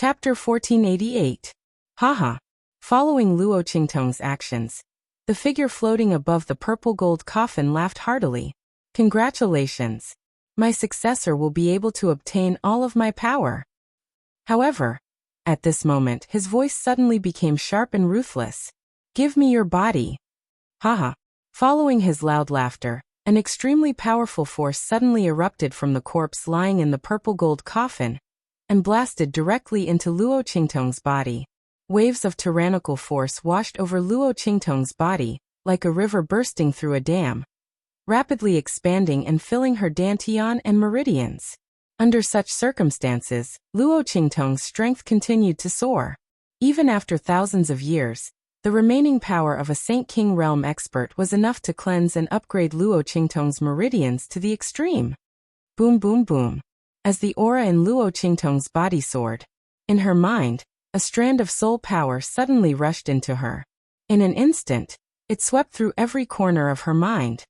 Chapter 1488. Haha. Following Luo Qingtong's actions, the figure floating above the purple gold coffin laughed heartily. Congratulations. My successor will be able to obtain all of my power. However, at this moment his voice suddenly became sharp and ruthless. Give me your body. Haha. Following his loud laughter, an extremely powerful force suddenly erupted from the corpse lying in the purple gold coffin and blasted directly into Luo Qingtong's body. Waves of tyrannical force washed over Luo Qingtong's body, like a river bursting through a dam, rapidly expanding and filling her dantian and meridians. Under such circumstances, Luo Qingtong's strength continued to soar. Even after thousands of years, the remaining power of a Saint King realm expert was enough to cleanse and upgrade Luo Qingtong's meridians to the extreme. Boom boom boom. As the aura in Luo Qingtong's body soared, in her mind, a strand of soul power suddenly rushed into her. In an instant, it swept through every corner of her mind.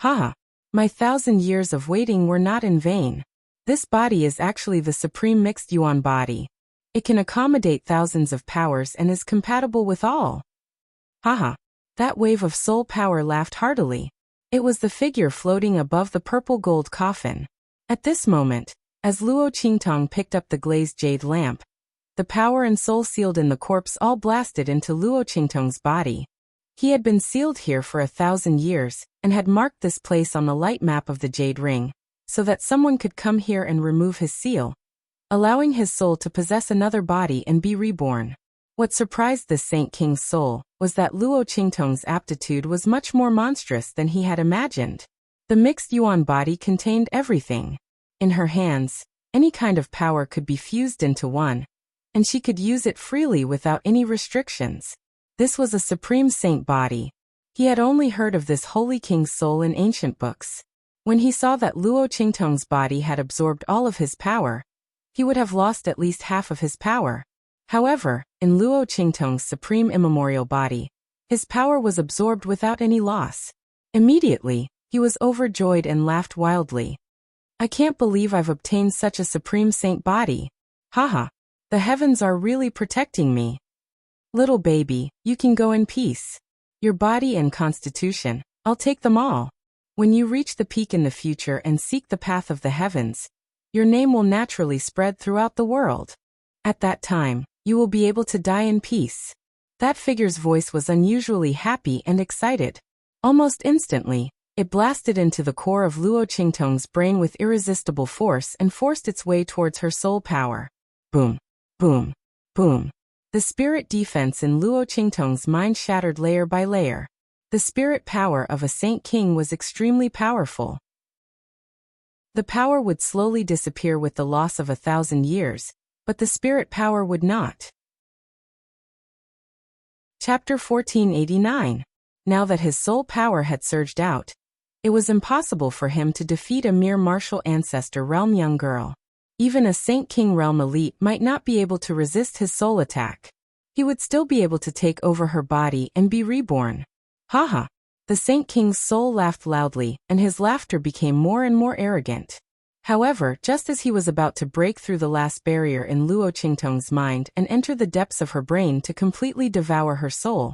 Haha. My 1,000 years of waiting were not in vain. This body is actually the supreme mixed yuan body. It can accommodate thousands of powers and is compatible with all. Haha. That wave of soul power laughed heartily. It was the figure floating above the purple gold coffin. At this moment, as Luo Qingtong picked up the glazed jade lamp, the power and soul sealed in the corpse all blasted into Luo Qingtong's body. He had been sealed here for 1,000 years, and had marked this place on the light map of the jade ring, so that someone could come here and remove his seal, allowing his soul to possess another body and be reborn. What surprised this Saint King's soul was that Luo Qingtong's aptitude was much more monstrous than he had imagined. The mixed yuan body contained everything. In her hands, any kind of power could be fused into one, and she could use it freely without any restrictions. This was a supreme saint body. He had only heard of this holy king's soul in ancient books. When he saw that Luo Qingtong's body had absorbed all of his power, he would have lost at least half of his power. However, in Luo Qingtong's supreme immemorial body, his power was absorbed without any loss. Immediately, he was overjoyed and laughed wildly. I can't believe I've obtained such a supreme saint body. Haha. The heavens are really protecting me. Little baby, you can go in peace. Your body and constitution, I'll take them all. When you reach the peak in the future and seek the path of the heavens, your name will naturally spread throughout the world. At that time, you will be able to die in peace. That figure's voice was unusually happy and excited. Almost instantly, it blasted into the core of Luo Qingtong's brain with irresistible force and forced its way towards her soul power. Boom. Boom. Boom. The spirit defense in Luo Qingtong's mind shattered layer by layer. The spirit power of a Saint King was extremely powerful. The power would slowly disappear with the loss of 1,000 years, but the spirit power would not. Chapter 1489. Now that his soul power had surged out, it was impossible for him to defeat a mere martial ancestor realm young girl. Even a Saint King realm elite might not be able to resist his soul attack. He would still be able to take over her body and be reborn. Haha. The Saint King's soul laughed loudly, and his laughter became more and more arrogant. However, just as he was about to break through the last barrier in Luo Qingtong's mind and enter the depths of her brain to completely devour her soul,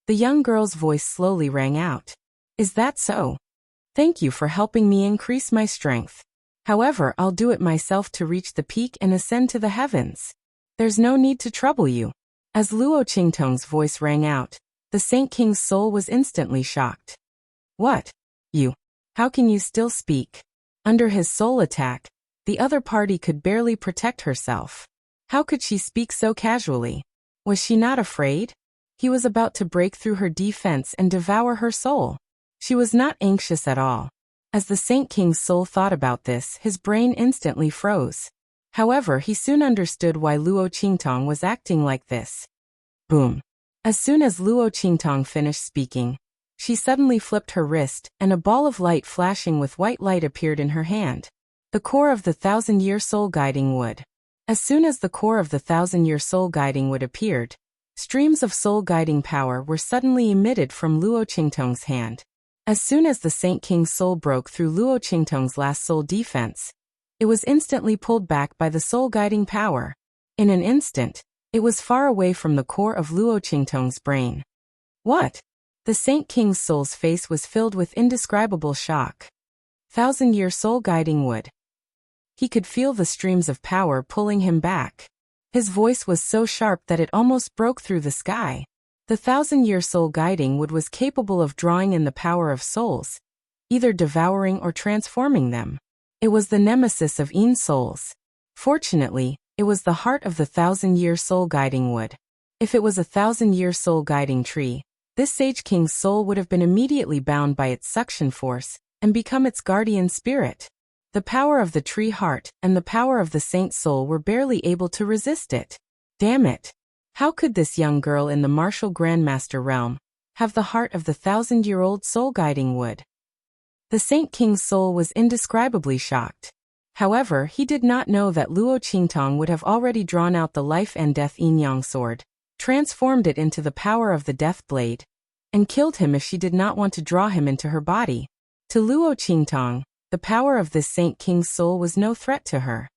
the young girl's voice slowly rang out. Is that so? Thank you for helping me increase my strength. However, I'll do it myself to reach the peak and ascend to the heavens. There's no need to trouble you. As Luo Qingtong's voice rang out, the Saint King's soul was instantly shocked. What? You? How can you still speak? Under his soul attack, the other party could barely protect herself. How could she speak so casually? Was she not afraid? He was about to break through her defense and devour her soul. She was not anxious at all. As the Saint King's soul thought about this, his brain instantly froze. However, he soon understood why Luo Qingtong was acting like this. Boom. As soon as Luo Qingtong finished speaking, she suddenly flipped her wrist, and a ball of light flashing with white light appeared in her hand. The core of the 1,000-year soul guiding wood. As soon as the core of the 1,000-year soul guiding wood appeared, streams of soul guiding power were suddenly emitted from Luo Qingtong's hand. As soon as the Saint King's soul broke through Luo Qingtong's last soul defense, it was instantly pulled back by the soul guiding power. In an instant, it was far away from the core of Luo Qingtong's brain. What? The Saint King's soul's face was filled with indescribable shock. 1,000-year soul guiding wood. He could feel the streams of power pulling him back. His voice was so sharp that it almost broke through the sky. The 1,000-year soul guiding wood was capable of drawing in the power of souls, either devouring or transforming them. It was the nemesis of Yin souls. Fortunately, it was the heart of the 1,000-year soul guiding wood. If it was a 1,000-year soul guiding tree, this Sage King's soul would have been immediately bound by its suction force and become its guardian spirit. The power of the tree heart and the power of the saint's soul were barely able to resist it. Damn it! How could this young girl in the martial grandmaster realm have the heart of the 1,000-year-old soul guiding wood? The Saint King's soul was indescribably shocked. However, he did not know that Luo Qingtong would have already drawn out the life and death yin-yang sword, transformed it into the power of the death blade, and killed him if she did not want to draw him into her body. To Luo Qingtong, the power of this Saint King's soul was no threat to her.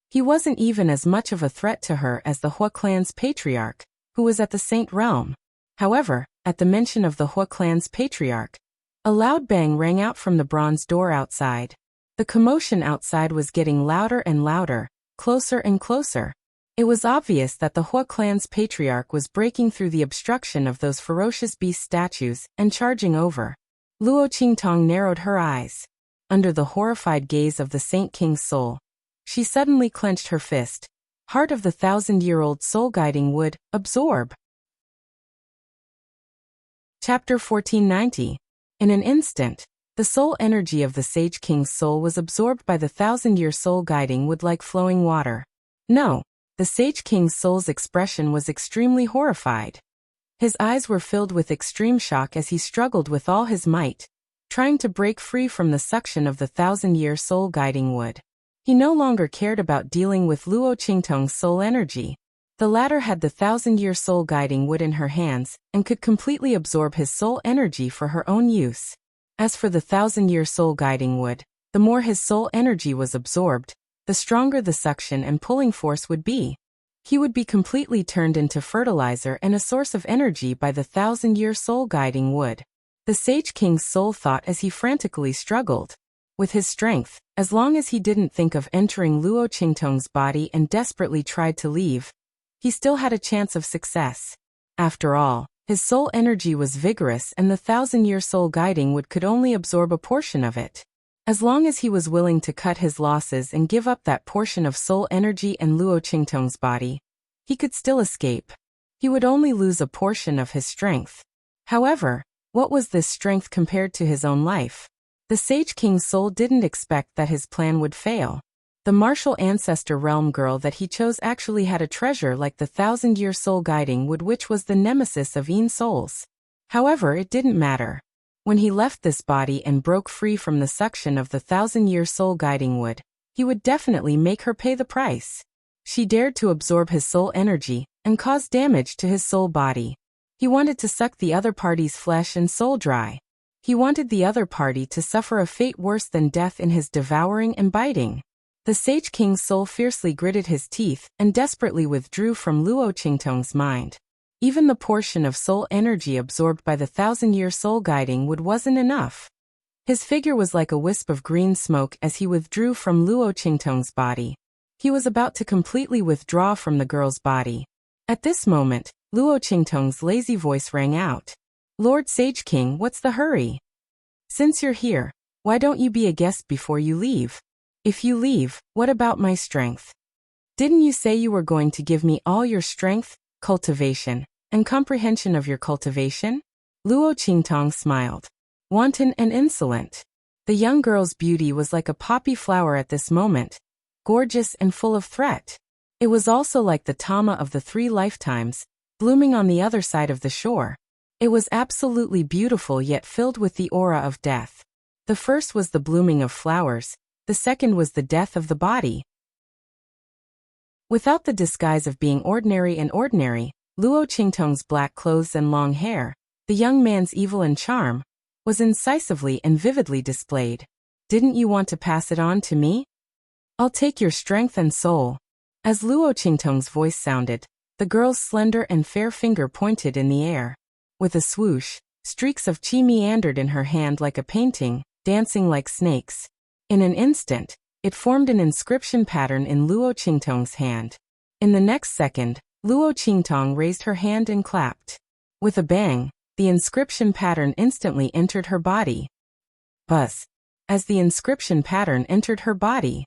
He wasn't even as much of a threat to her as the Hua clan's patriarch, who was at the Saint realm. However, at the mention of the Hua clan's patriarch, a loud bang rang out from the bronze door outside. The commotion outside was getting louder and louder, closer and closer. It was obvious that the Hua clan's patriarch was breaking through the obstruction of those ferocious beast statues and charging over. Luo Qingtong narrowed her eyes. Under the horrified gaze of the Saint King's soul, she suddenly clenched her fist. Heart of the 1,000-year-old soul guiding wood, absorb. Chapter 1490. In an instant, the soul energy of the Sage King's soul was absorbed by the 1,000-year soul guiding wood like flowing water. No, the Sage King's soul's expression was extremely horrified. His eyes were filled with extreme shock as he struggled with all his might, trying to break free from the suction of the 1,000-year soul guiding wood. He no longer cared about dealing with Luo Qingtong's soul energy. The latter had the 1,000-year soul guiding wood in her hands and could completely absorb his soul energy for her own use. As for the 1,000-year soul guiding wood, the more his soul energy was absorbed, the stronger the suction and pulling force would be. He would be completely turned into fertilizer and a source of energy by the 1,000-year soul guiding wood. The Sage King's soul thought as he frantically struggled. With his strength, as long as he didn't think of entering Luo Qingtong's body and desperately tried to leave, he still had a chance of success. After all, his soul energy was vigorous and the 1,000-year soul guiding wood could only absorb a portion of it. As long as he was willing to cut his losses and give up that portion of soul energy and Luo Qingtong's body, he could still escape. He would only lose a portion of his strength. However, what was this strength compared to his own life? The Sage King's soul didn't expect that his plan would fail. The martial ancestor realm girl that he chose actually had a treasure like the 1,000-year soul guiding wood, which was the nemesis of Yin souls. However, it didn't matter. When he left this body and broke free from the suction of the 1,000-year soul guiding wood, he would definitely make her pay the price. She dared to absorb his soul energy and cause damage to his soul body. He wanted to suck the other party's flesh and soul dry. He wanted the other party to suffer a fate worse than death in his devouring and biting. The Sage King's soul fiercely gritted his teeth and desperately withdrew from Luo Qingtong's mind. Even the portion of soul energy absorbed by the 1,000-year soul guiding wood wasn't enough. His figure was like a wisp of green smoke as he withdrew from Luo Qingtong's body. He was about to completely withdraw from the girl's body. At this moment, Luo Qingtong's lazy voice rang out. "Lord Sage King, what's the hurry? Since you're here, why don't you be a guest before you leave? If you leave, what about my strength? Didn't you say you were going to give me all your strength, cultivation, and comprehension of your cultivation?" Luo Qingtong smiled. Wanton and insolent. The young girl's beauty was like a poppy flower at this moment, gorgeous and full of threat. It was also like the Tama of the 3 lifetimes, blooming on the other side of the shore. It was absolutely beautiful yet filled with the aura of death. The first was the blooming of flowers, the second was the death of the body. Without the disguise of being ordinary, Luo Qingtong's black clothes and long hair, the young man's evil and charm, was incisively and vividly displayed. "Didn't you want to pass it on to me? I'll take your strength and soul. As Luo Qingtong's voice sounded, the girl's slender and fair finger pointed in the air. With a swoosh, streaks of qi meandered in her hand like a painting, dancing like snakes. In an instant, it formed an inscription pattern in Luo Qingtong's hand. In the next second, Luo Qingtong raised her hand and clapped. With a bang, the inscription pattern instantly entered her body. Buzz. As the inscription pattern entered her body.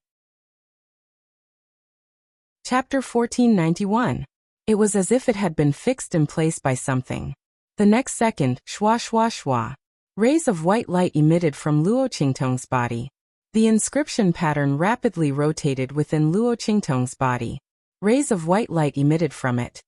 Chapter 1491. It was as if it had been fixed in place by something. The next second, shwa shwa shwa. Rays of white light emitted from Luo Qingtong's body. The inscription pattern rapidly rotated within Luo Qingtong's body. Rays of white light emitted from it,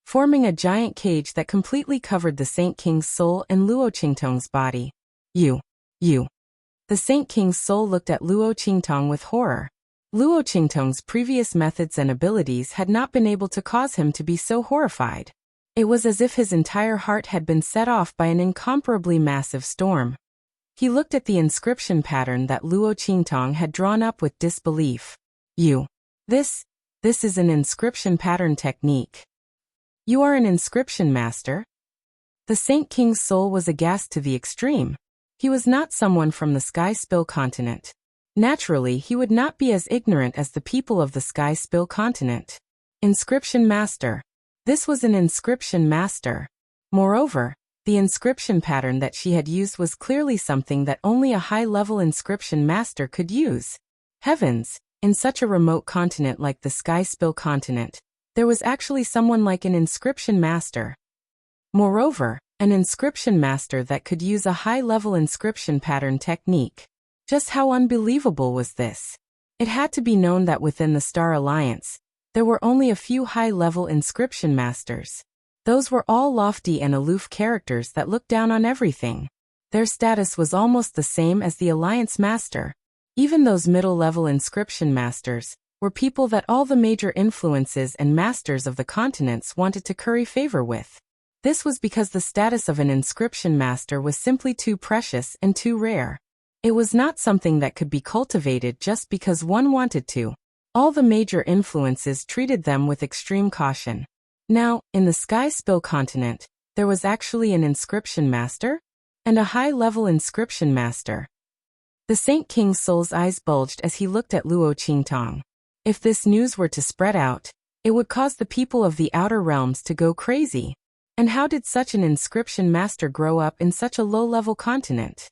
forming a giant cage that completely covered the Saint King's soul and Luo Qingtong's body. You. The Saint King's soul looked at Luo Qingtong with horror. Luo Qingtong's previous methods and abilities had not been able to cause him to be so horrified. It was as if his entire heart had been set off by an incomparably massive storm. He looked at the inscription pattern that Luo Qingtong had drawn up with disbelief. This is an inscription pattern technique. You are an inscription master? The Saint King's soul was aghast to the extreme. He was not someone from the Sky Spill continent. Naturally, he would not be as ignorant as the people of the Sky Spill continent. Inscription master. This was an inscription master. Moreover, the inscription pattern that she had used was clearly something that only a high-level inscription master could use. Heavens, in such a remote continent like the Sky Spill continent, there was actually someone like an inscription master. Moreover, an inscription master that could use a high-level inscription pattern technique. Just how unbelievable was this? It had to be known that within the Star Alliance, there were only a few high-level inscription masters. Those were all lofty and aloof characters that looked down on everything. Their status was almost the same as the Alliance master. Even those middle-level inscription masters were people that all the major influences and masters of the continents wanted to curry favor with. This was because the status of an inscription master was simply too precious and too rare. It was not something that could be cultivated just because one wanted to. All the major influences treated them with extreme caution. Now, in the Sky Spill continent, there was actually an inscription master? And a high-level inscription master. The Saint King's soul's eyes bulged as he looked at Luo Qingtong. If this news were to spread out, it would cause the people of the Outer Realms to go crazy. And how did such an inscription master grow up in such a low-level continent?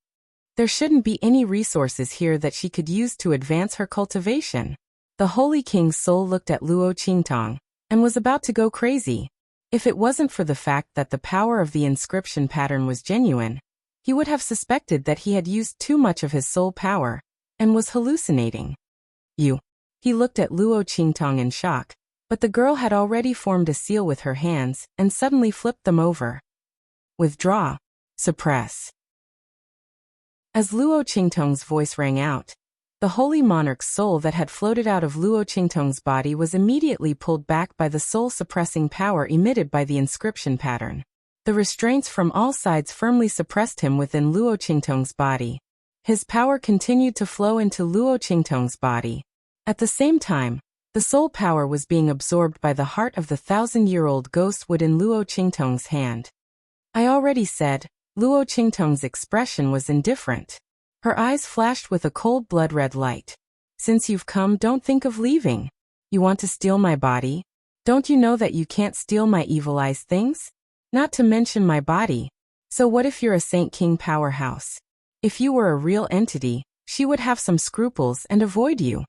There shouldn't be any resources here that she could use to advance her cultivation. The Holy King's soul looked at Luo Qingtong and was about to go crazy. If it wasn't for the fact that the power of the inscription pattern was genuine, he would have suspected that he had used too much of his soul power and was hallucinating. He looked at Luo Qingtong in shock, but the girl had already formed a seal with her hands and suddenly flipped them over. Withdraw. Suppress. As Luo Qingtong's voice rang out, the holy monarch's soul that had floated out of Luo Qingtong's body was immediately pulled back by the soul-suppressing power emitted by the inscription pattern. The restraints from all sides firmly suppressed him within Luo Qingtong's body. His power continued to flow into Luo Qingtong's body. At the same time, the soul power was being absorbed by the heart of the 1,000-year-old ghost wood in Luo Qingtong's hand. I already said, Luo Qingtong's expression was indifferent. Her eyes flashed with a cold blood-red light. Since you've come, don't think of leaving. You want to steal my body? Don't you know that you can't steal my evil-eyes things? Not to mention my body. So what if you're a Saint King powerhouse? If you were a real entity, she would have some scruples and avoid you.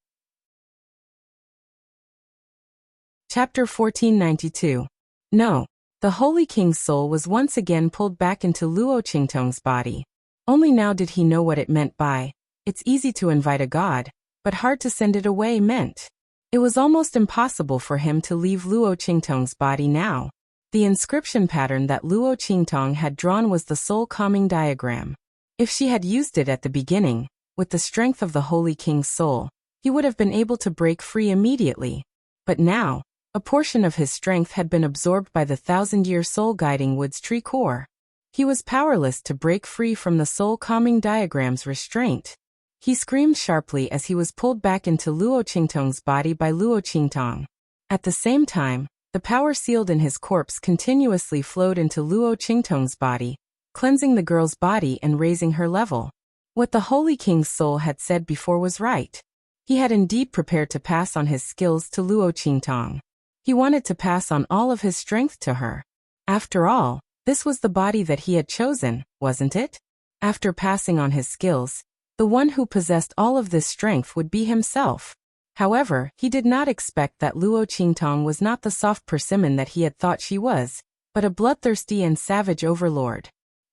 Chapter 1492. No. The Holy King's soul was once again pulled back into Luo Qingtong's body. Only now did he know what it meant by, it's easy to invite a god, but hard to send it away meant. It was almost impossible for him to leave Luo Qingtong's body now. The inscription pattern that Luo Qingtong had drawn was the soul calming diagram. If she had used it at the beginning, with the strength of the Holy King's soul, he would have been able to break free immediately. But now, a portion of his strength had been absorbed by the 1,000-year soul guiding wood's tree core. He was powerless to break free from the soul calming diagram's restraint. He screamed sharply as he was pulled back into Luo Qingtong's body by Luo Qingtong. At the same time, the power sealed in his corpse continuously flowed into Luo Qingtong's body, cleansing the girl's body and raising her level. What the Holy King's soul had said before was right. He had indeed prepared to pass on his skills to Luo Qingtong. He wanted to pass on all of his strength to her. After all, this was the body that he had chosen, wasn't it? After passing on his skills, the one who possessed all of this strength would be himself. However, he did not expect that Luo Qingtong was not the soft persimmon that he had thought she was, but a bloodthirsty and savage overlord.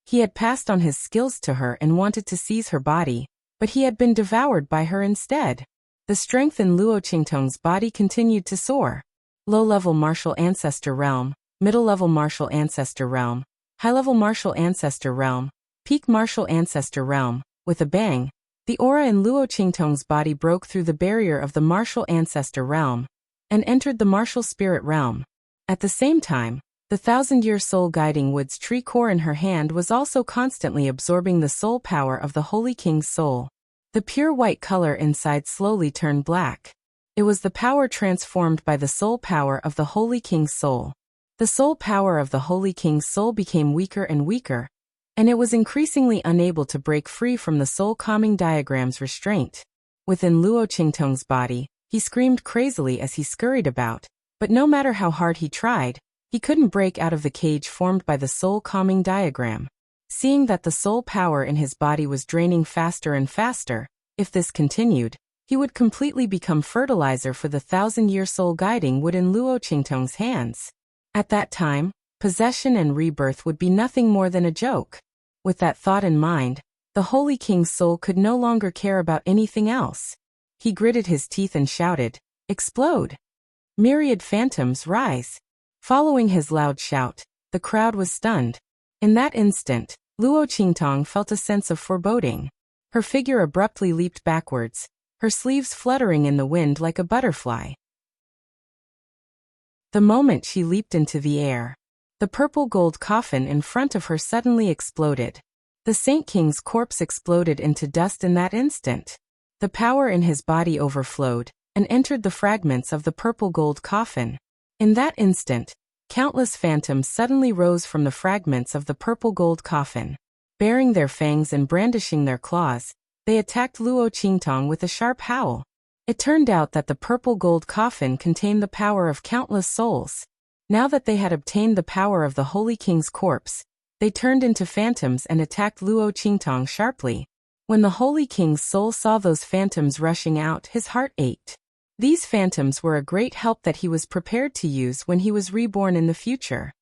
He had passed on his skills to her and wanted to seize her body, but he had been devoured by her instead. The strength in Luo Qingtong's body continued to soar. Low-level martial ancestor realm, middle-level martial ancestor realm, high-level martial ancestor realm, peak martial ancestor realm. With a bang, the aura in Luo Qingtong's body broke through the barrier of the martial ancestor realm and entered the martial spirit realm. At the same time, the 1,000-year soul guiding wood's tree core in her hand was also constantly absorbing the soul power of the Holy King's soul. The pure white color inside slowly turned black. It was the power transformed by the soul power of the Holy King's soul. The soul power of the Holy King's soul became weaker and weaker, and it was increasingly unable to break free from the soul calming diagram's restraint. Within Luo Qingtong's body, he screamed crazily as he scurried about, but no matter how hard he tried, he couldn't break out of the cage formed by the soul calming diagram. Seeing that the soul power in his body was draining faster and faster, if this continued, he would completely become fertilizer for the 1,000-year soul guiding wood in Luo Qingtong's hands. At that time, possession and rebirth would be nothing more than a joke. With that thought in mind, the Holy King's soul could no longer care about anything else. He gritted his teeth and shouted, "Explode!" Myriad phantoms rise. Following his loud shout, the crowd was stunned. In that instant, Luo Qingtong felt a sense of foreboding. Her figure abruptly leaped backwards, her sleeves fluttering in the wind like a butterfly. The moment she leaped into the air, the purple gold coffin in front of her suddenly exploded. The Saint King's corpse exploded into dust in that instant. The power in his body overflowed and entered the fragments of the purple gold coffin. In that instant, countless phantoms suddenly rose from the fragments of the purple gold coffin. Baring their fangs and brandishing their claws, they attacked Luo Qingtong with a sharp howl. It turned out that the purple gold coffin contained the power of countless souls. Now that they had obtained the power of the Holy King's corpse, they turned into phantoms and attacked Luo Qingtong sharply. When the Holy King's soul saw those phantoms rushing out, his heart ached. These phantoms were a great help that he was prepared to use when he was reborn in the future.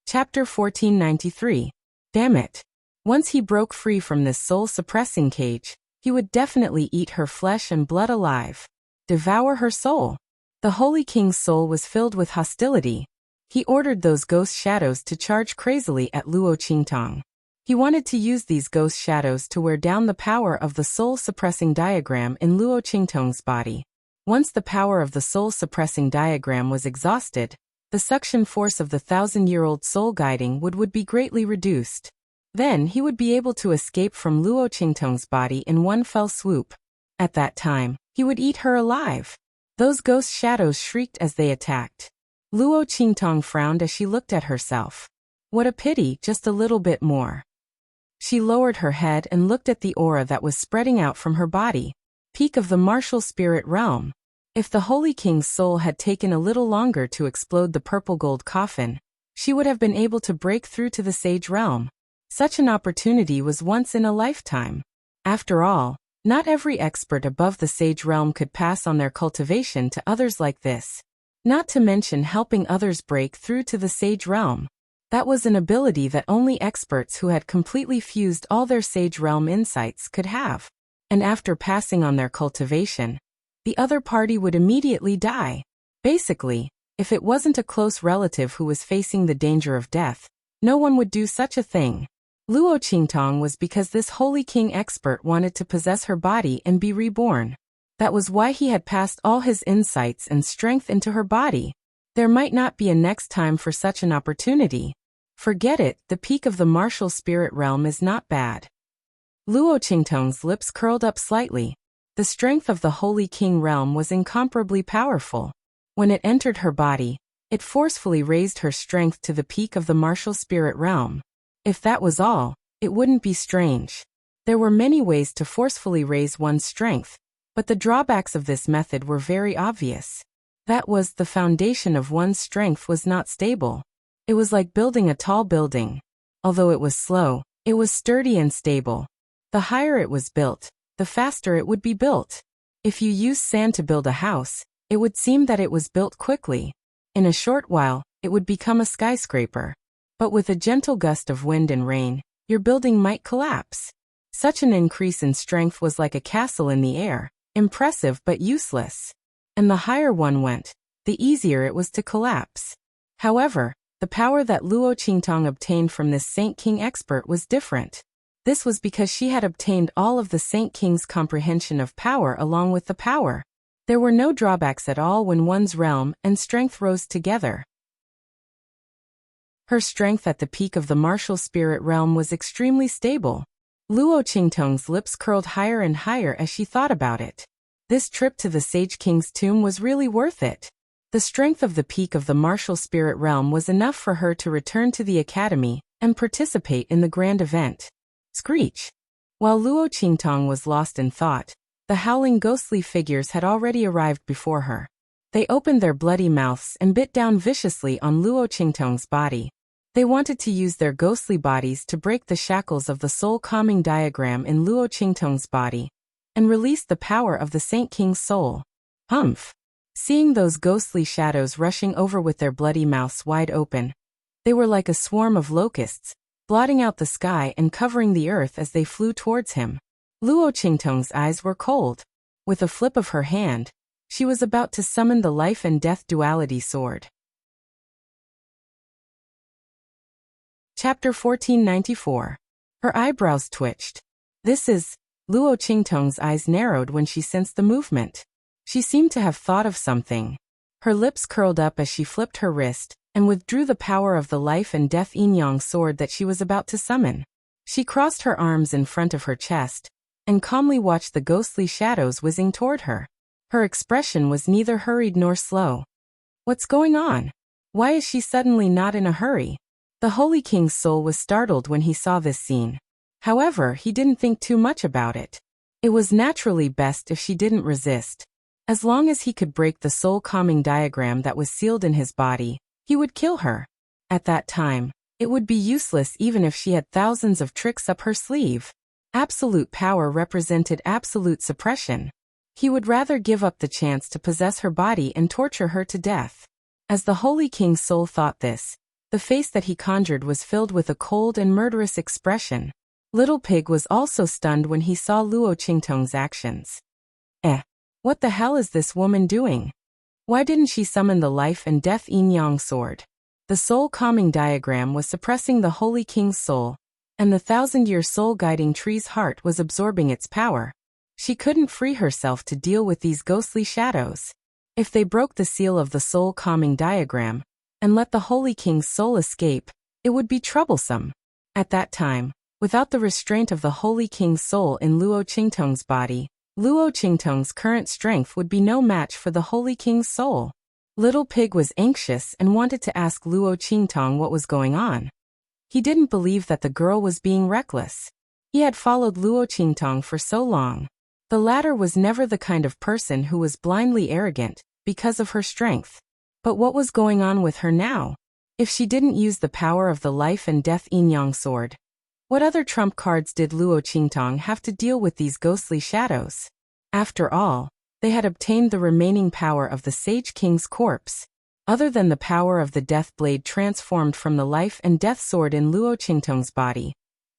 Chapter 1493. Damn it. Once he broke free from this soul-suppressing cage, he would definitely eat her flesh and blood alive. Devour her soul. The Holy King's soul was filled with hostility. He ordered those ghost shadows to charge crazily at Luo Qingtong. He wanted to use these ghost shadows to wear down the power of the soul-suppressing diagram in Luo Qingtong's body. Once the power of the soul-suppressing diagram was exhausted, the suction force of the 1,000-year-old soul guiding would be greatly reduced. Then he would be able to escape from Luo Qingtong's body in one fell swoop. At that time, he would eat her alive. Those ghost shadows shrieked as they attacked. Luo Qingtong frowned as she looked at herself. What a pity, just a little bit more. She lowered her head and looked at the aura that was spreading out from her body. Peak of the martial spirit realm. If the Holy King's soul had taken a little longer to explode the purple gold coffin, she would have been able to break through to the sage realm. Such an opportunity was once in a lifetime. After all, not every expert above the sage realm could pass on their cultivation to others like this. Not to mention helping others break through to the sage realm. That was an ability that only experts who had completely fused all their sage realm insights could have. And after passing on their cultivation, the other party would immediately die. Basically, if it wasn't a close relative who was facing the danger of death, no one would do such a thing. Luo Qingtong was because this Holy King expert wanted to possess her body and be reborn. That was why he had passed all his insights and strength into her body. There might not be a next time for such an opportunity. Forget it, the peak of the martial spirit realm is not bad. Luo Qingtong's lips curled up slightly. The strength of the Holy King realm was incomparably powerful. When it entered her body, it forcefully raised her strength to the peak of the martial spirit realm. If that was all, it wouldn't be strange. There were many ways to forcefully raise one's strength, but the drawbacks of this method were very obvious. That was, the foundation of one's strength was not stable. It was like building a tall building. Although it was slow, it was sturdy and stable. The higher it was built, the faster it would be built. If you use sand to build a house, it would seem that it was built quickly. In a short while, it would become a skyscraper. But with a gentle gust of wind and rain, your building might collapse. Such an increase in strength was like a castle in the air, impressive but useless. And the higher one went, the easier it was to collapse. However, the power that Luo Qingtong obtained from this Saint King expert was different. This was because she had obtained all of the Saint King's comprehension of power along with the power. There were no drawbacks at all when one's realm and strength rose together. Her strength at the peak of the martial spirit realm was extremely stable. Luo Qingtong's lips curled higher and higher as she thought about it. This trip to the Sage King's tomb was really worth it. The strength of the peak of the martial spirit realm was enough for her to return to the academy and participate in the grand event. Screech! While Luo Qingtong was lost in thought, the howling ghostly figures had already arrived before her. They opened their bloody mouths and bit down viciously on Luo Qingtong's body. They wanted to use their ghostly bodies to break the shackles of the soul calming diagram in Luo Qingtong's body and release the power of the Saint King's soul. Humph! Seeing those ghostly shadows rushing over with their bloody mouths wide open, they were like a swarm of locusts, blotting out the sky and covering the earth as they flew towards him. Luo Qingtong's eyes were cold. With a flip of her hand, she was about to summon the life and death duality sword. Chapter 1494. Her eyebrows twitched. Luo Qingtong's eyes narrowed when she sensed the movement. She seemed to have thought of something. Her lips curled up as she flipped her wrist and withdrew the power of the life and death yin-yang sword that she was about to summon. She crossed her arms in front of her chest and calmly watched the ghostly shadows whizzing toward her. Her expression was neither hurried nor slow. What's going on? Why is she suddenly not in a hurry? The Holy King's soul was startled when he saw this scene. However, he didn't think too much about it. It was naturally best if she didn't resist. As long as he could break the soul-calming diagram that was sealed in his body, he would kill her. At that time, it would be useless even if she had thousands of tricks up her sleeve. Absolute power represented absolute suppression. He would rather give up the chance to possess her body and torture her to death. As the Holy King's soul thought this, the face that he conjured was filled with a cold and murderous expression. Little Pig was also stunned when he saw Luo Qingtong's actions. What the hell is this woman doing? Why didn't she summon the life and death yin-yang sword? The soul-calming diagram was suppressing the Holy King's soul, and the thousand-year soul-guiding tree's heart was absorbing its power. She couldn't free herself to deal with these ghostly shadows. If they broke the seal of the soul-calming diagram and let the Holy King's soul escape, it would be troublesome. At that time, without the restraint of the Holy King's soul in Luo Qingtong's body, Luo Qingtong's current strength would be no match for the Holy King's soul. Little Pig was anxious and wanted to ask Luo Qingtong what was going on. He didn't believe that the girl was being reckless. He had followed Luo Qingtong for so long. The latter was never the kind of person who was blindly arrogant because of her strength. But what was going on with her now? If she didn't use the power of the life and death yin-yang sword, what other trump cards did Luo Qingtong have to deal with these ghostly shadows? After all, they had obtained the remaining power of the Sage King's corpse. Other than the power of the death blade transformed from the life and death sword in Luo Qingtong's body,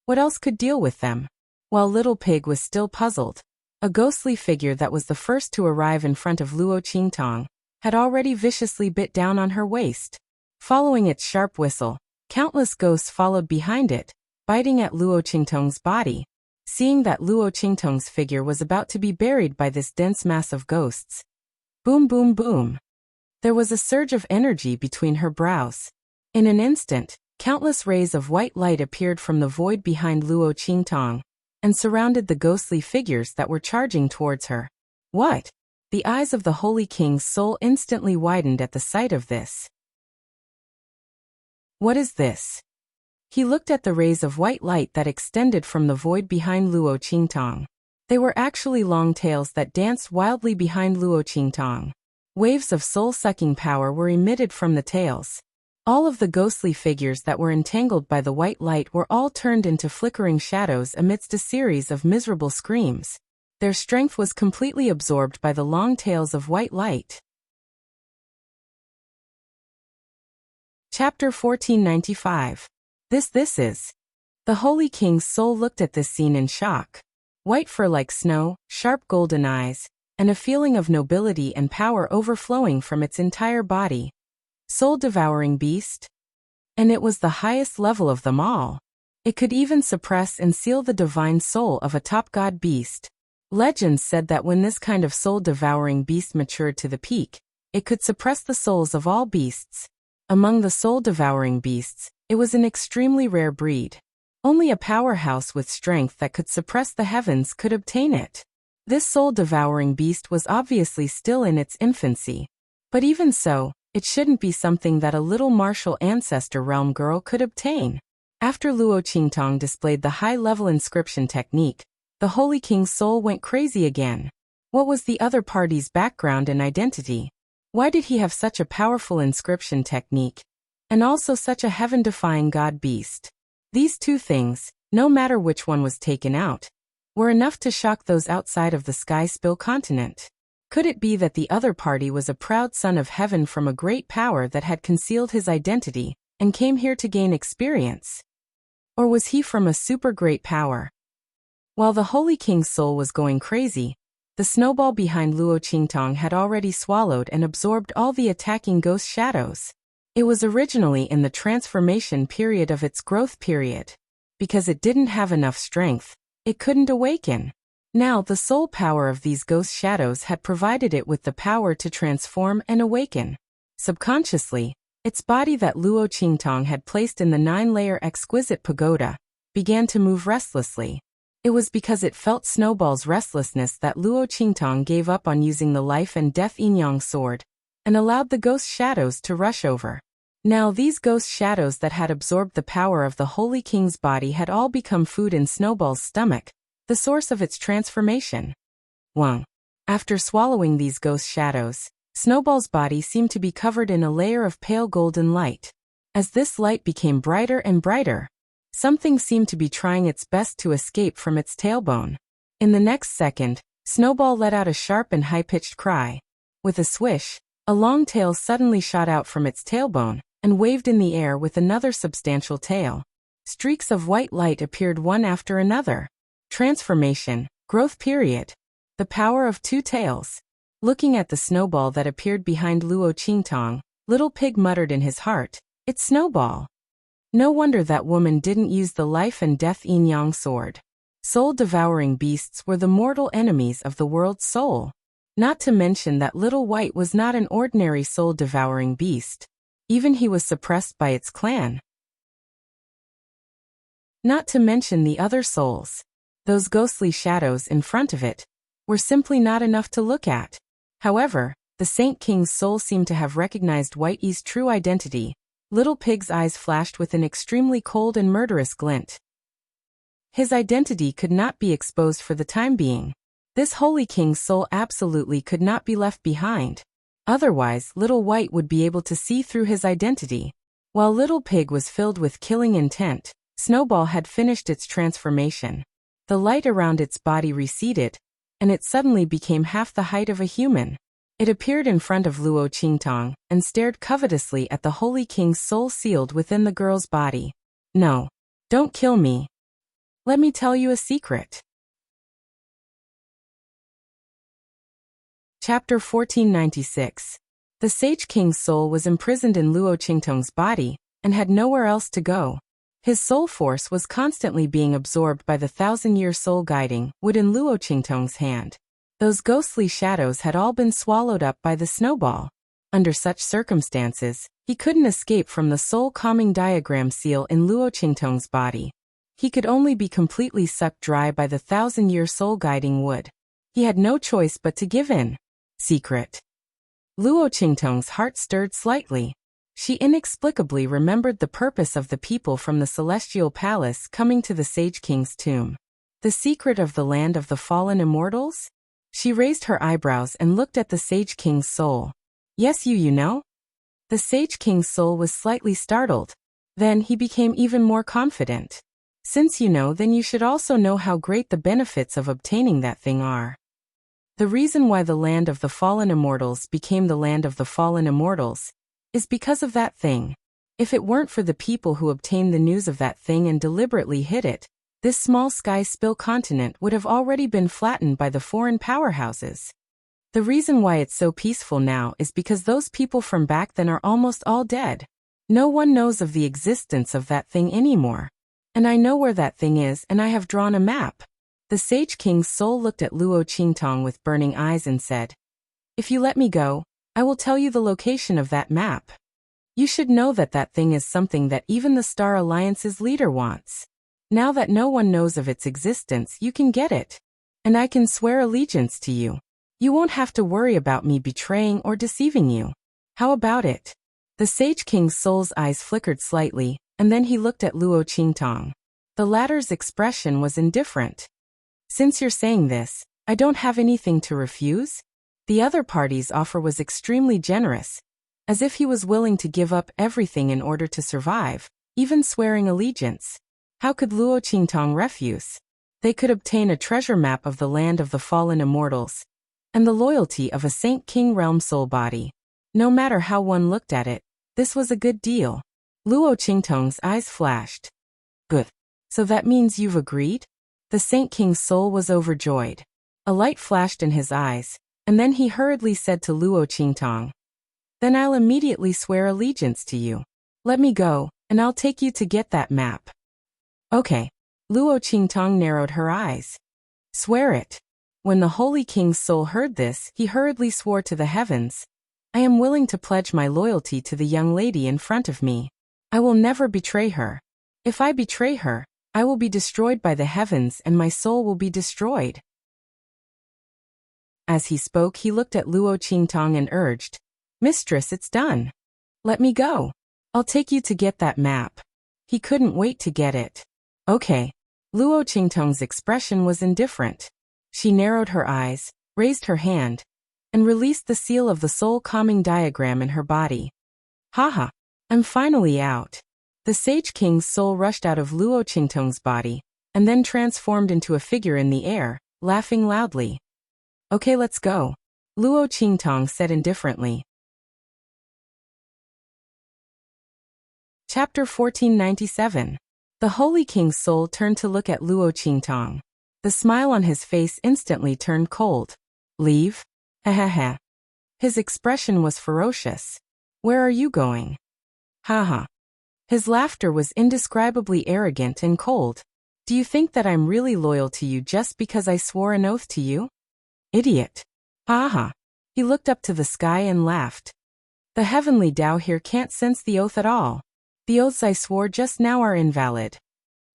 what else could deal with them? While Little Pig was still puzzled, a ghostly figure that was the first to arrive in front of Luo Qingtong had already viciously bit down on her waist. Following its sharp whistle, countless ghosts followed behind it, biting at Luo Qingtong's body. Seeing that Luo Qingtong's figure was about to be buried by this dense mass of ghosts. Boom, boom, boom. There was a surge of energy between her brows. In an instant, countless rays of white light appeared from the void behind Luo Qingtong, and surrounded the ghostly figures that were charging towards her. What? The eyes of the Holy King's soul instantly widened at the sight of this. What is this? He looked at the rays of white light that extended from the void behind Luo Qingtong. They were actually long tails that danced wildly behind Luo Qingtong. Waves of soul-sucking power were emitted from the tails. All of the ghostly figures that were entangled by the white light were all turned into flickering shadows amidst a series of miserable screams. Their strength was completely absorbed by the long tails of white light. Chapter 1495. This is. The Holy King's soul looked at this scene in shock. White fur like snow, sharp golden eyes, and a feeling of nobility and power overflowing from its entire body. Soul-devouring beast? And it was the highest level of them all. It could even suppress and seal the divine soul of a top god beast. Legends said that when this kind of soul-devouring beast matured to the peak, it could suppress the souls of all beasts. Among the soul-devouring beasts, it was an extremely rare breed. Only a powerhouse with strength that could suppress the heavens could obtain it. This soul-devouring beast was obviously still in its infancy. But even so, it shouldn't be something that a little martial ancestor realm girl could obtain. After Luo Qingtong displayed the high-level inscription technique, the Holy King's soul went crazy again. What was the other party's background and identity? Why did he have such a powerful inscription technique? And also such a heaven-defying god beast? These two things, no matter which one was taken out, were enough to shock those outside of the Sky Spill continent. Could it be that the other party was a proud son of heaven from a great power that had concealed his identity, and came here to gain experience? Or was he from a super great power? While the Holy King's soul was going crazy, the snowball behind Luo Qingtong had already swallowed and absorbed all the attacking ghost shadows. It was originally in the transformation period of its growth period. Because it didn't have enough strength, it couldn't awaken. Now the soul power of these ghost shadows had provided it with the power to transform and awaken. Subconsciously, its body that Luo Qingtong had placed in the 9-layer exquisite pagoda began to move restlessly. It was because it felt Snowball's restlessness that Luo Qingtong gave up on using the life and death yin-yang sword, and allowed the ghost shadows to rush over. Now these ghost shadows that had absorbed the power of the Holy King's body had all become food in Snowball's stomach, the source of its transformation. Wang. After swallowing these ghost shadows, Snowball's body seemed to be covered in a layer of pale golden light. As this light became brighter and brighter, something seemed to be trying its best to escape from its tailbone. In the next second, Snowball let out a sharp and high-pitched cry. With a swish, a long tail suddenly shot out from its tailbone and waved in the air with another substantial tail. Streaks of white light appeared one after another. Transformation, growth period. The power of two tails. Looking at the snowball that appeared behind Luo Qingtong, Little Pig muttered in his heart, "It's Snowball." No wonder that woman didn't use the life and death yin-yang sword. Soul-devouring beasts were the mortal enemies of the world's soul. Not to mention that Little White was not an ordinary soul-devouring beast. Even he was suppressed by its clan. Not to mention the other souls. Those ghostly shadows in front of it were simply not enough to look at. However, the Saint King's soul seemed to have recognized Whitey's true identity. Little Pig's eyes flashed with an extremely cold and murderous glint. His identity could not be exposed for the time being. This Holy King's soul absolutely could not be left behind. Otherwise, Little White would be able to see through his identity. While Little Pig was filled with killing intent, Snowball had finished its transformation. The light around its body receded, and it suddenly became half the height of a human. It appeared in front of Luo Qingtong and stared covetously at the Holy King's soul sealed within the girl's body. "No. Don't kill me. Let me tell you a secret." Chapter 1496. The Sage King's soul was imprisoned in Luo Qingtong's body, and had nowhere else to go. His soul force was constantly being absorbed by the 1,000-year soul guiding wood in Luo Qingtong's hand. Those ghostly shadows had all been swallowed up by the snowball. Under such circumstances, he couldn't escape from the soul calming diagram seal in Luo Qingtong's body. He could only be completely sucked dry by the 1,000-year soul-guiding wood. He had no choice but to give in. Secret. Luo Qingtong's heart stirred slightly. She inexplicably remembered the purpose of the people from the celestial palace coming to the Sage King's tomb. The secret of the land of the fallen immortals? She raised her eyebrows and looked at the Sage King's soul. Yes, you know? The Sage King's soul was slightly startled. Then he became even more confident. Since you know, then you should also know how great the benefits of obtaining that thing are. The reason why the land of the fallen immortals became the land of the fallen immortals is because of that thing. If it weren't for the people who obtained the news of that thing and deliberately hid it, this small sky spill continent would have already been flattened by the foreign powerhouses. The reason why it's so peaceful now is because those people from back then are almost all dead. No one knows of the existence of that thing anymore. And I know where that thing is, and I have drawn a map. The Sage King's soul looked at Luo Qingtong with burning eyes and said, "If you let me go, I will tell you the location of that map. You should know that that thing is something that even the Star Alliance's leader wants. Now that no one knows of its existence, you can get it. And I can swear allegiance to you. You won't have to worry about me betraying or deceiving you. How about it?" The Sage King's soul's eyes flickered slightly, and then he looked at Luo Qingtong. The latter's expression was indifferent. "Since you're saying this, I don't have anything to refuse." The other party's offer was extremely generous, as if he was willing to give up everything in order to survive, even swearing allegiance. How could Luo Qingtong refuse? They could obtain a treasure map of the land of the fallen immortals, and the loyalty of a Saint King realm soul body. No matter how one looked at it, this was a good deal. Luo Qingtong's eyes flashed. "Good. So that means you've agreed?" The Saint King's soul was overjoyed. A light flashed in his eyes, and then he hurriedly said to Luo Qingtong, "Then I'll immediately swear allegiance to you. Let me go, and I'll take you to get that map." "Okay." Luo Qingtong narrowed her eyes. "Swear it." When the Holy King's soul heard this, he hurriedly swore to the heavens, "I am willing to pledge my loyalty to the young lady in front of me. I will never betray her. If I betray her, I will be destroyed by the heavens and my soul will be destroyed." As he spoke, he looked at Luo Qingtong and urged, "Mistress, it's done. Let me go. I'll take you to get that map." He couldn't wait to get it. "Okay." Luo Qingtong's expression was indifferent. She narrowed her eyes, raised her hand, and released the seal of the soul calming diagram in her body. "Haha, I'm finally out." The Sage King's soul rushed out of Luo Qingtong's body, and then transformed into a figure in the air, laughing loudly. "Okay, let's go," Luo Qingtong said indifferently. Chapter 1497. The Holy King's soul turned to look at Luo Qingtong. The smile on his face instantly turned cold. "Leave? Hehehe." His expression was ferocious. "Where are you going?" "Haha." His laughter was indescribably arrogant and cold. "Do you think that I'm really loyal to you just because I swore an oath to you? Idiot." "Haha." He looked up to the sky and laughed. "The heavenly Tao here can't sense the oath at all. The oaths I swore just now are invalid.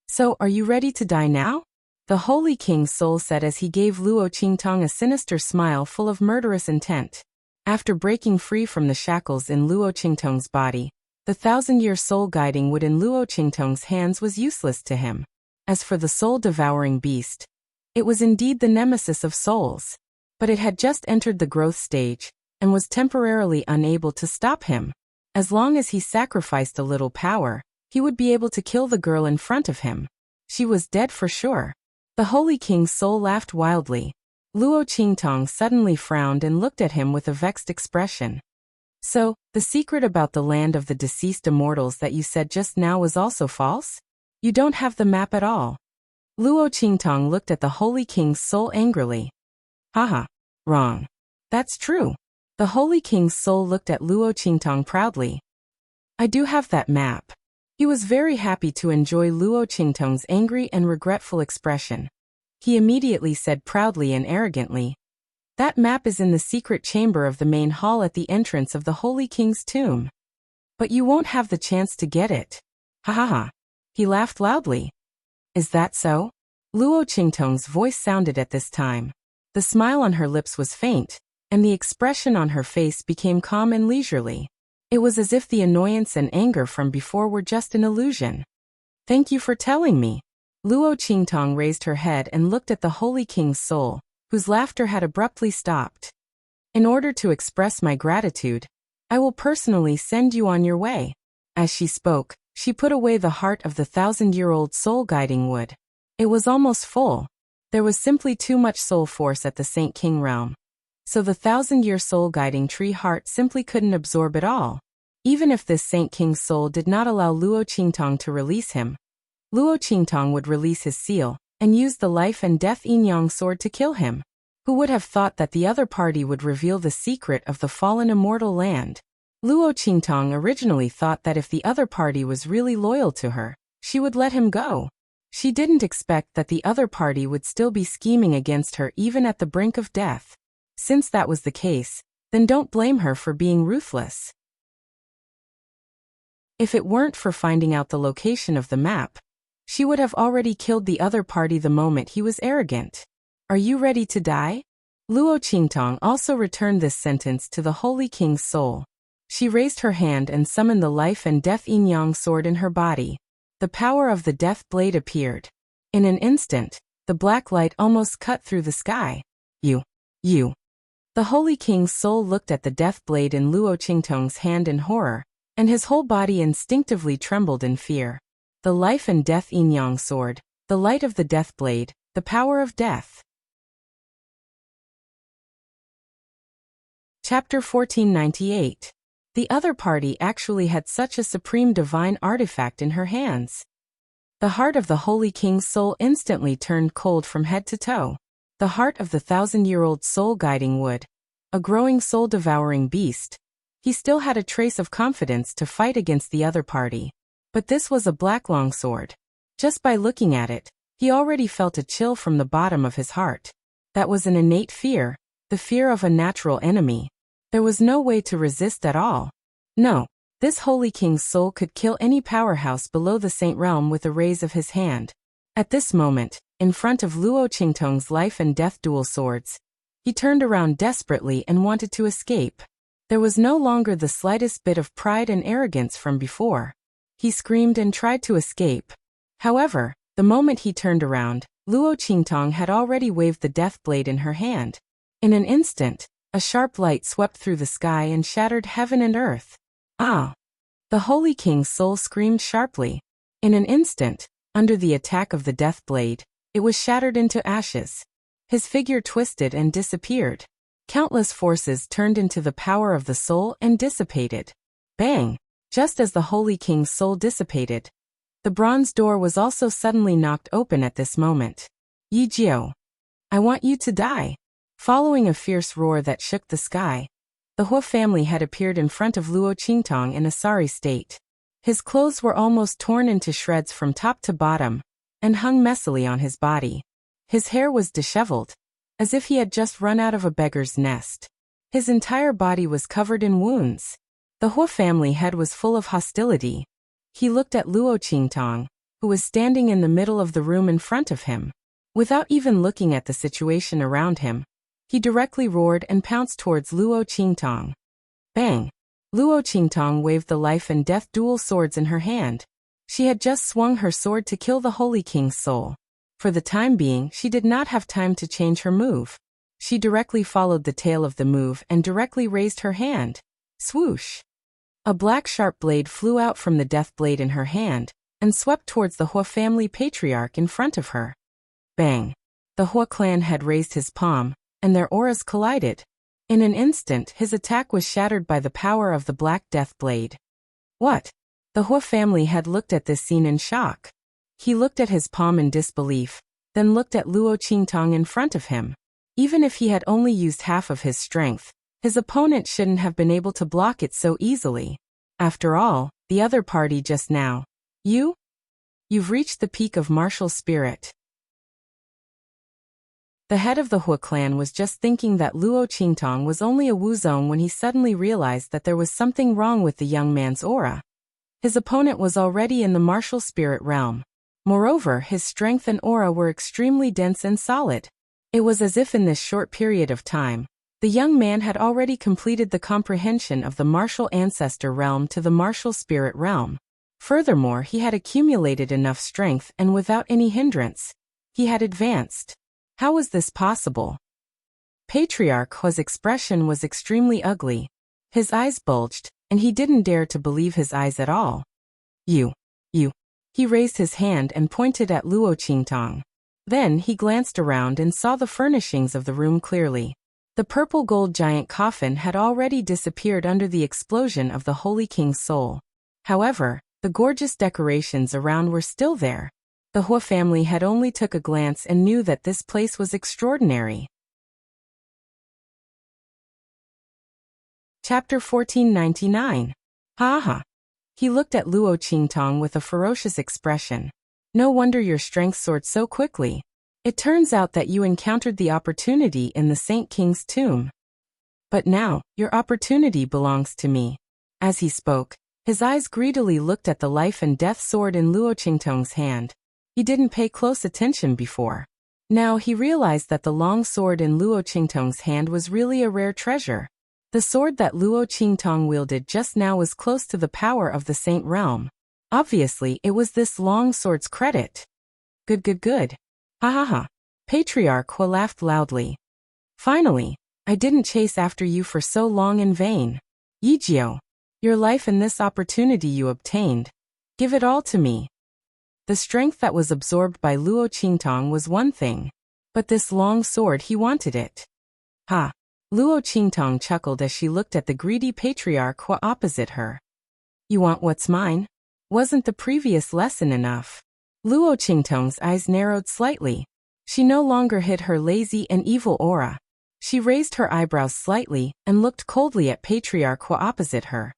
So, are you ready to die now?" The Holy King's soul said as he gave Luo Qingtong a sinister smile full of murderous intent. After breaking free from the shackles in Luo Qingtong's body, the 1,000-year soul guiding wood in Luo Qingtong's hands was useless to him. As for the soul-devouring beast, it was indeed the nemesis of souls. But it had just entered the growth stage, and was temporarily unable to stop him. As long as he sacrificed a little power, he would be able to kill the girl in front of him. She was dead for sure. The Holy King's soul laughed wildly. Luo Qingtong suddenly frowned and looked at him with a vexed expression. "So, the secret about the land of the deceased immortals that you said just now was also false? You don't have the map at all." Luo Qingtong looked at the Holy King's soul angrily. "Haha, wrong. That's true." The Holy King's soul looked at Luo Qingtong proudly. "I do have that map." He was very happy to enjoy Luo Qingtong's angry and regretful expression. He immediately said proudly and arrogantly, "That map is in the secret chamber of the main hall at the entrance of the Holy King's tomb. But you won't have the chance to get it." "Ha ha ha." He laughed loudly. Is that so? Luo Qingtong's voice sounded at this time. The smile on her lips was faint, and the expression on her face became calm and leisurely. It was as if the annoyance and anger from before were just an illusion. Thank you for telling me. Luo Qingtong raised her head and looked at the Holy King's soul, whose laughter had abruptly stopped. In order to express my gratitude, I will personally send you on your way. As she spoke, she put away the heart of the 1,000-year-old soul guiding wood. It was almost full. There was simply too much soul force at the Saint King realm. So the 1,000-year soul guiding tree heart simply couldn't absorb it all. Even if this Saint King's soul did not allow Luo Qingtong to release him, Luo Qingtong would release his seal and use the life and death yin-yang sword to kill him. Who would have thought that the other party would reveal the secret of the fallen immortal land? Luo Qingtong originally thought that if the other party was really loyal to her, she would let him go. She didn't expect that the other party would still be scheming against her even at the brink of death. Since that was the case, then don't blame her for being ruthless. If it weren't for finding out the location of the map, she would have already killed the other party the moment he was arrogant. Are you ready to die? Luo Qingtong also returned this sentence to the Holy King's soul. She raised her hand and summoned the life and death yin-yang sword in her body. The power of the death blade appeared. In an instant, the black light almost cut through the sky. You. The Holy King's soul looked at the death blade in Luo Qingtong's hand in horror, and his whole body instinctively trembled in fear. The life and death yin-yang sword, the light of the death blade, the power of death. Chapter 1498. The other party actually had such a supreme divine artifact in her hands. The heart of the Holy King's soul instantly turned cold from head to toe. The heart of the 1,000-year-old soul guiding wood, a growing soul-devouring beast. He still had a trace of confidence to fight against the other party. But this was a black longsword. Just by looking at it, he already felt a chill from the bottom of his heart. That was an innate fear, the fear of a natural enemy. There was no way to resist at all. No, this Holy King's soul could kill any powerhouse below the Saint Realm with a raise of his hand. At this moment, in front of Luo Qingtong's life and death dual swords, he turned around desperately and wanted to escape. There was no longer the slightest bit of pride and arrogance from before. He screamed and tried to escape. However, the moment he turned around, Luo Qingtong had already waved the death blade in her hand. In an instant, a sharp light swept through the sky and shattered heaven and earth. Ah! The Holy King's soul screamed sharply. In an instant, under the attack of the death blade, it was shattered into ashes. His figure twisted and disappeared. Countless forces turned into the power of the soul and dissipated. Bang! Just as the Holy King's soul dissipated, the bronze door was also suddenly knocked open at this moment. Yi Jiao, I want you to die. Following a fierce roar that shook the sky, the Hua family had appeared in front of Luo Qingtong in a sorry state. His clothes were almost torn into shreds from top to bottom, and hung messily on his body. His hair was disheveled, as if he had just run out of a beggar's nest. His entire body was covered in wounds. The Hua family head was full of hostility. He looked at Luo Qingtong, who was standing in the middle of the room in front of him. Without even looking at the situation around him, he directly roared and pounced towards Luo Qingtong. Bang! Luo Qingtong waved the life and death dual swords in her hand. She had just swung her sword to kill the Holy King's soul. For the time being, she did not have time to change her move. She directly followed the tail of the move and directly raised her hand. Swoosh! A black sharp blade flew out from the death blade in her hand and swept towards the Hua family patriarch in front of her. Bang! The Hua clan had raised his palm, and their auras collided. In an instant, his attack was shattered by the power of the black death blade. What? The Hua family had looked at this scene in shock. He looked at his palm in disbelief, then looked at Luo Qingtong in front of him. Even if he had only used half of his strength, his opponent shouldn't have been able to block it so easily. After all, the other party just now. You've reached the peak of martial spirit. The head of the Hua clan was just thinking that Luo Qingtong was only a Wuzong when he suddenly realized that there was something wrong with the young man's aura. His opponent was already in the martial spirit realm. Moreover, his strength and aura were extremely dense and solid. It was as if in this short period of time, the young man had already completed the comprehension of the martial ancestor realm to the martial spirit realm. Furthermore, he had accumulated enough strength and without any hindrance, he had advanced. How was this possible? Patriarch Hua's expression was extremely ugly. His eyes bulged, and he didn't dare to believe his eyes at all. You. He raised his hand and pointed at Luo Qingtong. Then he glanced around and saw the furnishings of the room clearly. The purple gold giant coffin had already disappeared under the explosion of the Holy King's soul. However, the gorgeous decorations around were still there. The Hua family had only took a glance and knew that this place was extraordinary. Chapter 1499. Ha. He looked at Luo Qingtong with a ferocious expression. No wonder your strength soared so quickly. It turns out that you encountered the opportunity in the Saint King's tomb. But now, your opportunity belongs to me. As he spoke, his eyes greedily looked at the life and death sword in Luo Qingtong's hand. He didn't pay close attention before. Now he realized that the long sword in Luo Qingtong's hand was really a rare treasure. The sword that Luo Qingtong wielded just now was close to the power of the Saint Realm. Obviously, it was this long sword's credit. Good. Ha. Patriarch Hua laughed loudly. Finally, I didn't chase after you for so long in vain. Yijio, your life and this opportunity you obtained. Give it all to me. The strength that was absorbed by Luo Qingtong was one thing, but this long sword, he wanted it. Ha! Luo Qingtong chuckled as she looked at the greedy Patriarch Hua opposite her. You want what's mine? Wasn't the previous lesson enough? Luo Qingtong's eyes narrowed slightly. She no longer hid her lazy and evil aura. She raised her eyebrows slightly and looked coldly at Patriarch Hua opposite her.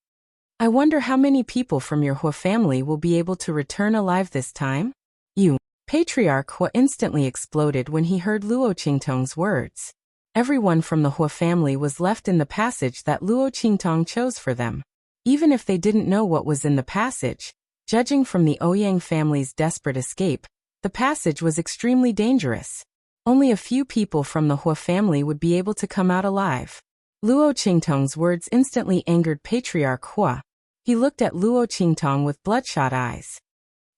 I wonder how many people from your Hua family will be able to return alive this time? You. Patriarch Hua instantly exploded when he heard Luo Qingtong's words. Everyone from the Hua family was left in the passage that Luo Qingtong chose for them. Even if they didn't know what was in the passage, judging from the Ouyang family's desperate escape, the passage was extremely dangerous. Only a few people from the Hua family would be able to come out alive. Luo Qingtong's words instantly angered Patriarch Hua. He looked at Luo Qingtong with bloodshot eyes.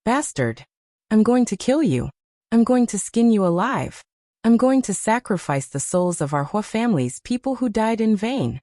Bastard! I'm going to kill you. I'm going to skin you alive. I'm going to sacrifice the souls of our Hua family's people who died in vain.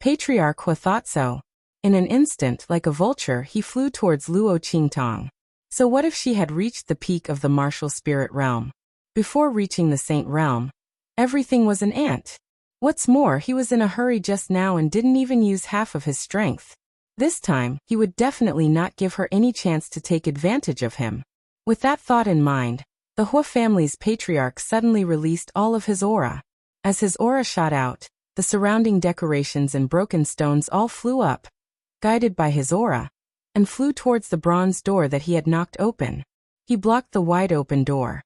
Patriarch Hua thought so. In an instant, like a vulture, he flew towards Luo Qingtong. So what if she had reached the peak of the martial spirit realm? Before reaching the saint realm, everything was an ant. What's more, he was in a hurry just now and didn't even use half of his strength. This time, he would definitely not give her any chance to take advantage of him. With that thought in mind, the Hua family's patriarch suddenly released all of his aura. As his aura shot out, the surrounding decorations and broken stones all flew up, guided by his aura, and flew towards the bronze door that he had knocked open. He blocked the wide-open door.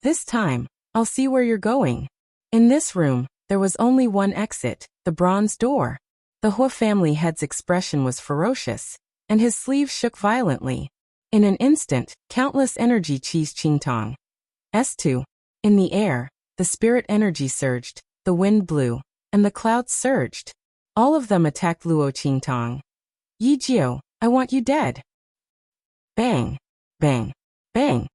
This time, I'll see where you're going. In this room, there was only one exit, the bronze door. The Hua family head's expression was ferocious, and his sleeves shook violently. In an instant, countless energy chased Qingtong. S2. In the air, the spirit energy surged, the wind blew, and the clouds surged. All of them attacked Luo Qingtong. Yijio, I want you dead. Bang, bang, bang.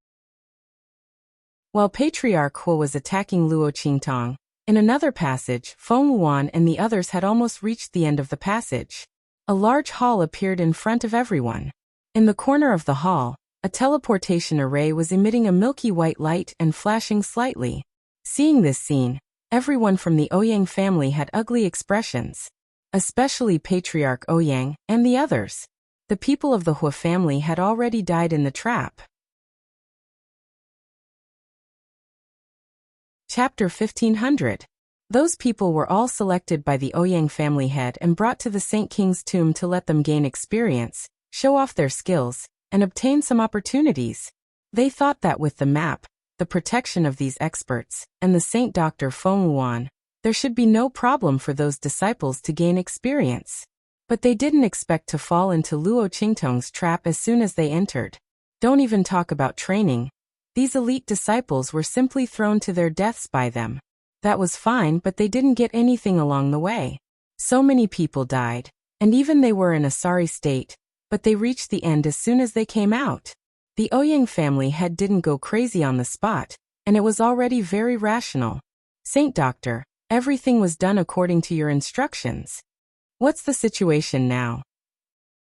While Patriarch Hua was attacking Luo Qingtong, in another passage, Feng Wuan and the others had almost reached the end of the passage. A large hall appeared in front of everyone. In the corner of the hall, a teleportation array was emitting a milky white light and flashing slightly. Seeing this scene, everyone from the Ouyang family had ugly expressions. Especially Patriarch Ouyang and the others. The people of the Hua family had already died in the trap. Chapter 1500. Those people were all selected by the Ouyang family head and brought to the Saint King's tomb to let them gain experience, show off their skills, and obtain some opportunities. They thought that with the map, the protection of these experts, and the Saint Dr. Feng Wuan, there should be no problem for those disciples to gain experience. But they didn't expect to fall into Luo Qingtong's trap as soon as they entered. Don't even talk about training. These elite disciples were simply thrown to their deaths by them. That was fine, but they didn't get anything along the way. So many people died, and even they were in a sorry state, but they reached the end as soon as they came out. The Ouyang family head didn't go crazy on the spot, and it was already very rational. Saint Doctor, everything was done according to your instructions. What's the situation now?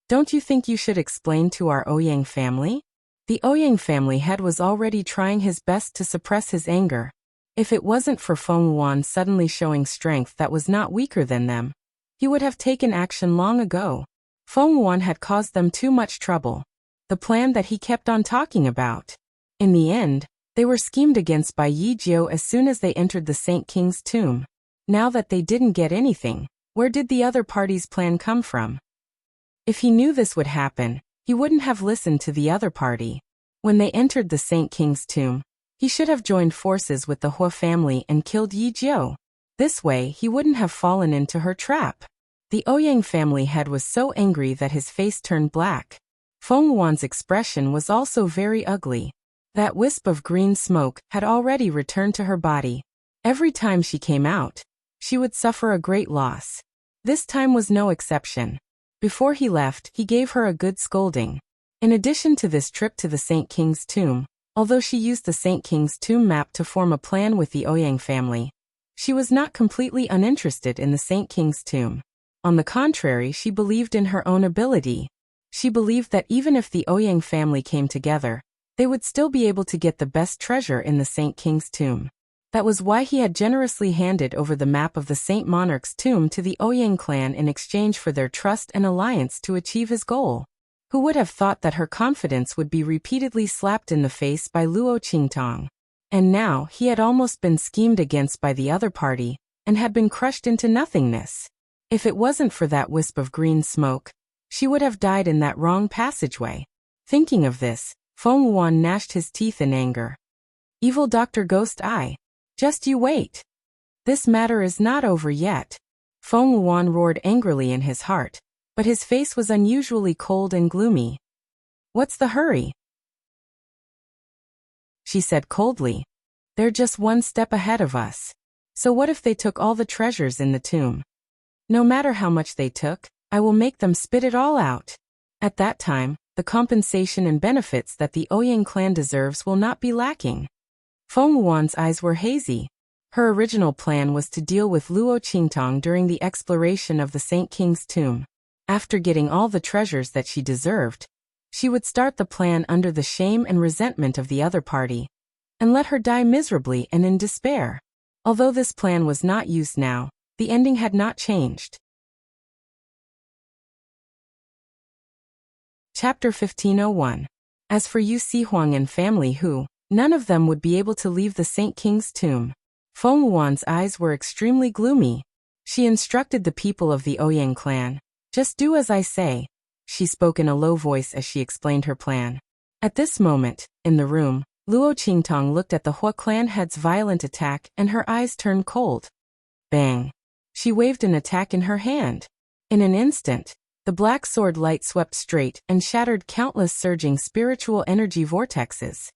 Don't you think you should explain to our Ouyang family? The Ouyang family head was already trying his best to suppress his anger. If it wasn't for Feng Wuan suddenly showing strength that was not weaker than them, he would have taken action long ago. Feng Wuan had caused them too much trouble. The plan that he kept on talking about. In the end, they were schemed against by Yi Jiao as soon as they entered the Saint King's tomb. Now that they didn't get anything, where did the other party's plan come from? If he knew this would happen, he wouldn't have listened to the other party. When they entered the Saint King's tomb, he should have joined forces with the Hua family and killed Yi Jiao. This way, he wouldn't have fallen into her trap. The Ouyang family head was so angry that his face turned black. Feng Wuan's expression was also very ugly. That wisp of green smoke had already returned to her body. Every time she came out, she would suffer a great loss. This time was no exception. Before he left, he gave her a good scolding. In addition to this trip to the Saint King's tomb, although she used the Saint King's tomb map to form a plan with the Ouyang family, she was not completely uninterested in the Saint King's tomb. On the contrary, she believed in her own ability. She believed that even if the Ouyang family came together, they would still be able to get the best treasure in the Saint King's tomb. That was why he had generously handed over the map of the Saint Monarch's tomb to the Ouyang clan in exchange for their trust and alliance to achieve his goal. Who would have thought that her confidence would be repeatedly slapped in the face by Luo Qingtong? And now he had almost been schemed against by the other party, and had been crushed into nothingness. If it wasn't for that wisp of green smoke, she would have died in that wrong passageway. Thinking of this, Feng Wuan gnashed his teeth in anger. Evil Dr. Ghost Eye. Just you wait. This matter is not over yet. Feng Wuan roared angrily in his heart, but his face was unusually cold and gloomy. What's the hurry? She said coldly. They're just one step ahead of us. So what if they took all the treasures in the tomb? No matter how much they took, I will make them spit it all out. At that time, the compensation and benefits that the Ouyang clan deserves will not be lacking. Feng Wuan's eyes were hazy. Her original plan was to deal with Luo Qingtong during the exploration of the Saint King's tomb. After getting all the treasures that she deserved, she would start the plan under the shame and resentment of the other party, and let her die miserably and in despair. Although this plan was not used now, the ending had not changed. Chapter 1501. As for Yu Sihuang and family who, none of them would be able to leave the Saint King's tomb. Feng Wuan's eyes were extremely gloomy. She instructed the people of the Ouyang clan, just do as I say. She spoke in a low voice as she explained her plan. At this moment, in the room, Luo Qingtong looked at the Hua clan head's violent attack and her eyes turned cold. Bang! She waved an attack in her hand. In an instant, the black sword light swept straight and shattered countless surging spiritual energy vortexes.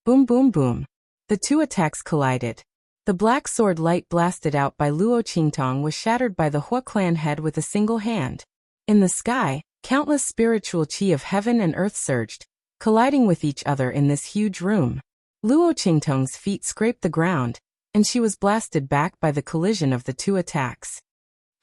Boom boom boom. The two attacks collided. The black sword light blasted out by Luo Qingtong was shattered by the Hua clan head with a single hand. In the sky, countless spiritual chi of heaven and earth surged, colliding with each other in this huge room. Luo Qingtong's feet scraped the ground, and she was blasted back by the collision of the two attacks.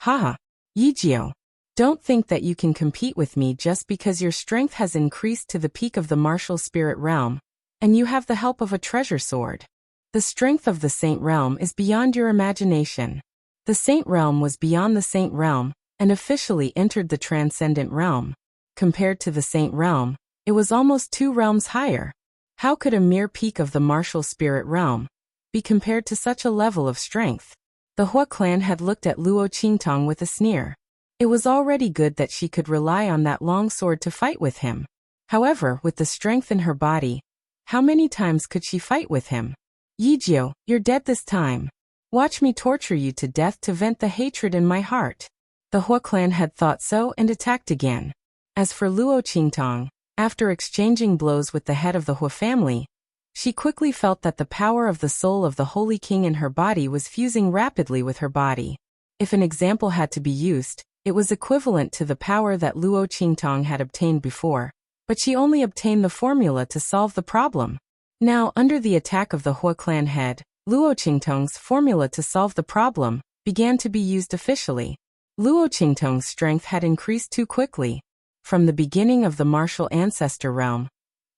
Haha, Yi Jiao. Don't think that you can compete with me just because your strength has increased to the peak of the martial spirit realm, and you have the help of a treasure sword. The strength of the Saint Realm is beyond your imagination. The Saint Realm was beyond the Saint Realm, and officially entered the Transcendent Realm. Compared to the Saint Realm, it was almost 2 realms higher. How could a mere peak of the martial spirit realm be compared to such a level of strength? The Hua clan had looked at Luo Qingtong with a sneer. It was already good that she could rely on that long sword to fight with him. However, with the strength in her body, how many times could she fight with him? Yi Jiao, you're dead this time. Watch me torture you to death to vent the hatred in my heart. The Hua clan had thought so and attacked again. As for Luo Qingtong, After exchanging blows with the head of the Hua family, she quickly felt that the power of the soul of the Holy King in her body was fusing rapidly with her body. If an example had to be used, it was equivalent to the power that Luo Qingtong had obtained before, but she only obtained the formula to solve the problem. Now, under the attack of the Hua clan head, Luo Qingtong's formula to solve the problem began to be used officially. Luo Qingtong's strength had increased too quickly. From the beginning of the martial ancestor realm,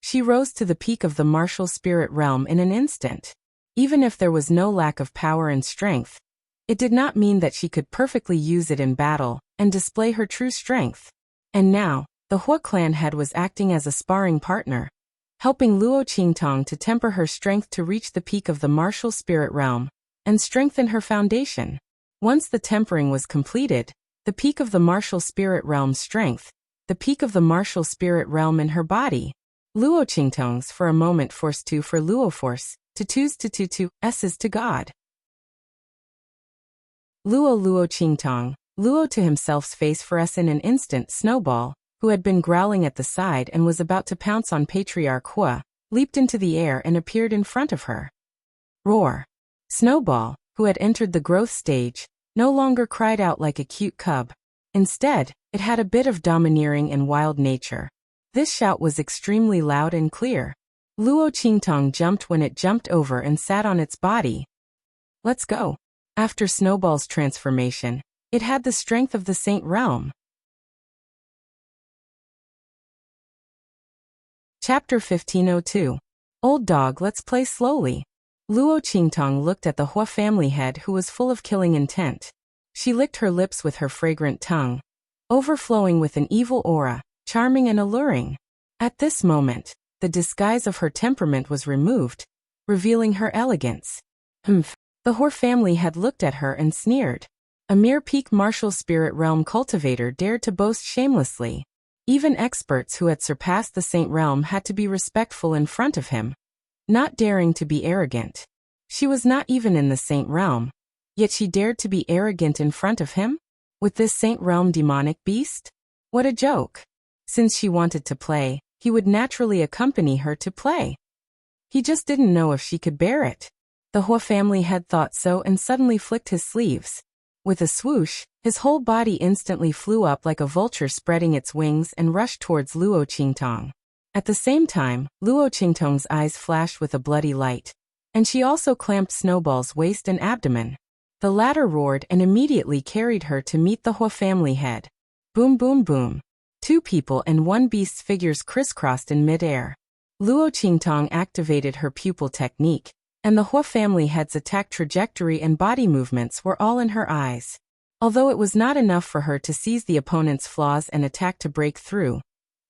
she rose to the peak of the martial spirit realm in an instant. Even if there was no lack of power and strength, it did not mean that she could perfectly use it in battle and display her true strength. And now, the Hua clan head was acting as a sparring partner, helping Luo Qingtong to temper her strength to reach the peak of the martial spirit realm and strengthen her foundation. Once the tempering was completed, the peak of the martial spirit realm's strength, the peak of the martial spirit realm in her body, Luo Qingtong's for a moment force 2 for Luo force, to 2's to 2 S's to God. Luo Qingtong, Luo to himself's face for S in an instant. Snowball, who had been growling at the side and was about to pounce on Patriarch Hua, leaped into the air and appeared in front of her. Roar. Snowball, who had entered the growth stage, no longer cried out like a cute cub. Instead, it had a bit of domineering and wild nature. This shout was extremely loud and clear. Luo Qingtong jumped when it jumped over and sat on its body. Let's go. After Snowball's transformation, it had the strength of the Saint Realm. Chapter 1502. Old dog, let's play slowly. Luo Qingtong looked at the Hua family head who was full of killing intent. She licked her lips with her fragrant tongue, overflowing with an evil aura, charming and alluring. At this moment, the disguise of her temperament was removed, revealing her elegance. Humph. The Hua family had looked at her and sneered. A mere peak martial spirit realm cultivator dared to boast shamelessly. Even experts who had surpassed the Saint Realm had to be respectful in front of him, not daring to be arrogant. She was not even in the Saint Realm, yet she dared to be arrogant in front of him? With this Saint Realm demonic beast? What a joke. Since she wanted to play, he would naturally accompany her to play. He just didn't know if she could bear it. The Hua family head thought so and suddenly flicked his sleeves. With a swoosh, his whole body instantly flew up like a vulture spreading its wings and rushed towards Luo Qingtong. At the same time, Luo Qingtong's eyes flashed with a bloody light, and she also clamped Snowball's waist and abdomen. The latter roared and immediately carried her to meet the Hua family head. Boom boom boom. Two people and one beast's figures crisscrossed in mid-air. Luo Qingtong activated her pupil technique, and the Hua family head's attack trajectory and body movements were all in her eyes. Although it was not enough for her to seize the opponent's flaws and attack to break through,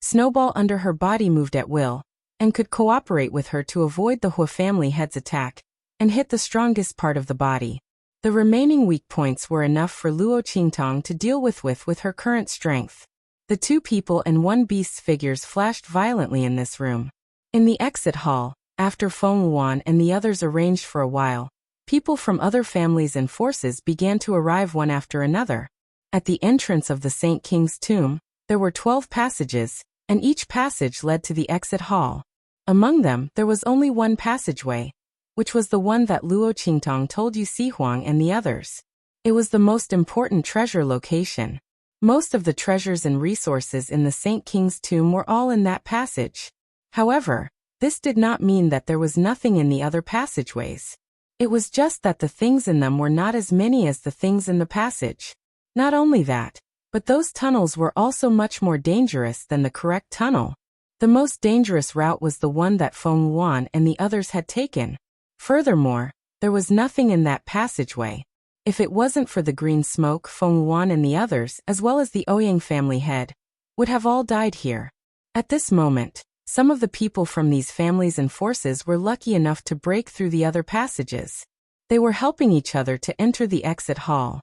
Snowball under her body moved at will, and could cooperate with her to avoid the Hua family head's attack, and hit the strongest part of the body. The remaining weak points were enough for Luo Qingtong to deal with her current strength. The two people and one beast's figures flashed violently in this room. In the exit hall, after Feng Wuan and the others arranged for a while, people from other families and forces began to arrive one after another. At the entrance of the Saint King's tomb, there were 12 passages, and each passage led to the exit hall. Among them, there was only one passageway, which was the one that Luo Qingtong told Yu Sihuang and the others. It was the most important treasure location. Most of the treasures and resources in the Saint King's tomb were all in that passage. However, this did not mean that there was nothing in the other passageways. It was just that the things in them were not as many as the things in the passage. Not only that, but those tunnels were also much more dangerous than the correct tunnel. The most dangerous route was the one that Feng Wuan and the others had taken. Furthermore, there was nothing in that passageway. If it wasn't for the green smoke, Feng Wuan and the others, as well as the Ouyang family head, would have all died here. At this moment, some of the people from these families and forces were lucky enough to break through the other passages. They were helping each other to enter the exit hall.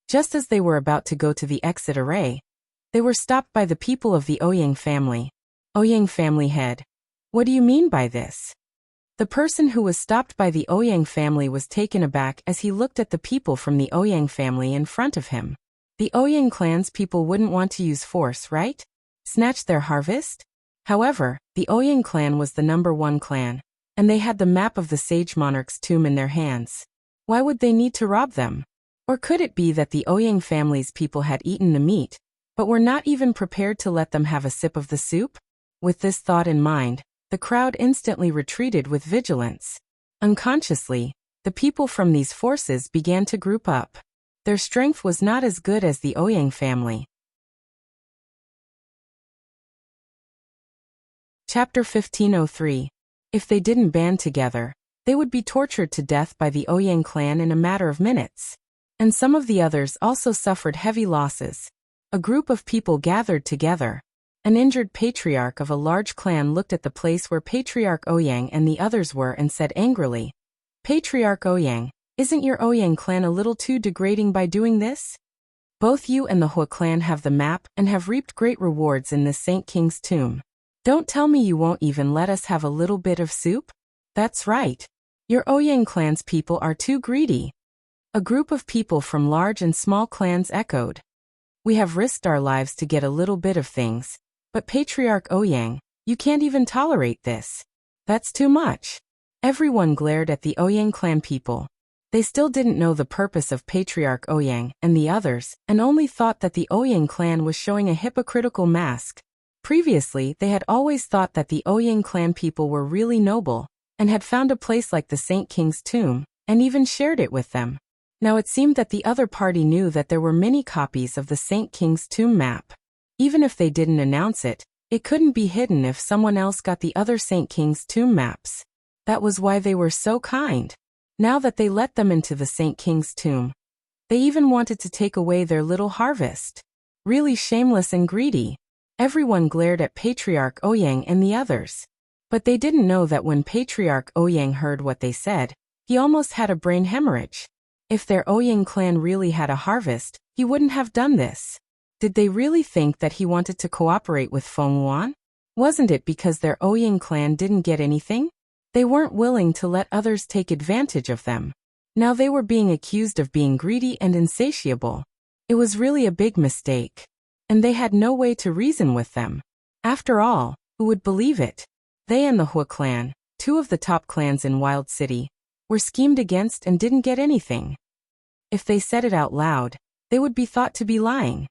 Just as they were about to go to the exit array, they were stopped by the people of the Ouyang family. Ouyang family head. What do you mean by this? The person who was stopped by the Ouyang family was taken aback as he looked at the people from the Ouyang family in front of him. The Ouyang clan's people wouldn't want to use force, right? Snatch their harvest? However, the Ouyang clan was the #1 clan, and they had the map of the sage monarch's tomb in their hands. Why would they need to rob them? Or could it be that the Ouyang family's people had eaten the meat, but were not even prepared to let them have a sip of the soup? With this thought in mind, the crowd instantly retreated with vigilance. Unconsciously, the people from these forces began to group up. Their strength was not as good as the Ouyang family. Chapter 1503. If they didn't band together, they would be tortured to death by the Ouyang clan in a matter of minutes. And some of the others also suffered heavy losses. A group of people gathered together. An injured patriarch of a large clan looked at the place where Patriarch Ouyang and the others were and said angrily, "Patriarch Ouyang, isn't your Ouyang clan a little too degrading by doing this? Both you and the Hua clan have the map and have reaped great rewards in this Saint King's tomb. Don't tell me you won't even let us have a little bit of soup? That's right. Your Ouyang clan's people are too greedy." A group of people from large and small clans echoed. "We have risked our lives to get a little bit of things. But Patriarch Ouyang, you can't even tolerate this. That's too much." Everyone glared at the Ouyang clan people. They still didn't know the purpose of Patriarch Ouyang and the others, and only thought that the Ouyang clan was showing a hypocritical mask. Previously, they had always thought that the Ouyang clan people were really noble, and had found a place like the Saint King's tomb, and even shared it with them. Now it seemed that the other party knew that there were many copies of the Saint King's tomb map. Even if they didn't announce it, it couldn't be hidden if someone else got the other Saint King's tomb maps. That was why they were so kind. Now that they let them into the Saint King's tomb, they even wanted to take away their little harvest. Really shameless and greedy. Everyone glared at Patriarch Ouyang and the others. But they didn't know that when Patriarch Ouyang heard what they said, he almost had a brain hemorrhage. If their Ouyang clan really had a harvest, he wouldn't have done this. Did they really think that he wanted to cooperate with Feng Yuan? Wasn't it because their Ouyang clan didn't get anything? They weren't willing to let others take advantage of them. Now they were being accused of being greedy and insatiable. It was really a big mistake. And they had no way to reason with them. After all, who would believe it? They and the Hua clan, two of the top clans in Wild City, were schemed against and didn't get anything. If they said it out loud, they would be thought to be lying.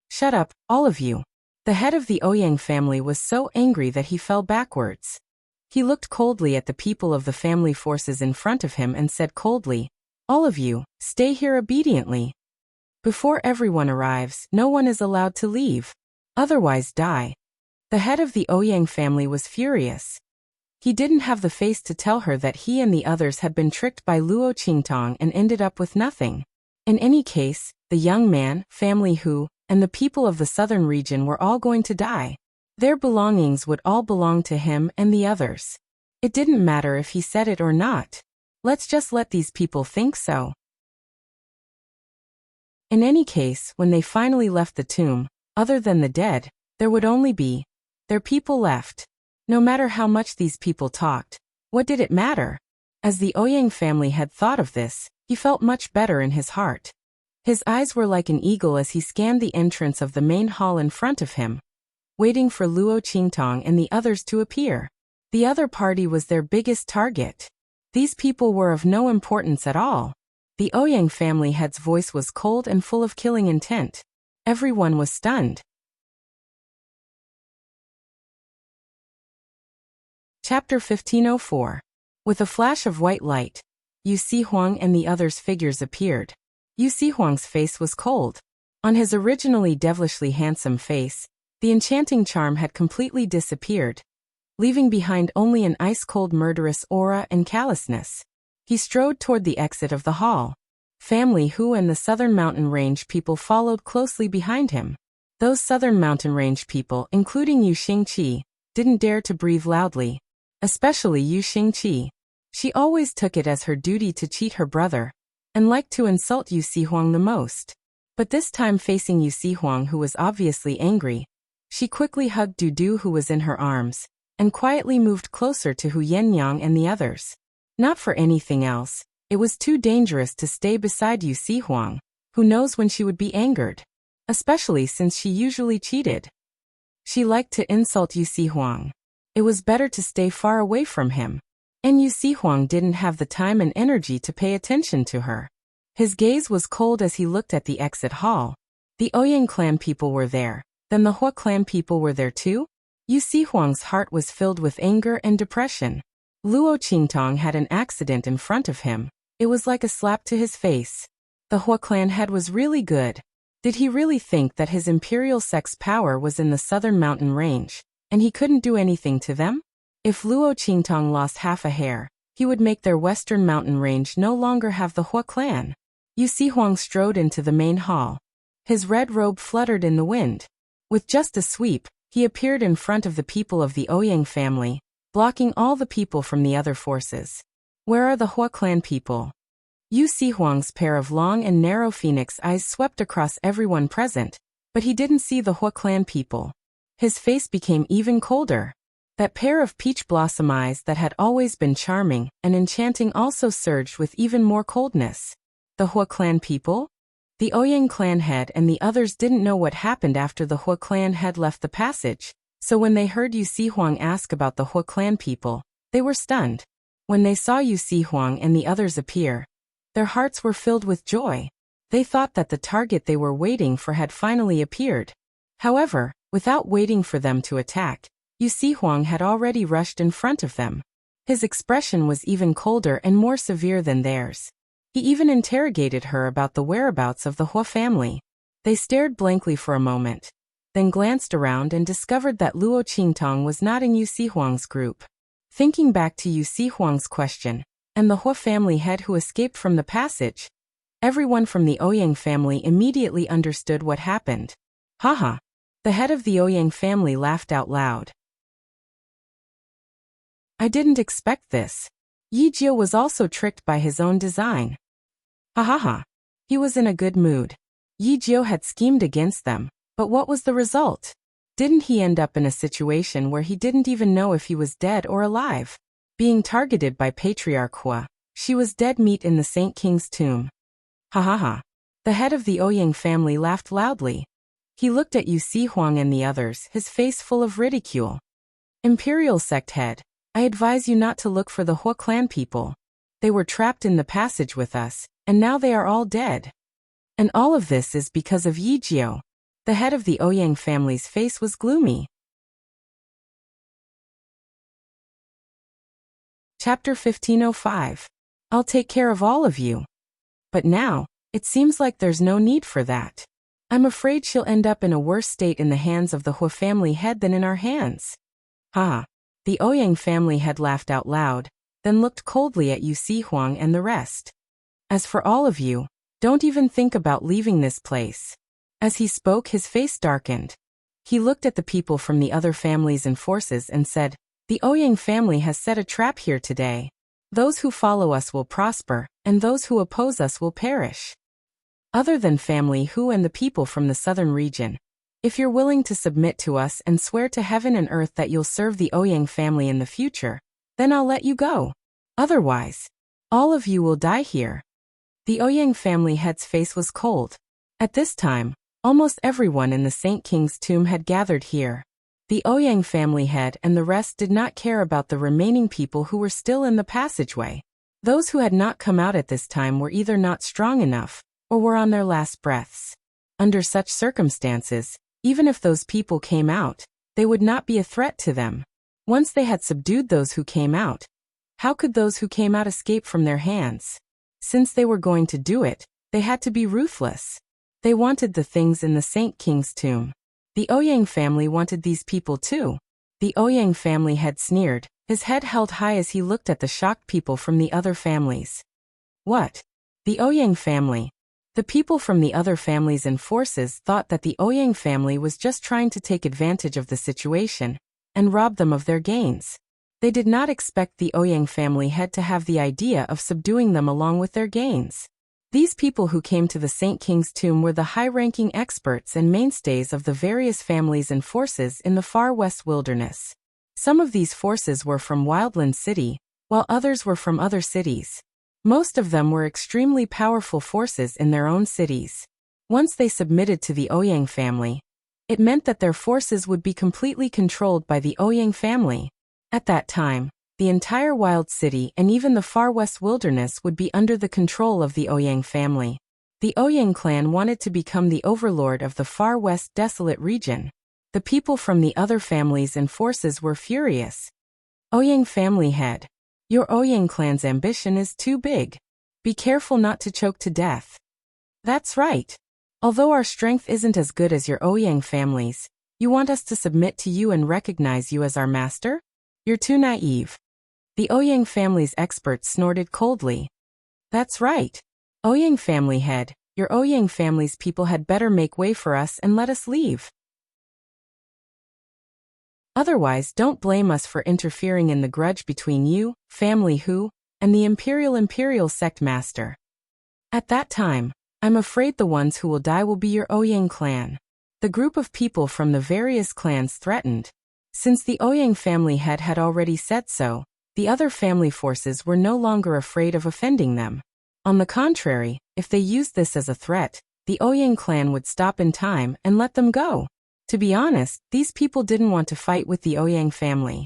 "Shut up, all of you." The head of the Ouyang family was so angry that he fell backwards. He looked coldly at the people of the family forces in front of him and said coldly, "All of you, stay here obediently. Before everyone arrives, no one is allowed to leave. Otherwise die." The head of the Ouyang family was furious. He didn't have the face to tell her that he and the others had been tricked by Luo Qingtong and ended up with nothing. In any case, the young man, family Hu, and the people of the southern region were all going to die. Their belongings would all belong to him and the others. It didn't matter if he said it or not. Let's just let these people think so. In any case, when they finally left the tomb, other than the dead, there would only be their people left. No matter how much these people talked, what did it matter? As the Ouyang family had thought of this, he felt much better in his heart. His eyes were like an eagle as he scanned the entrance of the main hall in front of him, waiting for Luo Qingtong and the others to appear. The other party was their biggest target. These people were of no importance at all. The Ouyang family head's voice was cold and full of killing intent. Everyone was stunned. Chapter 1504. With a flash of white light, Yu Huang and the others' figures appeared. Yu Huang's face was cold. On his originally devilishly handsome face, the enchanting charm had completely disappeared, leaving behind only an ice-cold murderous aura and callousness. He strode toward the exit of the hall. Family Hu and the Southern Mountain Range people followed closely behind him. Those Southern Mountain Range people, including Yu Xingqi, didn't dare to breathe loudly. Especially Yu Xingqi. She always took it as her duty to cheat her brother, and liked to insult Yu Huang the most. But this time facing Yu Huang, who was obviously angry, she quickly hugged Dudu, who was in her arms, and quietly moved closer to Hu Yenyang and the others. Not for anything else, it was too dangerous to stay beside Yu Huang, who knows when she would be angered. Especially since she usually cheated. She liked to insult Yu Huang. It was better to stay far away from him. And Yu Huang didn't have the time and energy to pay attention to her. His gaze was cold as he looked at the exit hall. The Ouyang clan people were there. Then the Hua clan people were there too? Yu Huang's heart was filled with anger and depression. Luo Qingtong had an accident in front of him. It was like a slap to his face. The Hua clan head was really good. Did he really think that his imperial sex power was in the southern mountain range, and he couldn't do anything to them? If Luo Qingtong lost half a hair, he would make their western mountain range no longer have the Hua clan. Yu Huang strode into the main hall. His red robe fluttered in the wind. With just a sweep, he appeared in front of the people of the Ouyang family, blocking all the people from the other forces. Where are the Hua clan people? Yu Huang's pair of long and narrow phoenix eyes swept across everyone present, but he didn't see the Hua clan people. His face became even colder. That pair of peach blossom eyes that had always been charming and enchanting also surged with even more coldness. The Hua clan people? The Ouyang clan head and the others didn't know what happened after the Hua clan head left the passage, so when they heard Yu Huang ask about the Hua clan people, they were stunned. When they saw Yu Huang and the others appear, their hearts were filled with joy. They thought that the target they were waiting for had finally appeared. However, without waiting for them to attack, Yu Huang had already rushed in front of them. His expression was even colder and more severe than theirs. He even interrogated her about the whereabouts of the Hua family. They stared blankly for a moment, then glanced around and discovered that Luo Qingtong was not in Yu Huang's group. Thinking back to Yu Huang's question, and the Hua family head who escaped from the passage, everyone from the Ouyang family immediately understood what happened. Haha! The head of the Ouyang family laughed out loud. I didn't expect this. Yi Jiu was also tricked by his own design. Ha ha ha. He was in a good mood. Yi Jiu had schemed against them, but what was the result? Didn't he end up in a situation where he didn't even know if he was dead or alive? Being targeted by Patriarch Hua, she was dead meat in the Saint King's tomb. Ha ha ha. The head of the Ouyang family laughed loudly. He looked at Yu Huang and the others, his face full of ridicule. Imperial sect head, I advise you not to look for the Hua clan people. They were trapped in the passage with us, and now they are all dead. And all of this is because of Yi Jiu. The head of the Ouyang family's face was gloomy. Chapter 1505. I'll take care of all of you. But now, it seems like there's no need for that. I'm afraid she'll end up in a worse state in the hands of the Hua family head than in our hands. Ha! The Ouyang family head laughed out loud, then looked coldly at Yu Huang and the rest. As for all of you, don't even think about leaving this place. As he spoke, his face darkened. He looked at the people from the other families and forces and said, the Ouyang family has set a trap here today. Those who follow us will prosper, and those who oppose us will perish. Other than family Hu and the people from the southern region, if you're willing to submit to us and swear to heaven and earth that you'll serve the Ouyang family in the future, then I'll let you go. Otherwise, all of you will die here. The Ouyang family head's face was cold. At this time, almost everyone in the Saint King's tomb had gathered here. The Ouyang family head and the rest did not care about the remaining people who were still in the passageway. Those who had not come out at this time were either not strong enough, or were on their last breaths. Under such circumstances, even if those people came out, they would not be a threat to them. Once they had subdued those who came out, how could those who came out escape from their hands? Since they were going to do it, they had to be ruthless. They wanted the things in the Saint King's tomb. The Ouyang family wanted these people too. The Ouyang family head sneered, his head held high as he looked at the shocked people from the other families. What? The Ouyang family? The people from the other families and forces thought that the Ouyang family was just trying to take advantage of the situation and rob them of their gains. They did not expect the Ouyang family head to have the idea of subduing them along with their gains. These people who came to the Saint King's tomb were the high-ranking experts and mainstays of the various families and forces in the far west wilderness. Some of these forces were from Wildland City, while others were from other cities. Most of them were extremely powerful forces in their own cities. Once they submitted to the Ouyang family, It meant that their forces would be completely controlled by the Ouyang family. At that time, the entire Wild City and even the far west wilderness would be under the control of the Ouyang family. The Ouyang clan wanted to become the overlord of the far west desolate region. The people from the other families and forces were furious. Ouyang family head. Your Ouyang clan's ambition is too big. Be careful not to choke to death. That's right. Although our strength isn't as good as your Ouyang family's, you want us to submit to you and recognize you as our master? You're too naive. The Ouyang family's experts snorted coldly. That's right. Ouyang family head, your Ouyang family's people had better make way for us and let us leave. Otherwise, don't blame us for interfering in the grudge between you, family who, and the imperial sect master. At that time, I'm afraid the ones who will die will be your Ouyang clan. The group of people from the various clans threatened. Since the Ouyang family head had already said so, the other family forces were no longer afraid of offending them. On the contrary, if they used this as a threat, the Ouyang clan would stop in time and let them go. To be honest, these people didn't want to fight with the Ouyang family.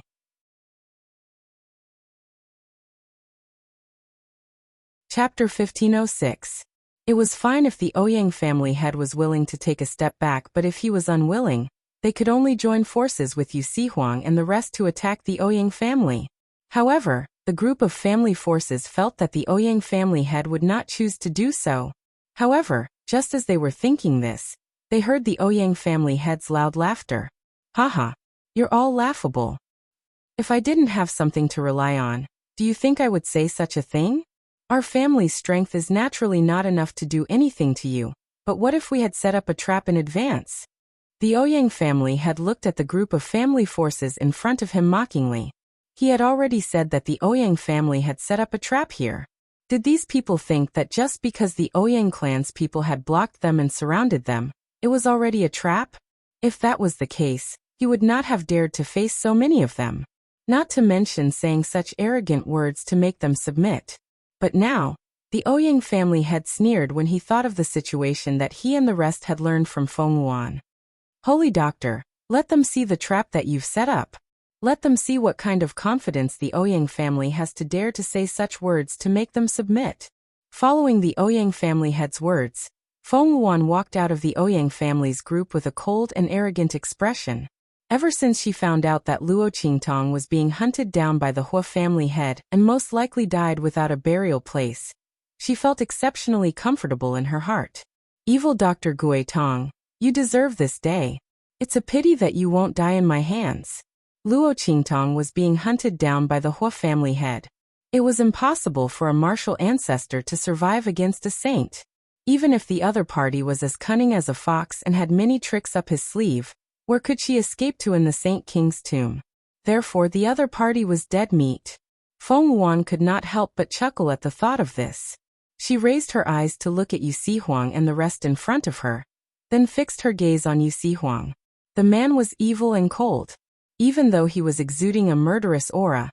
Chapter 1506. It was fine if the Ouyang family head was willing to take a step back, but if he was unwilling, they could only join forces with Yu Sihuang and the rest to attack the Ouyang family. However, the group of family forces felt that the Ouyang family head would not choose to do so. However, just as they were thinking this, they heard the Ouyang family head's loud laughter. Haha, you're all laughable. If I didn't have something to rely on, do you think I would say such a thing? Our family's strength is naturally not enough to do anything to you, but what if we had set up a trap in advance? The Ouyang family had looked at the group of family forces in front of him mockingly. He had already said that the Ouyang family had set up a trap here. Did these people think that just because the Ouyang clan's people had blocked them and surrounded them, it was already a trap? If that was the case, he would not have dared to face so many of them. Not to mention saying such arrogant words to make them submit. But now, the Ouyang family had sneered when he thought of the situation that he and the rest had learned from Feng Wuan. Holy Doctor, let them see the trap that you've set up. Let them see what kind of confidence the Ouyang family has to dare to say such words to make them submit. Following the Ouyang family head's words, Feng Wuan walked out of the Ouyang family's group with a cold and arrogant expression. Ever since she found out that Luo Qingtong was being hunted down by the Hua family head and most likely died without a burial place, she felt exceptionally comfortable in her heart. Evil Dr. Gui Tong, you deserve this day. It's a pity that you won't die in my hands. Luo Qingtong was being hunted down by the Hua family head. It was impossible for a martial ancestor to survive against a saint. Even if the other party was as cunning as a fox and had many tricks up his sleeve, where could she escape to in the Saint King's tomb? Therefore the other party was dead meat. Feng Wuan could not help but chuckle at the thought of this. She raised her eyes to look at Yu Sihuang and the rest in front of her, then fixed her gaze on Yu Sihuang. The man was evil and cold. Even though he was exuding a murderous aura,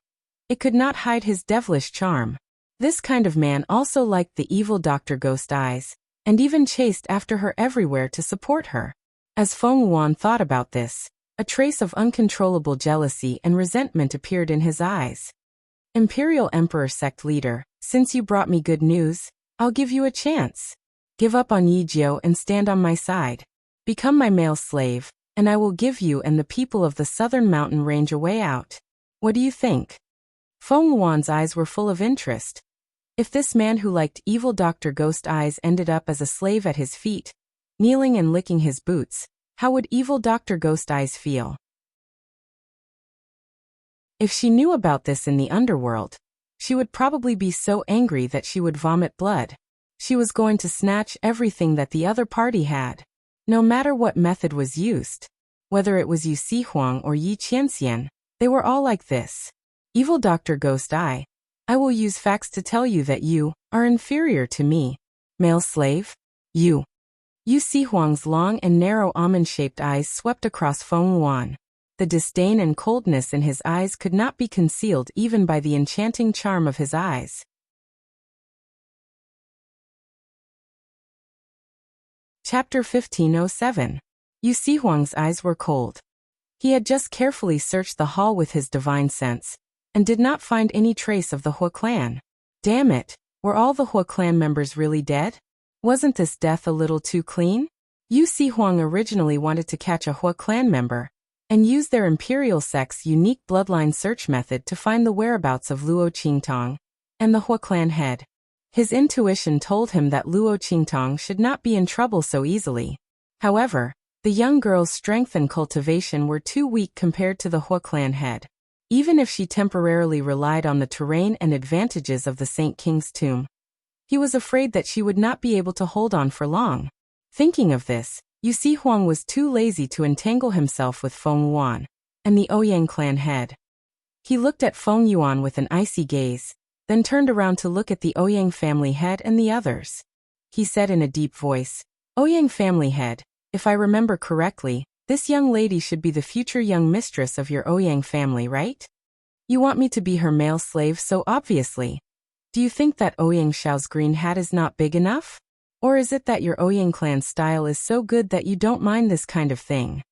it could not hide his devilish charm. This kind of man also liked the evil Dr. Ghost Eyes, and even chased after her everywhere to support her. As Feng Wuan thought about this, a trace of uncontrollable jealousy and resentment appeared in his eyes. Imperial Emperor Sect Leader, since you brought me good news, I'll give you a chance. Give up on Yi Jiu and stand on my side. Become my male slave, and I will give you and the people of the southern mountain range a way out. What do you think? Feng Wuan's eyes were full of interest. If this man who liked evil Dr. Ghost Eyes ended up as a slave at his feet, kneeling and licking his boots, how would evil Dr. Ghost Eyes feel? If she knew about this in the underworld, she would probably be so angry that she would vomit blood. She was going to snatch everything that the other party had. No matter what method was used, whether it was Yu Sihuang or Yi Qianxian, they were all like this. Evil Dr. Ghost Eye, I will use facts to tell you that you are inferior to me. Male slave? You. Yu Sihuang's long and narrow almond-shaped eyes swept across Feng Wuan. The disdain and coldness in his eyes could not be concealed even by the enchanting charm of his eyes. Chapter 1507. Yu Huang's eyes were cold. He had just carefully searched the hall with his divine sense, and did not find any trace of the Hua clan. Damn it, were all the Hua clan members really dead? Wasn't this death a little too clean? Yu Huang originally wanted to catch a Hua clan member, and use their imperial sect's unique bloodline search method to find the whereabouts of Luo Qingtong and the Hua clan head. His intuition told him that Luo Qingtong should not be in trouble so easily. However, the young girl's strength and cultivation were too weak compared to the Hua clan head. Even if she temporarily relied on the terrain and advantages of the Saint King's tomb, he was afraid that she would not be able to hold on for long. Thinking of this, Yu Huang was too lazy to entangle himself with Feng Yuan and the Ouyang clan head. He looked at Feng Yuan with an icy gaze, then turned around to look at the Ouyang family head and the others. He said in a deep voice, "Ouyang family head, if I remember correctly, this young lady should be the future young mistress of your Ouyang family, right? You want me to be her male slave so obviously. Do you think that Ouyang Xiao's green hat is not big enough? Or is it that your Ouyang clan style is so good that you don't mind this kind of thing?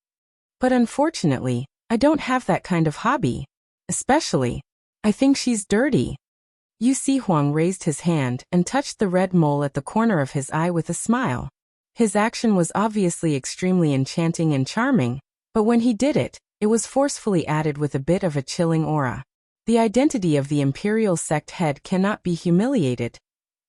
But unfortunately, I don't have that kind of hobby. Especially, I think she's dirty." Yu Huang raised his hand and touched the red mole at the corner of his eye with a smile. His action was obviously extremely enchanting and charming, but when he did it, it was forcefully added with a bit of a chilling aura. The identity of the imperial sect head cannot be humiliated.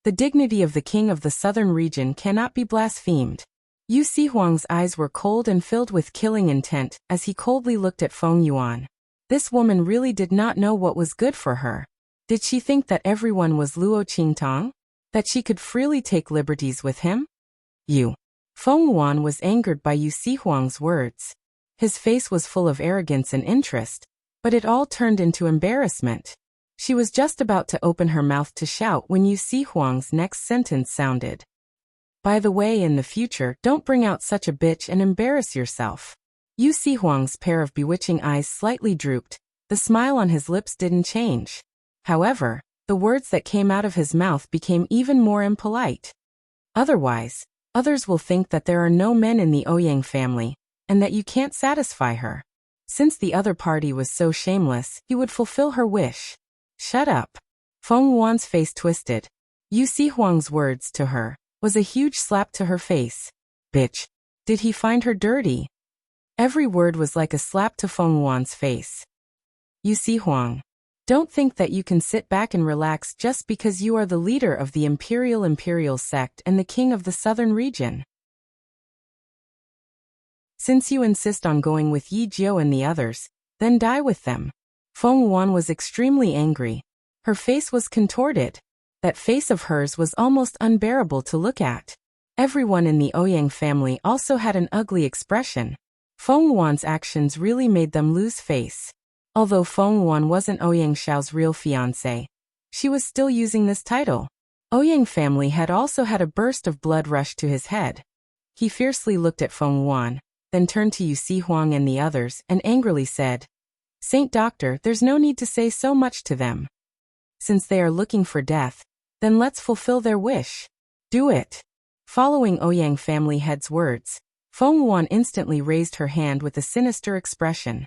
The dignity of the king of the southern region cannot be blasphemed. Yu Huang's eyes were cold and filled with killing intent as he coldly looked at Feng Yuan. This woman really did not know what was good for her. Did she think that everyone was Luo Qingtong? That she could freely take liberties with him? Feng Yuan was angered by Yu Huang's words. His face was full of arrogance and interest, but it all turned into embarrassment. She was just about to open her mouth to shout when Yu Huang's next sentence sounded. "By the way, in the future, don't bring out such a bitch and embarrass yourself." Yu Huang's pair of bewitching eyes slightly drooped. The smile on his lips didn't change. However, the words that came out of his mouth became even more impolite. "Otherwise, others will think that there are no men in the Ouyang family, and that you can't satisfy her." Since the other party was so shameless, he would fulfill her wish. "Shut up." Feng Yuan's face twisted. Yu Huang's words to her was a huge slap to her face. Bitch. Did he find her dirty? Every word was like a slap to Feng Yuan's face. Yu Huang. Don't think that you can sit back and relax just because you are the leader of the imperial sect and the king of the southern region. Since you insist on going with Yi Jiu and the others, then die with them. Feng Yuan was extremely angry. Her face was contorted. That face of hers was almost unbearable to look at. Everyone in the Ouyang family also had an ugly expression. Feng Yuan's actions really made them lose face. Although Feng Yuan wasn't Ouyang Xiao's real fiancé, she was still using this title. Ouyang family had also had a burst of blood rush to his head. He fiercely looked at Feng Yuan, then turned to Yu Huang and the others and angrily said, "Saint Doctor, there's no need to say so much to them. Since they are looking for death, then let's fulfill their wish. Do it." Following Ouyang family head's words, Feng Yuan instantly raised her hand with a sinister expression.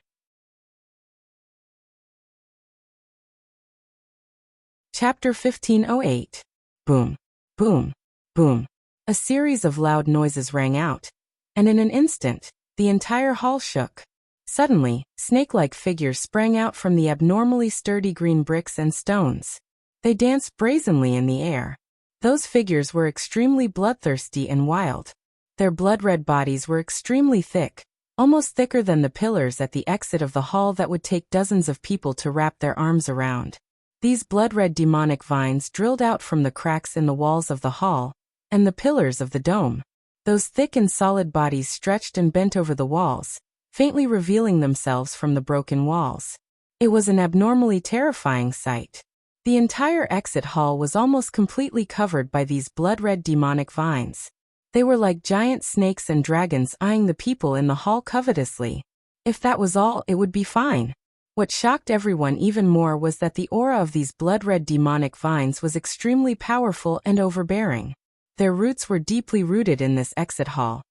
Chapter 1508. Boom, boom, boom. A series of loud noises rang out, and in an instant, the entire hall shook. Suddenly, snake-like figures sprang out from the abnormally sturdy green bricks and stones. They danced brazenly in the air. Those figures were extremely bloodthirsty and wild. Their blood-red bodies were extremely thick, almost thicker than the pillars at the exit of the hall that would take dozens of people to wrap their arms around. These blood-red demonic vines drilled out from the cracks in the walls of the hall and the pillars of the dome. Those thick and solid bodies stretched and bent over the walls, faintly revealing themselves from the broken walls. It was an abnormally terrifying sight. The entire exit hall was almost completely covered by these blood-red demonic vines. They were like giant snakes and dragons eyeing the people in the hall covetously. If that was all, it would be fine. What shocked everyone even more was that the aura of these blood-red demonic vines was extremely powerful and overbearing. Their roots were deeply rooted in this exit hall.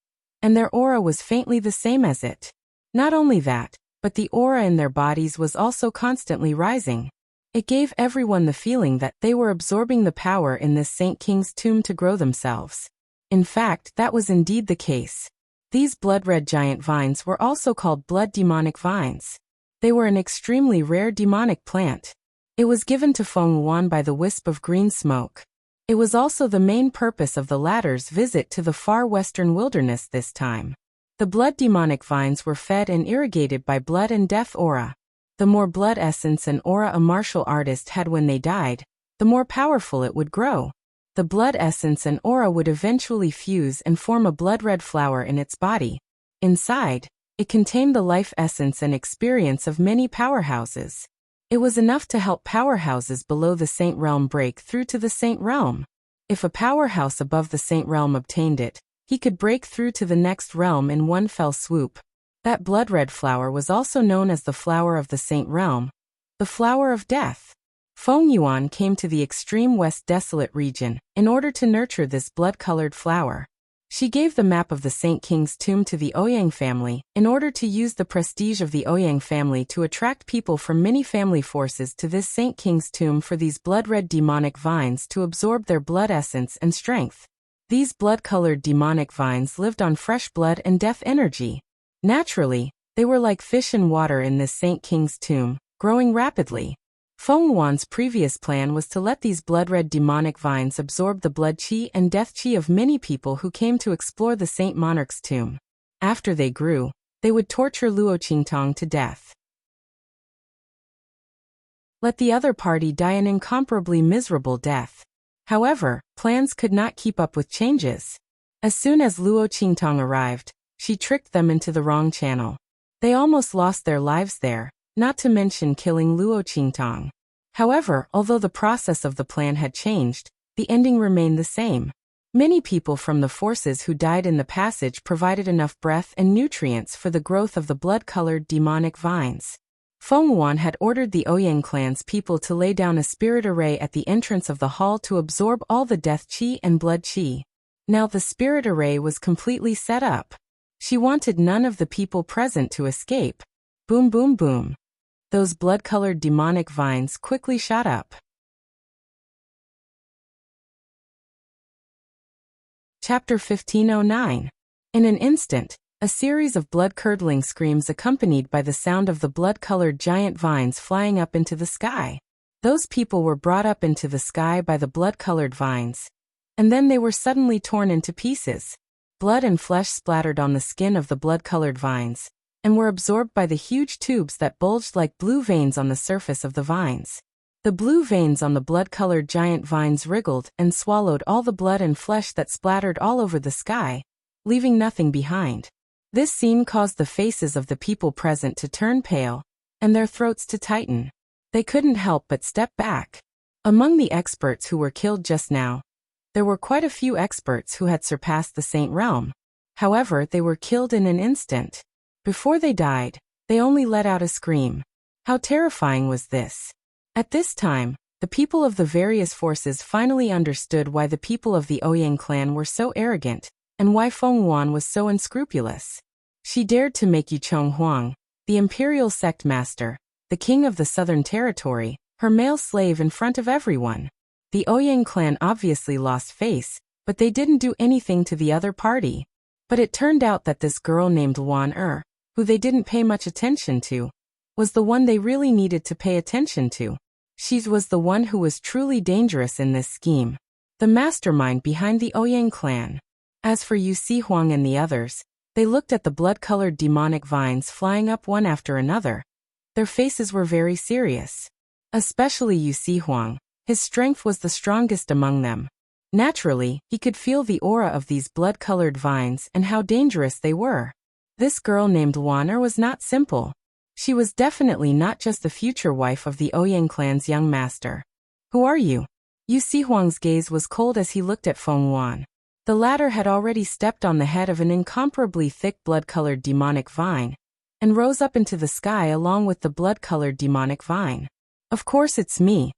and their aura was faintly the same as it. Not only that, but the aura in their bodies was also constantly rising. It gave everyone the feeling that they were absorbing the power in this Saint King's tomb to grow themselves. In fact, that was indeed the case. These blood-red giant vines were also called blood demonic vines. They were an extremely rare demonic plant. It was given to Feng Yuan by the wisp of green smoke. It was also the main purpose of the latter's visit to the far western wilderness this time. The blood demonic vines were fed and irrigated by blood and death aura. The more blood essence and aura a martial artist had when they died, the more powerful it would grow. The blood essence and aura would eventually fuse and form a blood-red flower in its body. Inside, it contained the life essence and experience of many powerhouses. It was enough to help powerhouses below the Saint Realm break through to the Saint Realm. If a powerhouse above the Saint Realm obtained it, he could break through to the next realm in one fell swoop. That blood-red flower was also known as the flower of the Saint Realm, the flower of death. Feng Yuan came to the extreme west desolate region in order to nurture this blood-colored flower. She gave the map of the Saint King's tomb to the Ouyang family in order to use the prestige of the Ouyang family to attract people from many family forces to this Saint King's tomb for these blood-red demonic vines to absorb their blood essence and strength. These blood-colored demonic vines lived on fresh blood and death energy. Naturally, they were like fish in water in this Saint King's tomb, growing rapidly. Feng Yuan's previous plan was to let these blood-red demonic vines absorb the blood qi and death qi of many people who came to explore the Saint Monarch's tomb. After they grew, they would torture Luo Qingtong to death. Let the other party die an incomparably miserable death. However, plans could not keep up with changes. As soon as Luo Qingtong arrived, she tricked them into the wrong channel. They almost lost their lives there, not to mention killing Luo Qingtong. However, although the process of the plan had changed, the ending remained the same. Many people from the forces who died in the passage provided enough breath and nutrients for the growth of the blood-colored demonic vines. Feng Yuan had ordered the Ouyang clan's people to lay down a spirit array at the entrance of the hall to absorb all the death qi and blood qi. Now the spirit array was completely set up. She wanted none of the people present to escape. Boom boom boom. Those blood-colored demonic vines quickly shot up. Chapter 1509. In an instant, a series of blood-curdling screams accompanied by the sound of the blood-colored giant vines flying up into the sky. Those people were brought up into the sky by the blood-colored vines. And then they were suddenly torn into pieces. Blood and flesh splattered on the skin of the blood-colored vines, and were absorbed by the huge tubes that bulged like blue veins on the surface of the vines. The blue veins on the blood-colored giant vines wriggled and swallowed all the blood and flesh that splattered all over the sky, leaving nothing behind. This scene caused the faces of the people present to turn pale, and their throats to tighten. They couldn't help but step back. Among the experts who were killed just now, there were quite a few experts who had surpassed the Saint Realm. However, they were killed in an instant. Before they died, they only let out a scream. How terrifying was this? At this time, the people of the various forces finally understood why the people of the Ouyang clan were so arrogant, and why Feng Yuan was so unscrupulous. She dared to make Yuchong Huang, the imperial sect master, the king of the Southern Territory, her male slave in front of everyone. The Ouyang clan obviously lost face, but they didn't do anything to the other party. But it turned out that this girl named Wan who they didn't pay much attention to, was the one they really needed to pay attention to. She was the one who was truly dangerous in this scheme, the mastermind behind the Ouyang clan. As for Yu Si Huang and the others, they looked at the blood-colored demonic vines flying up one after another. Their faces were very serious. Especially Yu Si Huang, his strength was the strongest among them. Naturally, he could feel the aura of these blood-colored vines and how dangerous they were. This girl named Wan was not simple. She was definitely not just the future wife of the Ouyang clan's young master. Who are you? Yu Si Huang's gaze was cold as he looked at Feng Yuan. The latter had already stepped on the head of an incomparably thick blood-colored demonic vine, and rose up into the sky along with the blood-colored demonic vine. Of course it's me.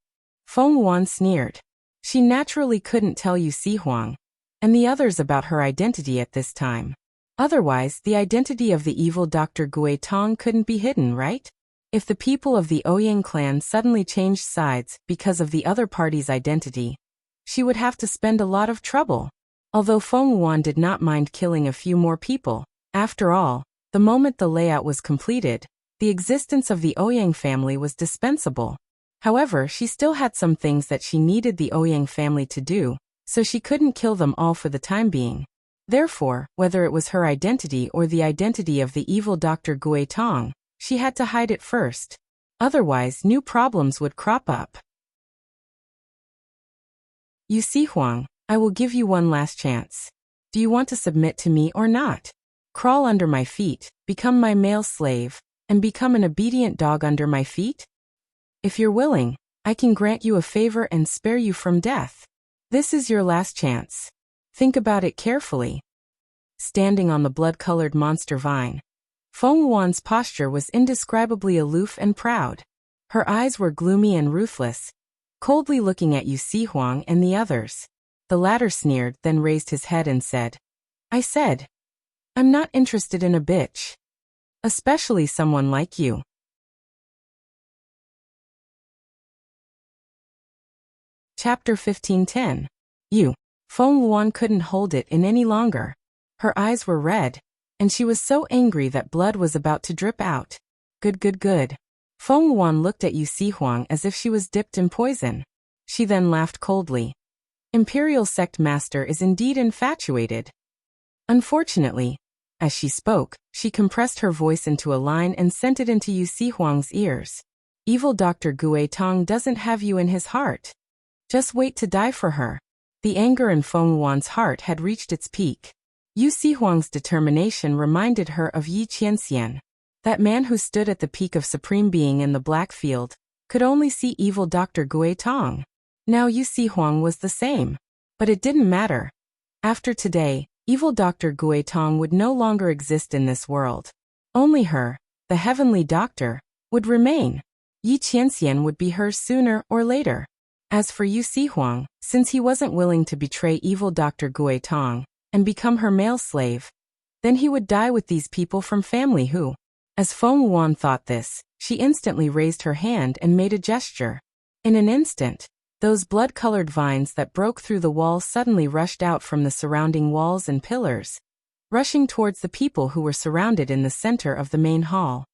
Feng Yuan sneered. She naturally couldn't tell Yu Si Huang and the others about her identity at this time. Otherwise, the identity of the evil Dr. Gui Tong couldn't be hidden, right? If the people of the Ouyang clan suddenly changed sides because of the other party's identity, she would have to spend a lot of trouble. Although Feng Wuan did not mind killing a few more people, after all, the moment the layout was completed, the existence of the Ouyang family was dispensable. However, she still had some things that she needed the Ouyang family to do, so she couldn't kill them all for the time being. Therefore, whether it was her identity or the identity of the evil Dr. Gui Tong, she had to hide it first. Otherwise, new problems would crop up. You see, Huang, I will give you one last chance. Do you want to submit to me or not? Crawl under my feet, become my male slave, and become an obedient dog under my feet? If you're willing, I can grant you a favor and spare you from death. This is your last chance. Think about it carefully. Standing on the blood-colored monster vine, Feng Wuan's posture was indescribably aloof and proud. Her eyes were gloomy and ruthless, coldly looking at Yu Si Huang and the others. The latter sneered, then raised his head and said, I said, I'm not interested in a bitch. Especially someone like you. Chapter 15:10. Feng Wuan couldn't hold it in any longer. Her eyes were red, and she was so angry that blood was about to drip out. Good. Feng Wuan looked at Yu Si Huang as if she was dipped in poison. She then laughed coldly. Imperial Sect Master is indeed infatuated. Unfortunately, as she spoke, she compressed her voice into a line and sent it into Yu Si Huang's ears. Evil Dr. Gui Tong doesn't have you in his heart. Just wait to die for her. The anger in Feng Wuan's heart had reached its peak. Yu Si Huang's determination reminded her of Yi Qianxian. That man who stood at the peak of supreme being in the black field, could only see evil Dr. Gui Tong. Now Yu Si Huang was the same. But it didn't matter. After today, evil Dr. Gui Tong would no longer exist in this world. Only her, the heavenly doctor, would remain. Yi Qianxian would be hers sooner or later. As for Yu Si Huang, since he wasn't willing to betray evil Dr. Gui Tong and become her male slave, then he would die with these people from family who. As Feng Wuan thought this, she instantly raised her hand and made a gesture. In an instant, those blood-colored vines that broke through the wall suddenly rushed out from the surrounding walls and pillars, rushing towards the people who were surrounded in the center of the main hall.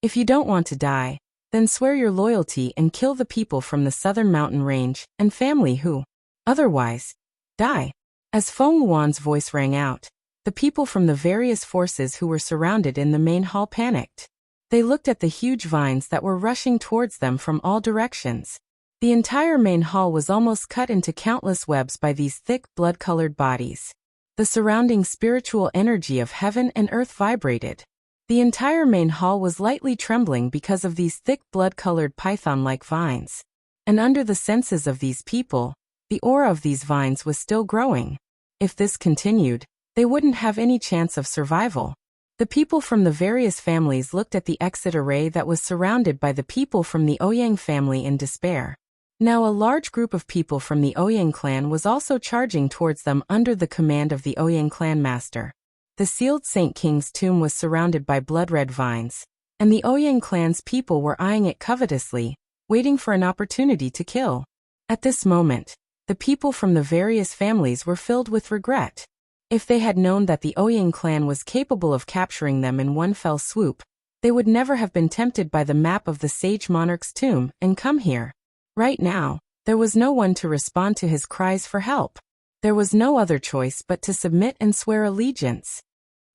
If you don't want to die, then swear your loyalty and kill the people from the southern mountain range and family who. Otherwise, die. As Feng Wuan's voice rang out, the people from the various forces who were surrounded in the main hall panicked. They looked at the huge vines that were rushing towards them from all directions. The entire main hall was almost cut into countless webs by these thick, blood-colored bodies. The surrounding spiritual energy of heaven and earth vibrated. The entire main hall was lightly trembling because of these thick blood-colored python-like vines. And under the senses of these people, the aura of these vines was still growing. If this continued, they wouldn't have any chance of survival. The people from the various families looked at the exit array that was surrounded by the people from the Ouyang family in despair. Now a large group of people from the Ouyang clan was also charging towards them under the command of the Ouyang clan master. The sealed Saint King's tomb was surrounded by blood-red vines, and the Ouyang clan's people were eyeing it covetously, waiting for an opportunity to kill. At this moment, the people from the various families were filled with regret. If they had known that the Ouyang clan was capable of capturing them in one fell swoop, they would never have been tempted by the map of the sage monarch's tomb and come here. Right now, there was no one to respond to his cries for help. There was no other choice but to submit and swear allegiance.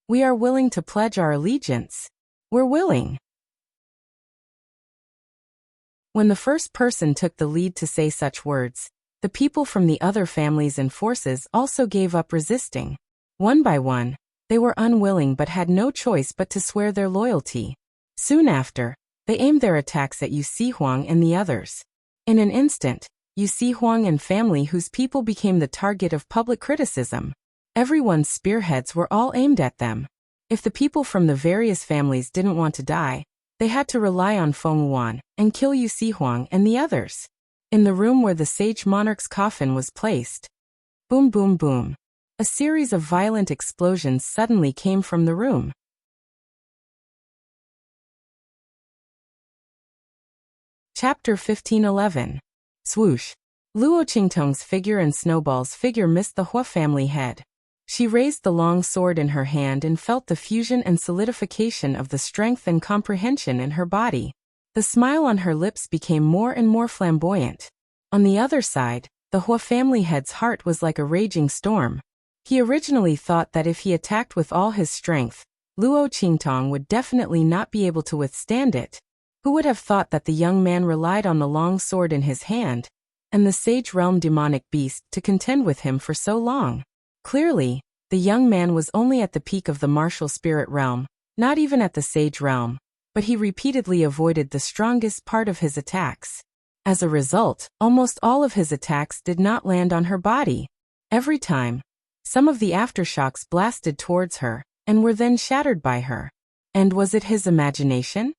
We are willing to pledge our allegiance. We're willing. When the first person took the lead to say such words, the people from the other families and forces also gave up resisting. One by one, they were unwilling but had no choice but to swear their loyalty. Soon after, they aimed their attacks at Yu Si Huang and the others. In an instant, Yu Si Huang and family whose people became the target of public criticism. Everyone's spearheads were all aimed at them. If the people from the various families didn't want to die, they had to rely on Feng Wuan and kill Yu Si Huang and the others. In the room where the sage monarch's coffin was placed. Boom boom boom. A series of violent explosions suddenly came from the room. Chapter 15:11. Swoosh. Luo Qingtong's figure and Snowball's figure missed the Hua family head. She raised the long sword in her hand and felt the fusion and solidification of the strength and comprehension in her body. The smile on her lips became more and more flamboyant. On the other side, the Hua family head's heart was like a raging storm. He originally thought that if he attacked with all his strength, Luo Qingtong would definitely not be able to withstand it. Who would have thought that the young man relied on the long sword in his hand and the Sage Realm demonic beast to contend with him for so long? Clearly, the young man was only at the peak of the martial spirit realm, not even at the Sage Realm, but he repeatedly avoided the strongest part of his attacks. As a result, almost all of his attacks did not land on her body. Every time, some of the aftershocks blasted towards her and were then shattered by her. And was it his imagination?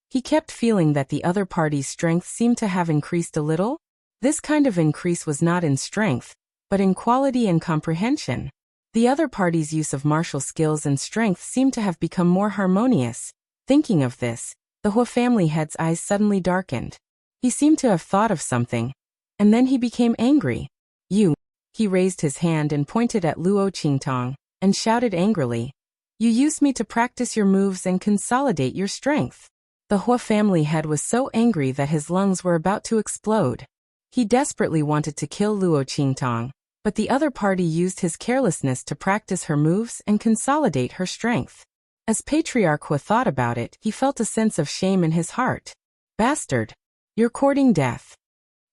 He kept feeling that the other party's strength seemed to have increased a little. This kind of increase was not in strength, but in quality and comprehension. The other party's use of martial skills and strength seemed to have become more harmonious. Thinking of this, the Hua family head's eyes suddenly darkened. He seemed to have thought of something, and then he became angry. You. He raised his hand and pointed at Luo Qingtong, and shouted angrily. You used me to practice your moves and consolidate your strength. The Hua family head was so angry that his lungs were about to explode. He desperately wanted to kill Luo Qingtong, but the other party used his carelessness to practice her moves and consolidate her strength. As Patriarch Hua thought about it, he felt a sense of shame in his heart. Bastard! You're courting death.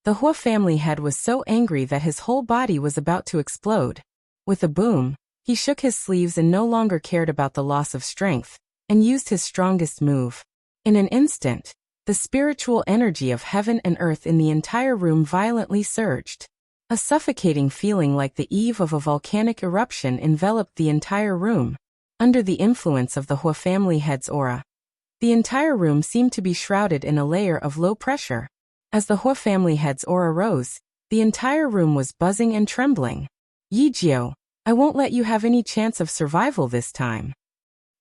The Hua family head was so angry that his whole body was about to explode. With a boom, he shook his sleeves and no longer cared about the loss of strength, and used his strongest move. In an instant, the spiritual energy of heaven and earth in the entire room violently surged. A suffocating feeling like the eve of a volcanic eruption enveloped the entire room. Under the influence of the Hua family head's aura, the entire room seemed to be shrouded in a layer of low pressure. As the Hua family head's aura rose, the entire room was buzzing and trembling. Yi Jiao, I won't let you have any chance of survival this time.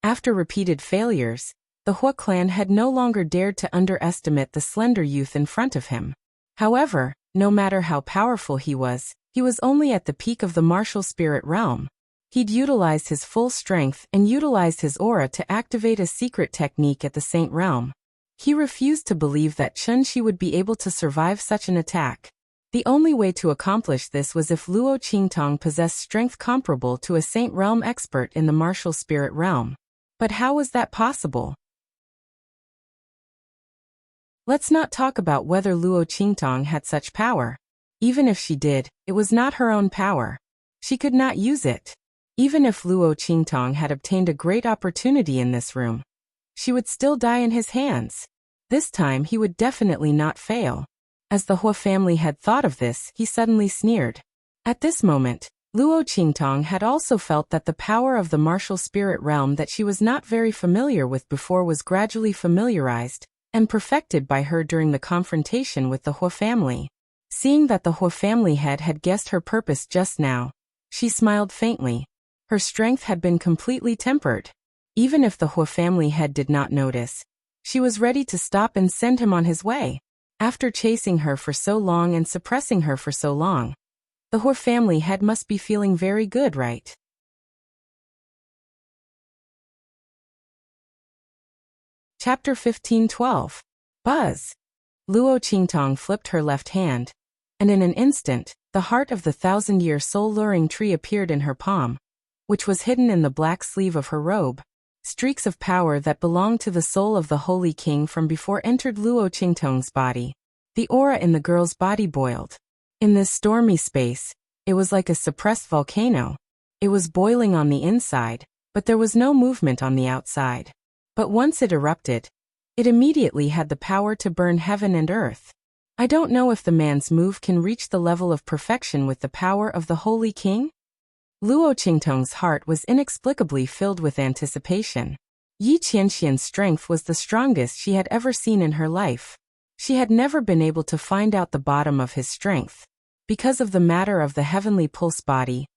After repeated failures, the Hua clan had no longer dared to underestimate the slender youth in front of him. However, no matter how powerful he was only at the peak of the martial spirit realm. He'd utilized his full strength and utilized his aura to activate a secret technique at the Saint Realm. He refused to believe that Chunshi would be able to survive such an attack. The only way to accomplish this was if Luo Qingtong possessed strength comparable to a Saint Realm expert in the martial spirit realm. But how was that possible? Let's not talk about whether Luo Qingtong had such power. Even if she did, it was not her own power. She could not use it. Even if Luo Qingtong had obtained a great opportunity in this room, she would still die in his hands. This time he would definitely not fail. As the Hua family had thought of this, he suddenly sneered. At this moment, Luo Qingtong had also felt that the power of the martial spirit realm that she was not very familiar with before was gradually familiarized and perfected by her during the confrontation with the Hua family. Seeing that the Hua family head had guessed her purpose just now, she smiled faintly. Her strength had been completely tempered. Even if the Hua family head did not notice, she was ready to stop and send him on his way. After chasing her for so long and suppressing her for so long, the Hua family head must be feeling very good, right? Chapter 15:12. Buzz. Luo Qingtong flipped her left hand, and in an instant, the heart of the thousand-year soul-luring tree appeared in her palm, which was hidden in the black sleeve of her robe. Streaks of power that belonged to the soul of the Holy King from before entered Luo Qingtong's body. The aura in the girl's body boiled. In this stormy space, it was like a suppressed volcano. It was boiling on the inside, but there was no movement on the outside. But once it erupted, it immediately had the power to burn heaven and earth. I don't know if the man's move can reach the level of perfection with the power of the Holy King. Luo Qingtong's heart was inexplicably filled with anticipation. Yi Qianxian's strength was the strongest she had ever seen in her life. She had never been able to find out the bottom of his strength. Because of the matter of the heavenly pulse body,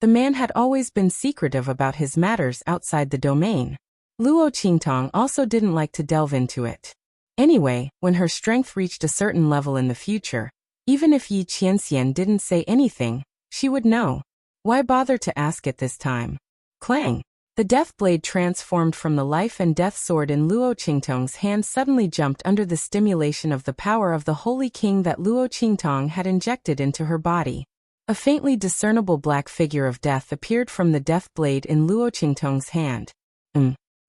The man had always been secretive about his matters outside the domain. Luo Qingtong also didn't like to delve into it. Anyway, when her strength reached a certain level in the future, even if Yi Qianxian didn't say anything, she would know. Why bother to ask it this time? Clang! The death blade transformed from the life and death sword in Luo Qingtong's hand suddenly jumped under the stimulation of the power of the Holy King that Luo Qingtong had injected into her body. A faintly discernible black figure of death appeared from the death blade in Luo Qingtong's hand.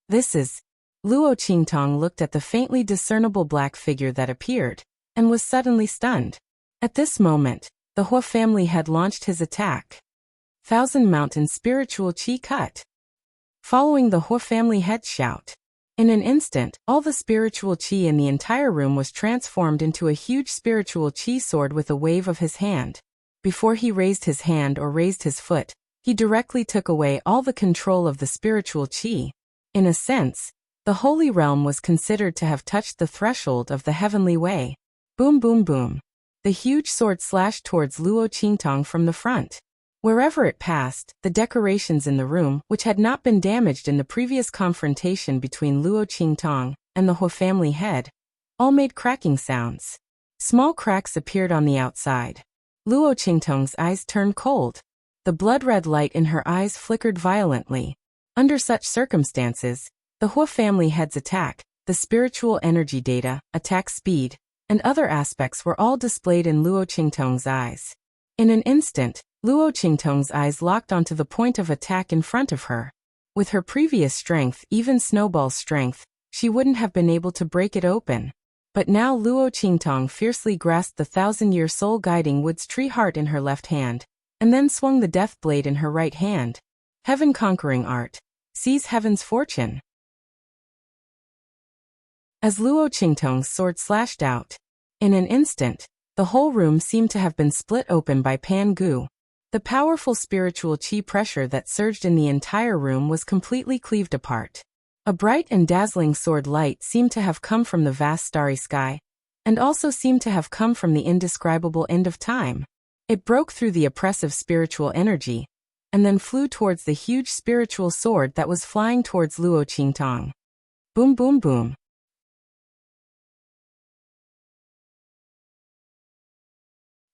This is... Luo Qingtong looked at the faintly discernible black figure that appeared, and was suddenly stunned. At this moment, the Hua family had launched his attack. Thousand Mountain Spiritual Qi Cut. Following the Hua family head shout. In an instant, all the spiritual qi in the entire room was transformed into a huge spiritual qi sword with a wave of his hand. Before he raised his hand or raised his foot, he directly took away all the control of the spiritual qi. In a sense, the holy realm was considered to have touched the threshold of the heavenly way. Boom boom boom. The huge sword slashed towards Luo Qingtong from the front. Wherever it passed, the decorations in the room, which had not been damaged in the previous confrontation between Luo Qingtong and the Hua family head, all made cracking sounds. Small cracks appeared on the outside. Luo Qingtong's eyes turned cold. The blood-red light in her eyes flickered violently. Under such circumstances, the Hua family head's attack, the spiritual energy data, attack speed, and other aspects were all displayed in Luo Qingtong's eyes. In an instant, Luo Qingtong's eyes locked onto the point of attack in front of her. With her previous strength, even Snowball's strength, she wouldn't have been able to break it open. But now Luo Qingtong fiercely grasped the thousand-year soul-guiding wood's tree heart in her left hand, and then swung the death blade in her right hand. Heaven-conquering art. Seize heaven's fortune. As Luo Qingtong's sword slashed out, in an instant, the whole room seemed to have been split open by Pan Gu. The powerful spiritual qi pressure that surged in the entire room was completely cleaved apart. A bright and dazzling sword light seemed to have come from the vast starry sky, and also seemed to have come from the indescribable end of time. It broke through the oppressive spiritual energy, and then flew towards the huge spiritual sword that was flying towards Luo Qingtong. Boom boom boom.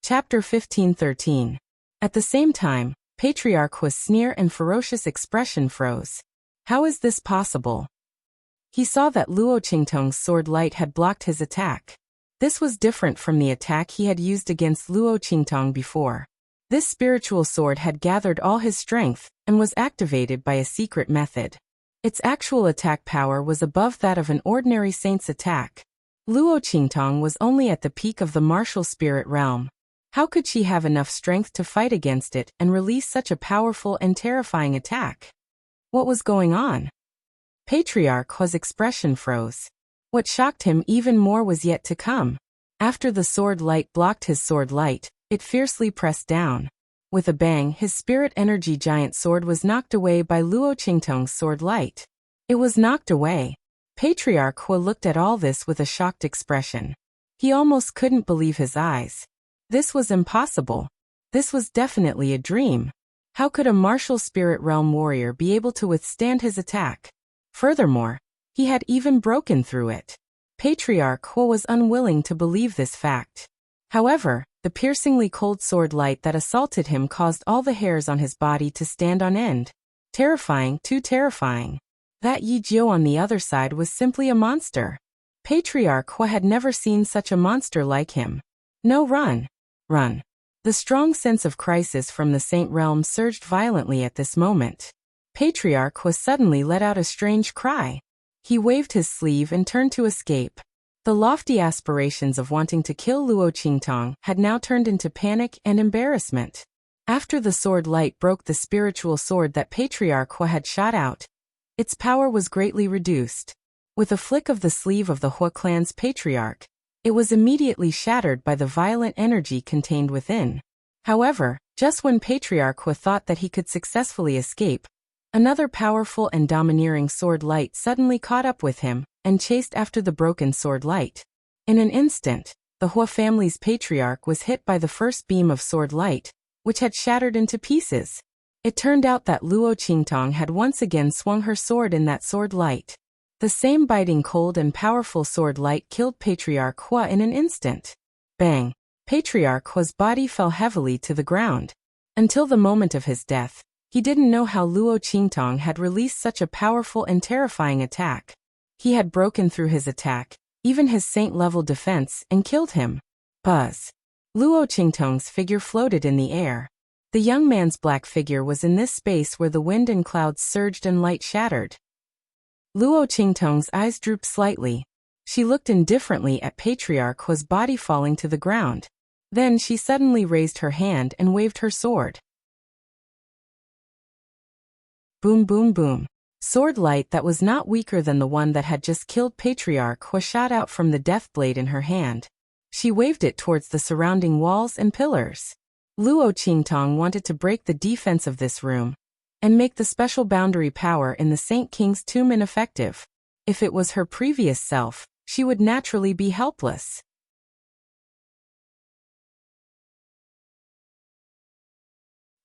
Chapter 1513. At the same time, Patriarch Hua's sneer and ferocious expression froze. How is this possible? He saw that Luo Qingtong's sword light had blocked his attack. This was different from the attack he had used against Luo Qingtong before. This spiritual sword had gathered all his strength and was activated by a secret method. Its actual attack power was above that of an ordinary saint's attack. Luo Qingtong was only at the peak of the martial spirit realm. How could she have enough strength to fight against it and release such a powerful and terrifying attack? What was going on? Patriarch Hua's expression froze. What shocked him even more was yet to come. After the sword light blocked his sword light, it fiercely pressed down. With a bang, his spirit energy giant sword was knocked away by Luo Qingtong's sword light. It was knocked away. Patriarch Hua looked at all this with a shocked expression. He almost couldn't believe his eyes. This was impossible. This was definitely a dream. How could a martial spirit realm warrior be able to withstand his attack? Furthermore, he had even broken through it. Patriarch Hua was unwilling to believe this fact. However, the piercingly cold sword light that assaulted him caused all the hairs on his body to stand on end. Terrifying, too terrifying. That Yi Jiu on the other side was simply a monster. Patriarch Hua had never seen such a monster like him. No, run. Run. The strong sense of crisis from the Saint realm surged violently at this moment. Patriarch Hua suddenly let out a strange cry. He waved his sleeve and turned to escape. The lofty aspirations of wanting to kill Luo Qingtong had now turned into panic and embarrassment. After the sword light broke the spiritual sword that Patriarch Hua had shot out, its power was greatly reduced. With a flick of the sleeve of the Hua clan's patriarch, it was immediately shattered by the violent energy contained within. However, just when Patriarch Hua thought that he could successfully escape, another powerful and domineering sword light suddenly caught up with him and chased after the broken sword light. In an instant, the Hua family's patriarch was hit by the first beam of sword light, which had shattered into pieces. It turned out that Luo Qingtong had once again swung her sword in that sword light. The same biting cold and powerful sword light killed Patriarch Hua in an instant. Bang! Patriarch Hua's body fell heavily to the ground. Until the moment of his death, he didn't know how Luo Qingtong had released such a powerful and terrifying attack. He had broken through his attack, even his saint-level defense, and killed him. Buzz! Luo Qingtong's figure floated in the air. The young man's black figure was in this space where the wind and clouds surged and light shattered. Luo Qingtong's eyes drooped slightly. She looked indifferently at Patriarch Hua's body falling to the ground. Then she suddenly raised her hand and waved her sword. Boom boom boom. Sword light that was not weaker than the one that had just killed Patriarch Hua shot out from the death blade in her hand. She waved it towards the surrounding walls and pillars. Luo Qingtong wanted to break the defense of this room and make the special boundary power in the Saint King's tomb ineffective. If it was her previous self, she would naturally be helpless.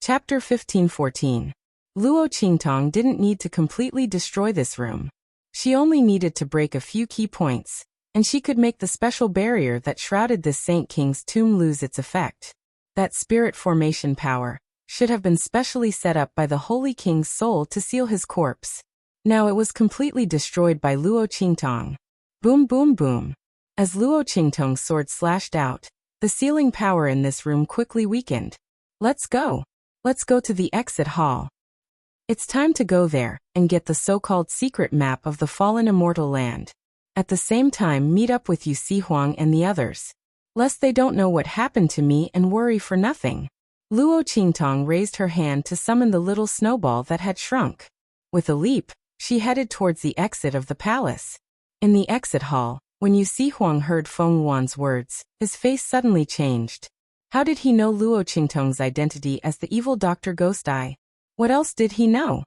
Chapter 15-14. Luo Qingtong didn't need to completely destroy this room. She only needed to break a few key points, and she could make the special barrier that shrouded this Saint King's tomb lose its effect. That spirit formation power should have been specially set up by the Holy King's soul to seal his corpse. Now it was completely destroyed by Luo Qingtong. Boom boom boom. As Luo Qingtong's sword slashed out, the sealing power in this room quickly weakened. Let's go. Let's go to the exit hall. It's time to go there and get the so-called secret map of the fallen immortal land. At the same time, meet up with Yu Huang and the others, lest they don't know what happened to me and worry for nothing. Luo Qingtong raised her hand to summon the little snowball that had shrunk. With a leap, she headed towards the exit of the palace. In the exit hall, when Yu Huang heard Feng Yuan's words, his face suddenly changed. How did he know Luo Qingtong's identity as the evil Dr. Ghost Eye? What else did he know?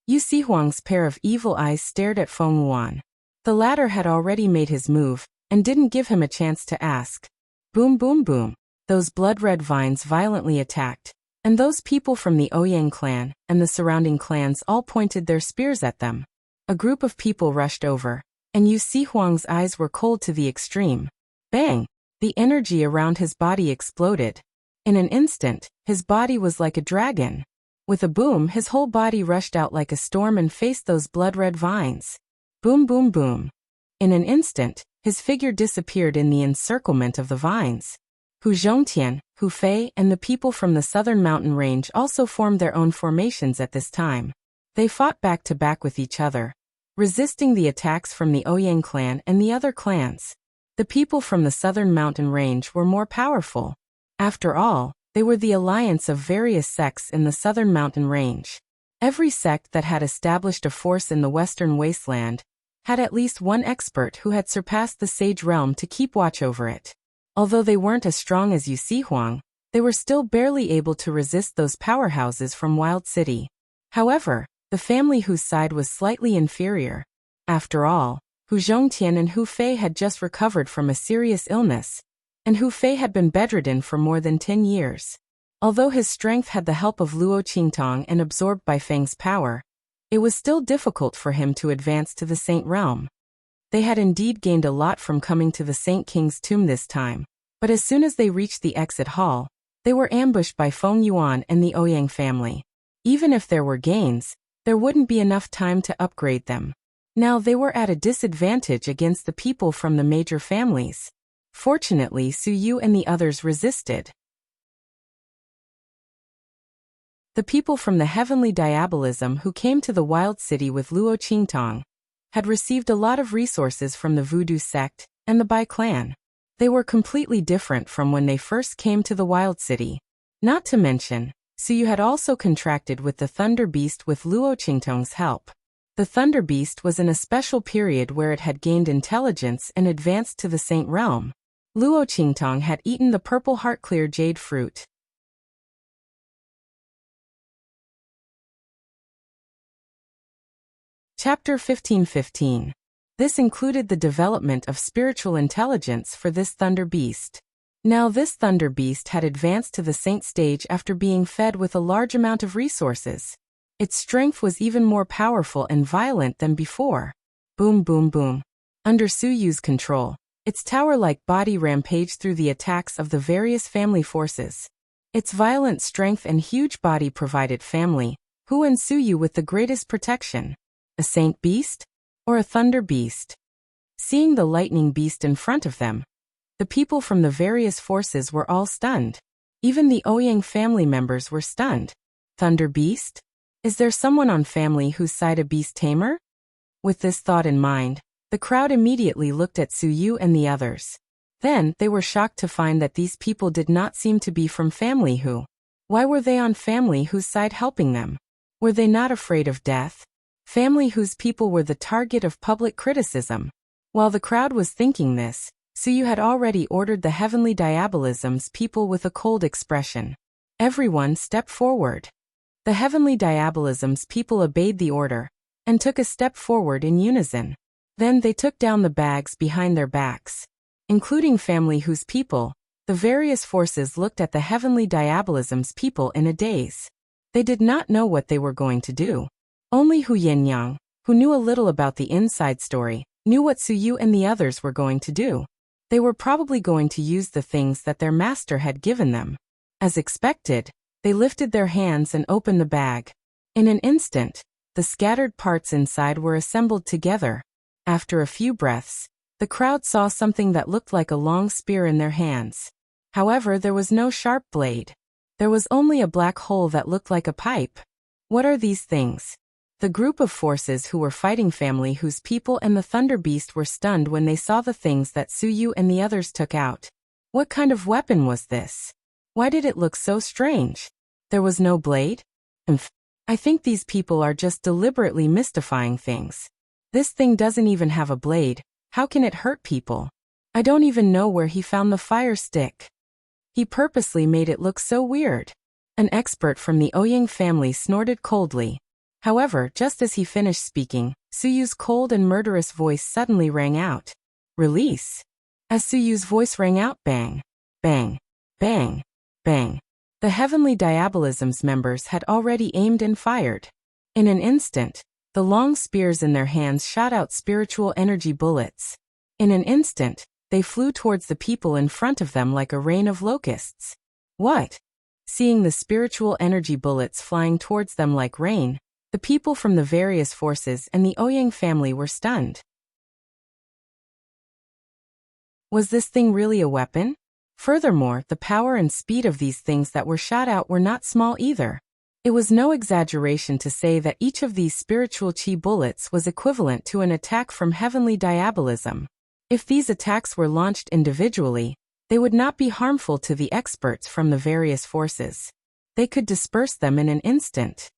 Yu Huang's pair of evil eyes stared at Feng Yuan. The latter had already made his move, and didn't give him a chance to ask. Boom boom boom. Those blood-red vines violently attacked, and those people from the Ouyang clan and the surrounding clans all pointed their spears at them. A group of people rushed over, and Yu Huang's eyes were cold to the extreme. Bang! The energy around his body exploded. In an instant, his body was like a dragon. With a boom, his whole body rushed out like a storm and faced those blood-red vines. Boom boom boom. In an instant, his figure disappeared in the encirclement of the vines. Hu Zhongtian, Hu Fei, and the people from the southern mountain range also formed their own formations at this time. They fought back to back with each other, resisting the attacks from the Ouyang clan and the other clans. The people from the southern mountain range were more powerful. After all, they were the alliance of various sects in the southern mountain range. Every sect that had established a force in the western wasteland had at least one expert who had surpassed the sage realm to keep watch over it. Although they weren't as strong as Yu Huang, they were still barely able to resist those powerhouses from Wild City. However, the family whose side was slightly inferior. After all, Hu Zhongtian and Hu Fei had just recovered from a serious illness, and Hu Fei had been bedridden for more than 10 years. Although his strength had the help of Luo Qingtong and absorbed by Feng's power, it was still difficult for him to advance to the Saint Realm. They had indeed gained a lot from coming to the Saint King's tomb this time, but as soon as they reached the exit hall, they were ambushed by Feng Yuan and the Ouyang family. Even if there were gains, there wouldn't be enough time to upgrade them. Now they were at a disadvantage against the people from the major families. Fortunately, Su Yu and the others resisted. The people from the heavenly diabolism who came to the Wild City with Luo Qingtong had received a lot of resources from the Voodoo sect and the Bai clan. They were completely different from when they first came to the Wild City. Not to mention, Su Yu had also contracted with the Thunder Beast with Luo Qingtong's help. The Thunder Beast was in a special period where it had gained intelligence and advanced to the Saint Realm. Luo Qingtong had eaten the purple heart-clear jade fruit. Chapter 15-15. This included the development of spiritual intelligence for this Thunder Beast. Now this thunder beast had advanced to the saint stage after being fed with a large amount of resources. Its strength was even more powerful and violent than before. Boom boom boom. Under Suyu's control, its tower-like body rampaged through the attacks of the various family forces. Its violent strength and huge body provided family, Hu and Suyu with the greatest protection. A saint beast? Or a thunder beast? Seeing the lightning beast in front of them, the people from the various forces were all stunned. Even the Ouyang family members were stunned. Thunder beast? Is there someone on family whose side a beast tamer? With this thought in mind, the crowd immediately looked at Suyu and the others. Then, they were shocked to find that these people did not seem to be from family Hu. Why were they on family whose side helping them? Were they not afraid of death? Family whose people were the target of public criticism. While the crowd was thinking this, Suyu had already ordered the heavenly diabolism's people with a cold expression. Everyone step forward. The heavenly diabolism's people obeyed the order, and took a step forward in unison. Then they took down the bags behind their backs. Including family whose people, the various forces looked at the heavenly diabolism's people in a daze. They did not know what they were going to do. Only Hu Yinyang, who knew a little about the inside story, knew what Suyu and the others were going to do. They were probably going to use the things that their master had given them. As expected, they lifted their hands and opened the bag. In an instant, the scattered parts inside were assembled together. After a few breaths, the crowd saw something that looked like a long spear in their hands. However, there was no sharp blade. There was only a black hole that looked like a pipe. What are these things? The group of forces who were fighting family whose people and the Thunder Beast were stunned when they saw the things that Suyu and the others took out. What kind of weapon was this? Why did it look so strange? There was no blade? I think these people are just deliberately mystifying things. This thing doesn't even have a blade. How can it hurt people? I don't even know where he found the fire stick. He purposely made it look so weird. An expert from the Ouyang family snorted coldly. However, just as he finished speaking, Suyu's cold and murderous voice suddenly rang out. Release. As Suyu's voice rang out, bang, bang, bang, bang. The heavenly diabolism's members had already aimed and fired. In an instant, the long spears in their hands shot out spiritual energy bullets. In an instant, they flew towards the people in front of them like a rain of locusts. What? Seeing the spiritual energy bullets flying towards them like rain, the people from the various forces and the Ouyang family were stunned. Was this thing really a weapon? Furthermore, the power and speed of these things that were shot out were not small either. It was no exaggeration to say that each of these spiritual chi bullets was equivalent to an attack from heavenly diabolism. If these attacks were launched individually, they would not be harmful to the experts from the various forces. They could disperse them in an instant.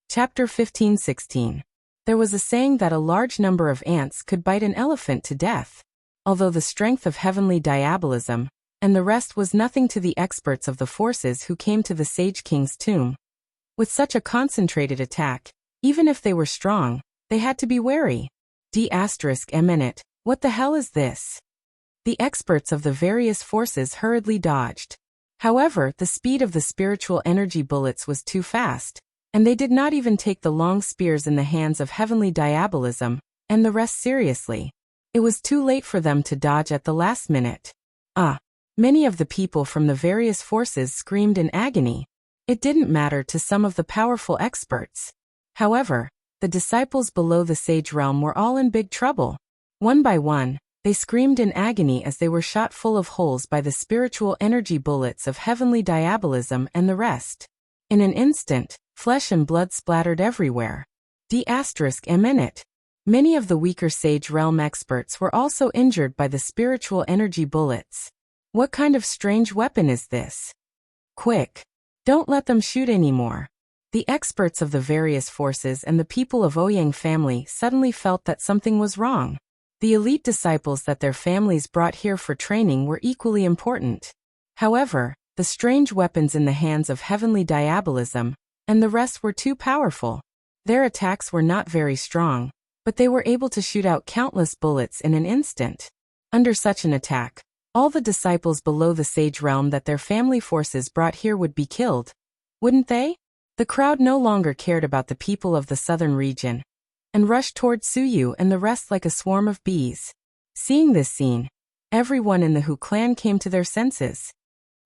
Chapter 15-16. There was a saying that a large number of ants could bite an elephant to death. Although the strength of heavenly diabolism and the rest was nothing to the experts of the forces who came to the Sage King's tomb. With such a concentrated attack, even if they were strong, they had to be wary. D***, what the hell is this? The experts of the various forces hurriedly dodged. However, the speed of the spiritual energy bullets was too fast, and they did not even take the long spears in the hands of heavenly diabolism and the rest seriously. It was too late for them to dodge at the last minute. Many of the people from the various forces screamed in agony. It didn't matter to some of the powerful experts. However, the disciples below the sage realm were all in big trouble. One by one, they screamed in agony as they were shot full of holes by the spiritual energy bullets of heavenly diabolism and the rest. In an instant, flesh and blood splattered everywhere. D***. Many of the weaker Sage Realm experts were also injured by the spiritual energy bullets. What kind of strange weapon is this? Quick! Don't let them shoot anymore. The experts of the various forces and the people of Ouyang family suddenly felt that something was wrong. The elite disciples that their families brought here for training were equally important. However, the strange weapons in the hands of heavenly diabolism and the rest were too powerful. Their attacks were not very strong, but they were able to shoot out countless bullets in an instant. Under such an attack, all the disciples below the sage realm that their family forces brought here would be killed, wouldn't they? The crowd no longer cared about the people of the southern region, and rushed toward Suyu and the rest like a swarm of bees. Seeing this scene, everyone in the Hu clan came to their senses.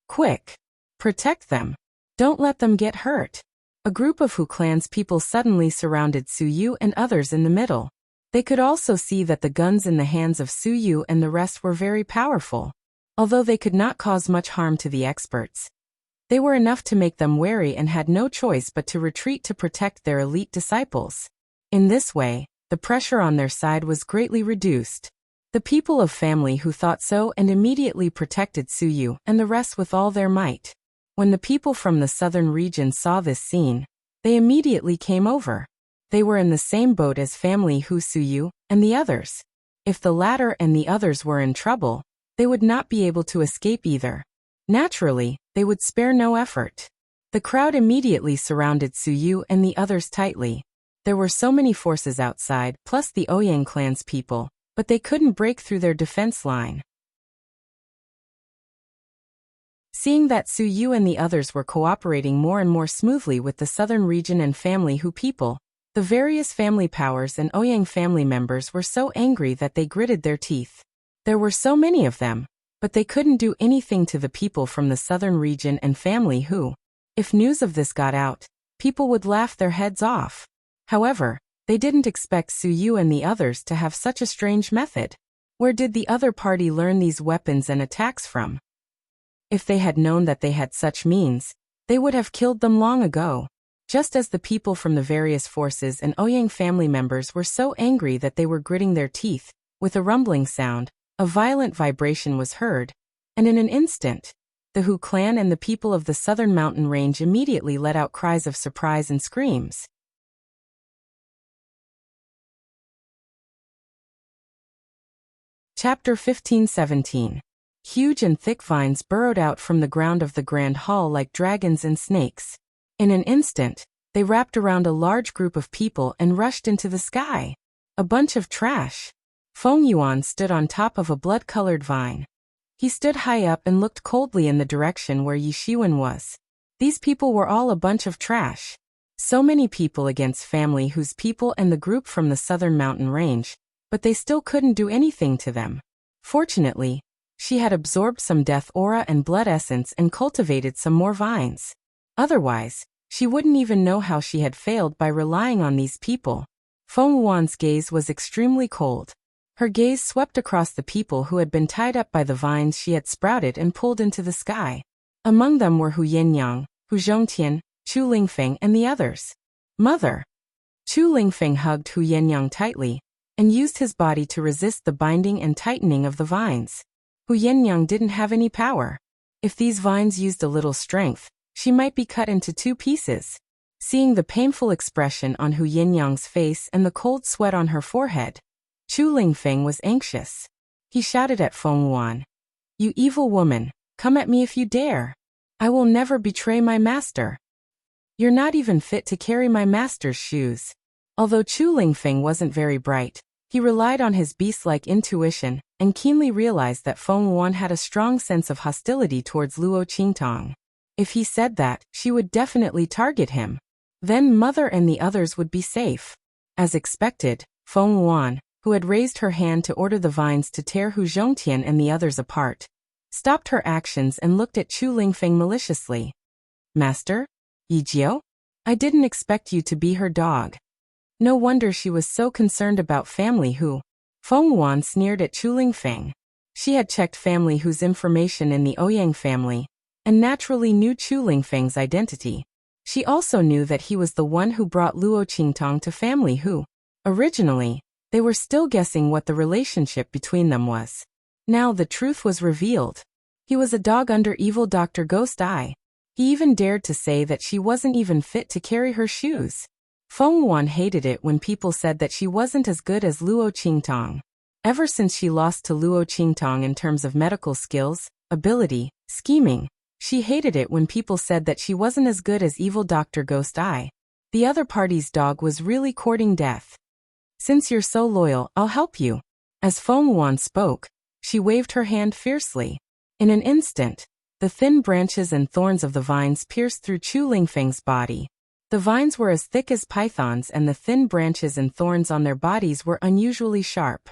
Quick! Protect them! Don't let them get hurt! A group of Hu clan's people suddenly surrounded Suyu and others in the middle. They could also see that the guns in the hands of Suyu and the rest were very powerful. Although they could not cause much harm to the experts, they were enough to make them wary and had no choice but to retreat to protect their elite disciples. In this way, the pressure on their side was greatly reduced. The people of family who thought so and immediately protected Suyu and the rest with all their might. When the people from the southern region saw this scene, they immediately came over. They were in the same boat as family Hu Suyu and the others. If the latter and the others were in trouble, they would not be able to escape either. Naturally, they would spare no effort. The crowd immediately surrounded Suyu and the others tightly. There were so many forces outside, plus the Ouyang clan's people, but they couldn't break through their defense line. Seeing that Suyu and the others were cooperating more and more smoothly with the southern region and family Hu people, the various family powers and Ouyang family members were so angry that they gritted their teeth. There were so many of them, but they couldn't do anything to the people from the southern region and family Hu. If news of this got out, people would laugh their heads off. However, they didn't expect Suyu and the others to have such a strange method. Where did the other party learn these weapons and attacks from? If they had known that they had such means, they would have killed them long ago. Just as the people from the various forces and Ouyang family members were so angry that they were gritting their teeth, with a rumbling sound, a violent vibration was heard, and in an instant, the Hu clan and the people of the southern mountain range immediately let out cries of surprise and screams. Chapter 15-17. Huge and thick vines burrowed out from the ground of the grand hall like dragons and snakes. In an instant, they wrapped around a large group of people and rushed into the sky. A bunch of trash. Feng Yuan stood on top of a blood-colored vine. He stood high up and looked coldly in the direction where Yi Shiwen was. These people were all a bunch of trash. So many people against family Hu's people and the group from the southern mountain range, but they still couldn't do anything to them. Fortunately, she had absorbed some death aura and blood essence and cultivated some more vines. Otherwise, she wouldn't even know how she had failed by relying on these people. Feng Yuan's gaze was extremely cold. Her gaze swept across the people who had been tied up by the vines she had sprouted and pulled into the sky. Among them were Hu Yinyang, Hu Zhongtian, Chu Lingfeng and the others. Mother! Chu Lingfeng hugged Hu Yinyang tightly, and used his body to resist the binding and tightening of the vines. Hu Yinyang didn't have any power. If these vines used a little strength, she might be cut into 2 pieces. Seeing the painful expression on Hu Yinyang's face and the cold sweat on her forehead, Chu Lingfeng was anxious. He shouted at Feng Yuan, "You evil woman, come at me if you dare. I will never betray my master. You're not even fit to carry my master's shoes." Although Chu Lingfeng wasn't very bright, he relied on his beast-like intuition and keenly realized that Feng Yuan had a strong sense of hostility towards Luo Qingtong. If he said that, she would definitely target him. Then Mother and the others would be safe. As expected, Feng Yuan, who had raised her hand to order the vines to tear Hu Zhongtian and the others apart, stopped her actions and looked at Chu Lingfeng maliciously. "Master? Yijiao? I didn't expect you to be her dog." No wonder she was so concerned about family Hu. Feng Yuan sneered at Chu Lingfeng. She had checked family Hu's information in the Ouyang family, and naturally knew Chu Lingfeng's identity. She also knew that he was the one who brought Luo Qingtong to family Hu. Originally, they were still guessing what the relationship between them was. Now the truth was revealed. He was a dog under evil Dr. Ghost Eye. He even dared to say that she wasn't even fit to carry her shoes. Feng Yuan hated it when people said that she wasn't as good as Luo Qingtong. Ever since she lost to Luo Qingtong in terms of medical skills, ability, scheming, she hated it when people said that she wasn't as good as evil Dr. Ghost Eye. The other party's dog was really courting death. Since you're so loyal, I'll help you. As Feng Yuan spoke, she waved her hand fiercely. In an instant, the thin branches and thorns of the vines pierced through Chu Lingfeng's body. The vines were as thick as pythons and the thin branches and thorns on their bodies were unusually sharp.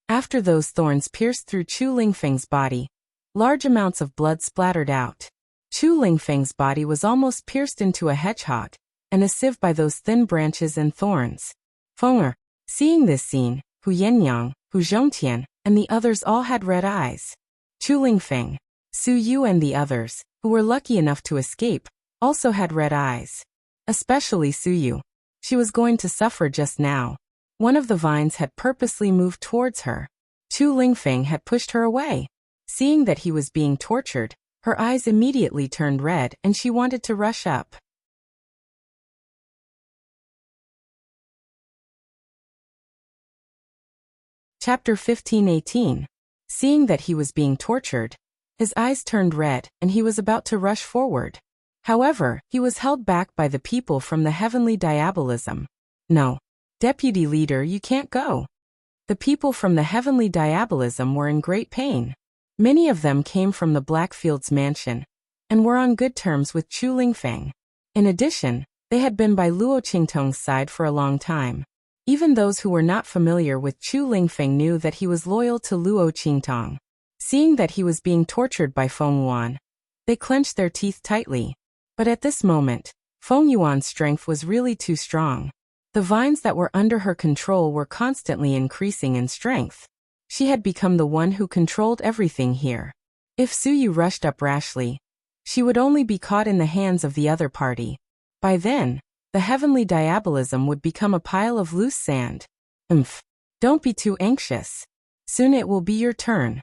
After those thorns pierced through Chu Lingfeng's body, large amounts of blood splattered out. Chu Lingfeng's body was almost pierced into a hedgehog, and a sieve by those thin branches and thorns. Fenger, seeing this scene, Hu Yenyang, Hu Zhongtian, and the others all had red eyes. Chu Lingfeng, Su Yu and the others, who were lucky enough to escape, also had red eyes. Especially Su Yu. She was going to suffer just now. One of the vines had purposely moved towards her. Chu Lingfeng had pushed her away. Seeing that he was being tortured, her eyes immediately turned red and she wanted to rush up. Chapter 15:18. Seeing that he was being tortured, his eyes turned red and he was about to rush forward. However, he was held back by the people from the heavenly diabolism. No. Deputy leader, you can't go. The people from the heavenly diabolism were in great pain. Many of them came from the Blackfields mansion and were on good terms with Chu Lingfeng. In addition, they had been by Luo Qingtong's side for a long time. Even those who were not familiar with Chu Lingfeng knew that he was loyal to Luo Qingtong. Seeing that he was being tortured by Feng Yuan, they clenched their teeth tightly. But at this moment, Feng Yuan's strength was really too strong. The vines that were under her control were constantly increasing in strength. She had become the one who controlled everything here. If Su Yu rushed up rashly, she would only be caught in the hands of the other party. By then, the heavenly diabolism would become a pile of loose sand. Don't be too anxious. Soon it will be your turn.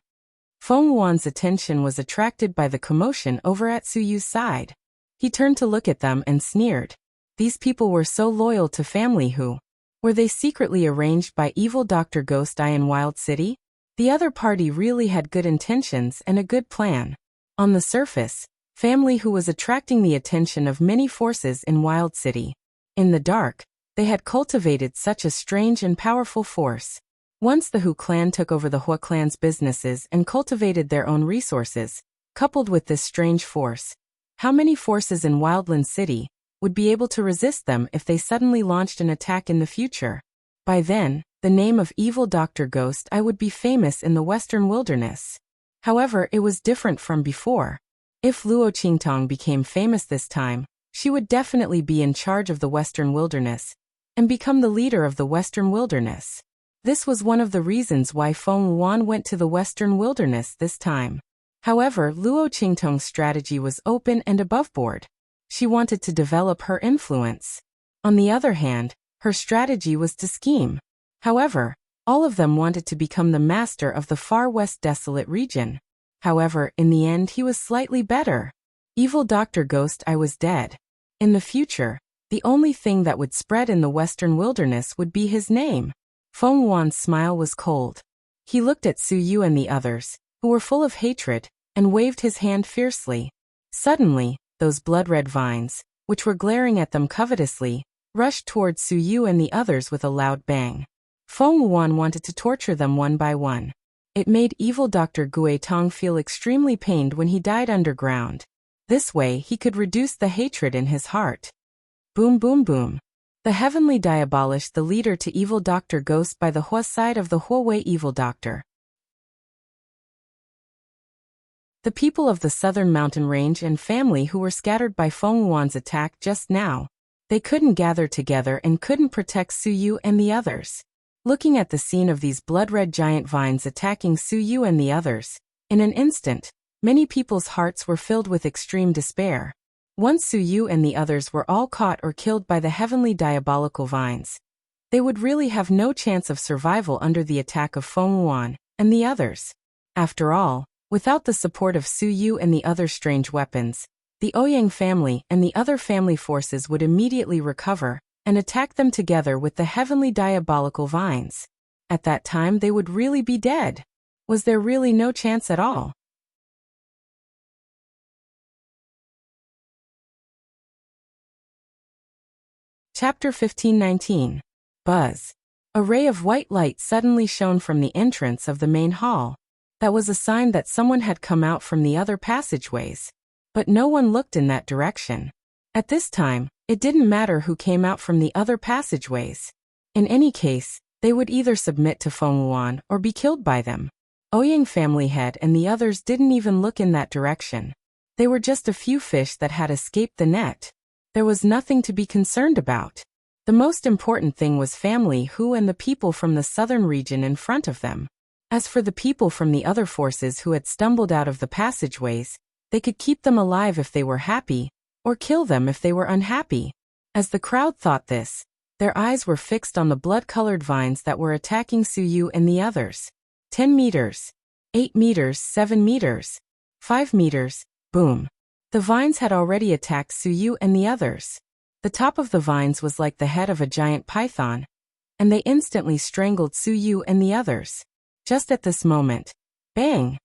Feng Yuan's attention was attracted by the commotion over at Su Yu's side. He turned to look at them and sneered. These people were so loyal to family who? Were they secretly arranged by evil Dr. Ghost Eye in Wild City? The other party really had good intentions and a good plan. On the surface, family who was attracting the attention of many forces in Wild City. In the dark, they had cultivated such a strange and powerful force. Once the Hu clan took over the Hua clan's businesses and cultivated their own resources, coupled with this strange force, how many forces in Wildland City would be able to resist them if they suddenly launched an attack in the future? By then, the name of evil Dr. Ghost Eye would be famous in the Western Wilderness. However, it was different from before. If Luo Qingtong became famous this time, she would definitely be in charge of the Western Wilderness and become the leader of the Western Wilderness. This was one of the reasons why Feng Yuan went to the Western Wilderness this time. However, Luo Qingtong's strategy was open and aboveboard. She wanted to develop her influence. On the other hand, her strategy was to scheme. However, all of them wanted to become the master of the far west desolate region. However, in the end he was slightly better. Evil Dr. Ghost Eye was dead. In the future, the only thing that would spread in the Western Wilderness would be his name. Feng Yuan's smile was cold. He looked at Su Yu and the others, who were full of hatred, and waved his hand fiercely. Suddenly, those blood-red vines, which were glaring at them covetously, rushed towards Su Yu and the others with a loud bang. Feng Yuan wanted to torture them one by one. It made evil Dr. Guetong feel extremely pained when he died underground. This way he could reduce the hatred in his heart. Boom boom boom. The heavenly diabolished the leader to evil Dr. Ghost by the Hua side of the Huawei evil doctor. The people of the southern mountain range and family who were scattered by Feng Yuan's attack just now. They couldn't gather together and couldn't protect Su Yu and the others. Looking at the scene of these blood-red giant vines attacking Su Yu and the others, in an instant, many people's hearts were filled with extreme despair. Once Su Yu and the others were all caught or killed by the heavenly diabolical vines, they would really have no chance of survival under the attack of Feng Yuan and the others. After all, without the support of Su Yu and the other strange weapons, the Ouyang family and the other family forces would immediately recover and attack them together with the heavenly diabolical vines. At that time they would really be dead. Was there really no chance at all? Chapter 1519. Buzz. A ray of white light suddenly shone from the entrance of the main hall. That was a sign that someone had come out from the other passageways. But no one looked in that direction. At this time, it didn't matter who came out from the other passageways. In any case, they would either submit to Feng Wuan or be killed by them. Ouyang family head and the others didn't even look in that direction. They were just a few fish that had escaped the net. There was nothing to be concerned about. The most important thing was family Hu and the people from the southern region in front of them. As for the people from the other forces who had stumbled out of the passageways, they could keep them alive if they were happy, or kill them if they were unhappy. As the crowd thought this, their eyes were fixed on the blood-colored vines that were attacking Suyu and the others. 10 meters, 8 meters, 7 meters, 5 meters, boom. The vines had already attacked Suyu and the others. The top of the vines was like the head of a giant python, and they instantly strangled Suyu and the others. Just at this moment, bang!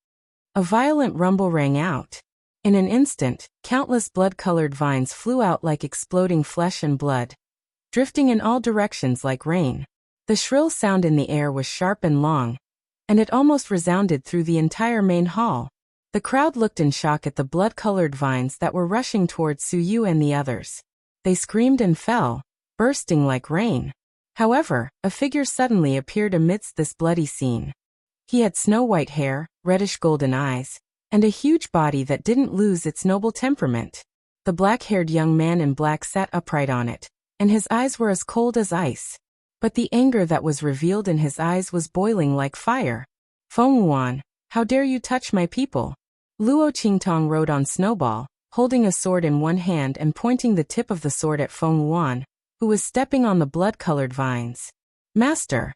A violent rumble rang out. In an instant, countless blood-colored vines flew out like exploding flesh and blood, drifting in all directions like rain. The shrill sound in the air was sharp and long, and it almost resounded through the entire main hall. The crowd looked in shock at the blood-colored vines that were rushing towards Suyu and the others. They screamed and fell, bursting like rain. However, a figure suddenly appeared amidst this bloody scene. He had snow-white hair, reddish-golden eyes, and a huge body that didn't lose its noble temperament. The black-haired young man in black sat upright on it, and his eyes were as cold as ice. But the anger that was revealed in his eyes was boiling like fire. Feng Wuan, how dare you touch my people? Luo Qingtong rode on Snowball, holding a sword in one hand and pointing the tip of the sword at Feng Wuan, who was stepping on the blood-colored vines. Master!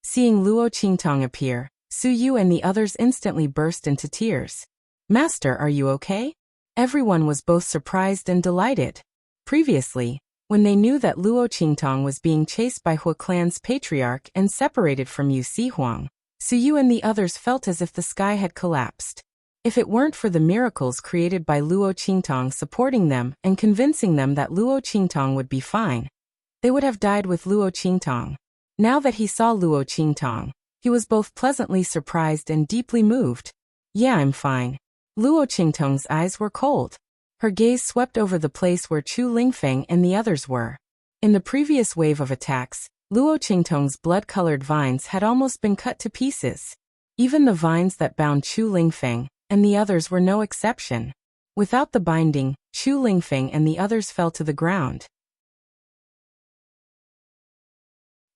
Seeing Luo Qingtong appear, Suyu and the others instantly burst into tears. Master, are you okay? Everyone was both surprised and delighted. Previously, when they knew that Luo Qingtong was being chased by Hu clan's patriarch and separated from Yu Sihuang, Suyu and the others felt as if the sky had collapsed. If it weren't for the miracles created by Luo Qingtong supporting them and convincing them that Luo Qingtong would be fine, they would have died with Luo Qingtong. Now that he saw Luo Qingtong, he was both pleasantly surprised and deeply moved. Yeah, I'm fine. Luo Qingtong's eyes were cold. Her gaze swept over the place where Chu Lingfeng and the others were. In the previous wave of attacks, Luo Qingtong's blood-colored vines had almost been cut to pieces. Even the vines that bound Chu Lingfeng and the others were no exception. Without the binding, Chu Lingfeng and the others fell to the ground.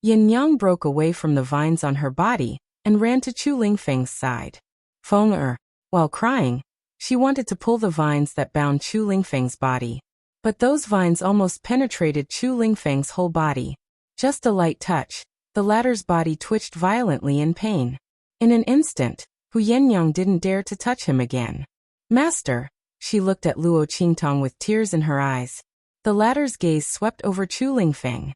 Yin Yang broke away from the vines on her body and ran to Chu Lingfeng's side. Feng while crying, she wanted to pull the vines that bound Chu Lingfeng's body. But those vines almost penetrated Chu Lingfeng's whole body. Just a light touch, the latter's body twitched violently in pain. In an instant, Hu Yenyang didn't dare to touch him again. Master, she looked at Luo Qingtong with tears in her eyes. The latter's gaze swept over Chu Lingfeng.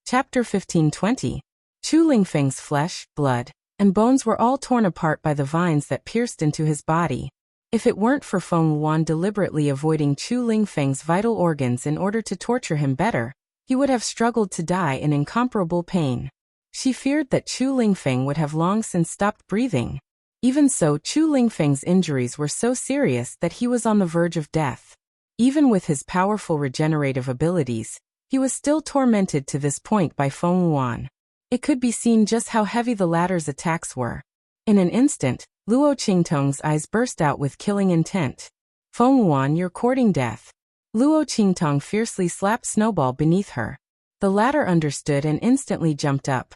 Chapter 1520. Chu Lingfeng's flesh, blood, and bones were all torn apart by the vines that pierced into his body. If it weren't for Feng Wuan deliberately avoiding Chu Lingfeng's vital organs in order to torture him better, he would have struggled to die in incomparable pain. She feared that Chu Lingfeng would have long since stopped breathing. Even so, Chu Lingfeng's injuries were so serious that he was on the verge of death. Even with his powerful regenerative abilities, he was still tormented to this point by Feng Wuan. It could be seen just how heavy the latter's attacks were. In an instant, Luo Qingtong's eyes burst out with killing intent. Feng Wuan, you're courting death. Luo Qingtong fiercely slapped Snowball beneath her. The latter understood and instantly jumped up,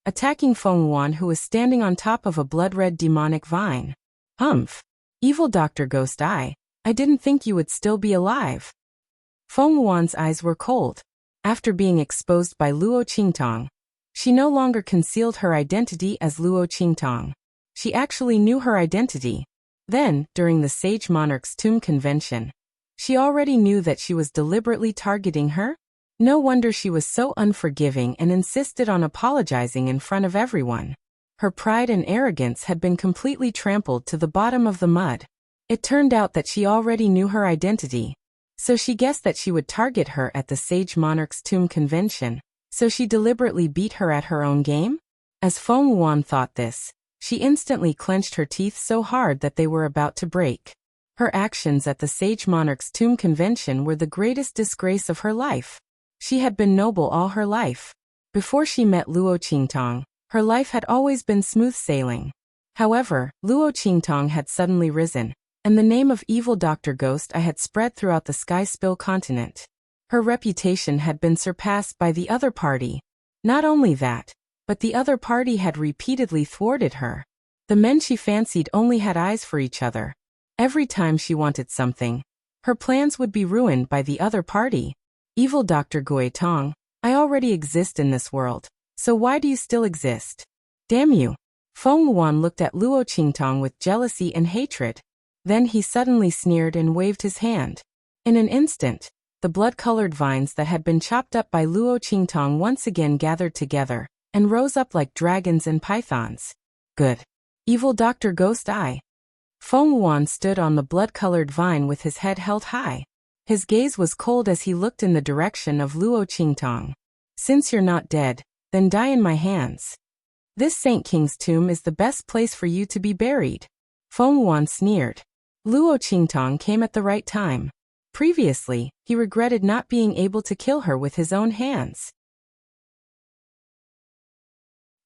attacking Feng Wuan, who was standing on top of a blood-red demonic vine. Humph! Evil Dr. Ghost Eye, I didn't think you would still be alive. Feng Wuan's eyes were cold. After being exposed by Luo Qingtong, she no longer concealed her identity as Luo Qingtong. She actually knew her identity. Then, during the Sage Monarch's Tomb Convention, she already knew that she was deliberately targeting her. No wonder she was so unforgiving and insisted on apologizing in front of everyone. Her pride and arrogance had been completely trampled to the bottom of the mud. It turned out that she already knew her identity. So she guessed that she would target her at the Sage Monarch's Tomb convention. So she deliberately beat her at her own game? As Feng Wuan thought this, she instantly clenched her teeth so hard that they were about to break. Her actions at the Sage Monarch's Tomb convention were the greatest disgrace of her life. She had been noble all her life. Before she met Luo Qingtong, her life had always been smooth sailing. However, Luo Qingtong had suddenly risen, and the name of evil Dr. Ghost I had spread throughout the Sky Spill continent. Her reputation had been surpassed by the other party. Not only that, but the other party had repeatedly thwarted her. The men she fancied only had eyes for each other. Every time she wanted something, her plans would be ruined by the other party. Evil Dr. Guitong, I already exist in this world, so why do you still exist? Damn you! Feng Wuan looked at Luo Qingtong with jealousy and hatred. Then he suddenly sneered and waved his hand. In an instant, the blood-colored vines that had been chopped up by Luo Qingtong once again gathered together and rose up like dragons and pythons. Good. Evil Dr. Ghost Eye. Feng Wuan stood on the blood-colored vine with his head held high. His gaze was cold as he looked in the direction of Luo Qingtong. Since you're not dead, then die in my hands. This Saint King's tomb is the best place for you to be buried. Feng Wuan sneered. Luo Qingtong came at the right time. Previously, he regretted not being able to kill her with his own hands.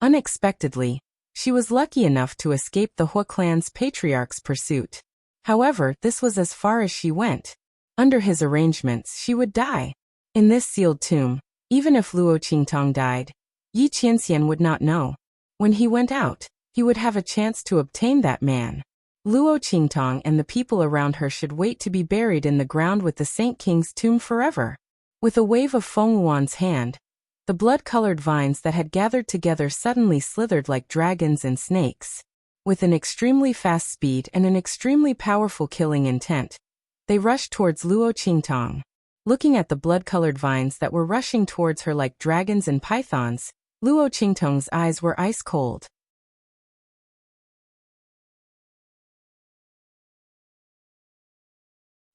Unexpectedly, she was lucky enough to escape the Hua clan's patriarch's pursuit. However, this was as far as she went. Under his arrangements, she would die. In this sealed tomb, even if Luo Qingtong died, Yi Qianxian would not know. When he went out, he would have a chance to obtain that man. Luo Qingtong and the people around her should wait to be buried in the ground with the Saint King's tomb forever. With a wave of Feng Wuan's hand, the blood-colored vines that had gathered together suddenly slithered like dragons and snakes. With an extremely fast speed and an extremely powerful killing intent, they rushed towards Luo Qingtong. Looking at the blood-colored vines that were rushing towards her like dragons and pythons, Luo Qingtong's eyes were ice cold.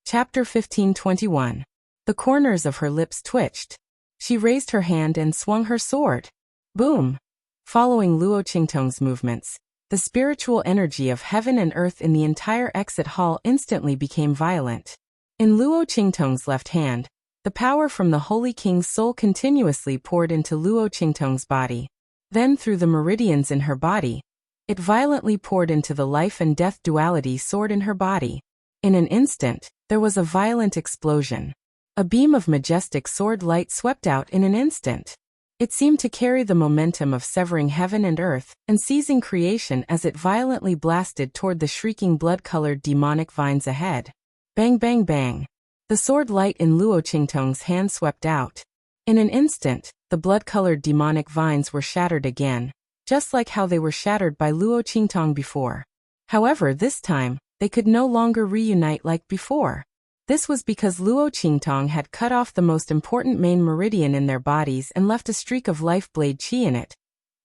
Chapter 1521. The corners of her lips twitched. She raised her hand and swung her sword. Boom! Following Luo Qingtong's movements, the spiritual energy of heaven and earth in the entire exit hall instantly became violent. In Luo Qingtong's left hand, the power from the Holy King's soul continuously poured into Luo Qingtong's body. Then through the meridians in her body, it violently poured into the life and death duality sword in her body. In an instant, there was a violent explosion. A beam of majestic sword light swept out in an instant. It seemed to carry the momentum of severing heaven and earth and seizing creation as it violently blasted toward the shrieking blood-colored demonic vines ahead. Bang bang bang. The sword light in Luo Qingtong's hand swept out. In an instant, the blood-colored demonic vines were shattered again, just like how they were shattered by Luo Qingtong before. However, this time, they could no longer reunite like before. This was because Luo Qingtong had cut off the most important main meridian in their bodies and left a streak of life blade qi in it,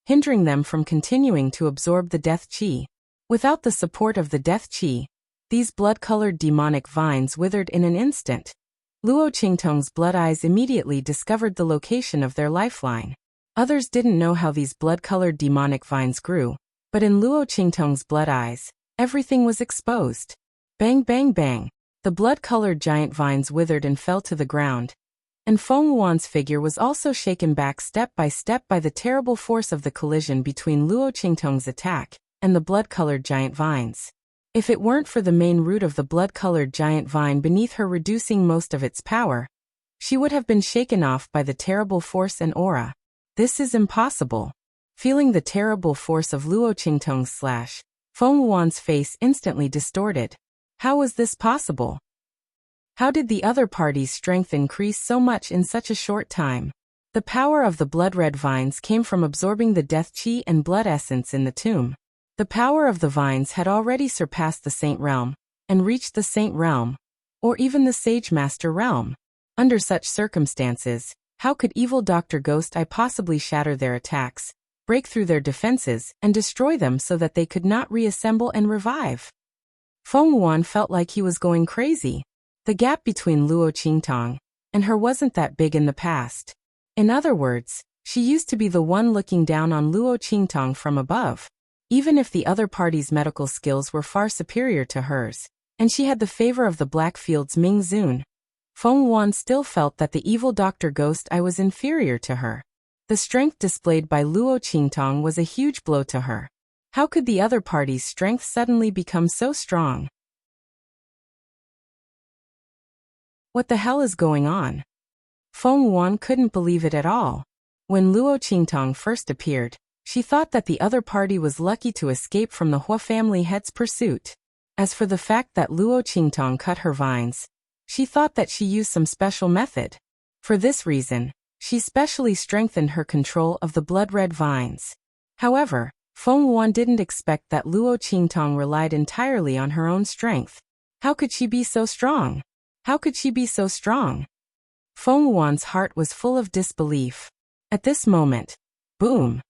hindering them from continuing to absorb the death qi. Without the support of the death qi, these blood-colored demonic vines withered in an instant. Luo Qingtong's blood eyes immediately discovered the location of their lifeline. Others didn't know how these blood-colored demonic vines grew, but in Luo Qingtong's blood eyes, everything was exposed. Bang bang bang. The blood-colored giant vines withered and fell to the ground, and Feng Wuan's figure was also shaken back step by the terrible force of the collision between Luo Qingtong's attack and the blood-colored giant vines. If it weren't for the main root of the blood-colored giant vine beneath her reducing most of its power, she would have been shaken off by the terrible force and aura. This is impossible. Feeling the terrible force of Luo Qingtong's slash, Feng Wuan's face instantly distorted. How was this possible? How did the other party's strength increase so much in such a short time? The power of the blood-red vines came from absorbing the death qi and blood essence in the tomb. The power of the vines had already surpassed the Saint Realm, and reached the Saint Realm, or even the Sage Master Realm. Under such circumstances, how could evil Dr. Ghost Eye possibly shatter their attacks, break through their defenses, and destroy them so that they could not reassemble and revive. Feng Wuan felt like he was going crazy. The gap between Luo Qingtong and her wasn't that big in the past. In other words, she used to be the one looking down on Luo Qingtong from above, even if the other party's medical skills were far superior to hers, and she had the favor of the Blackfield's Ming Zun. Feng Wuan still felt that the evil Dr. Ghost Eye was inferior to her. The strength displayed by Luo Qingtong was a huge blow to her. How could the other party's strength suddenly become so strong? What the hell is going on? Feng Wuan couldn't believe it at all. When Luo Qingtong first appeared, she thought that the other party was lucky to escape from the Hua family head's pursuit. As for the fact that Luo Qingtong cut her vines, she thought that she used some special method. For this reason, she specially strengthened her control of the blood-red vines. However, Feng Wuan didn't expect that Luo Qingtong relied entirely on her own strength. How could she be so strong? How could she be so strong? Feng Wuan's heart was full of disbelief. At this moment, boom!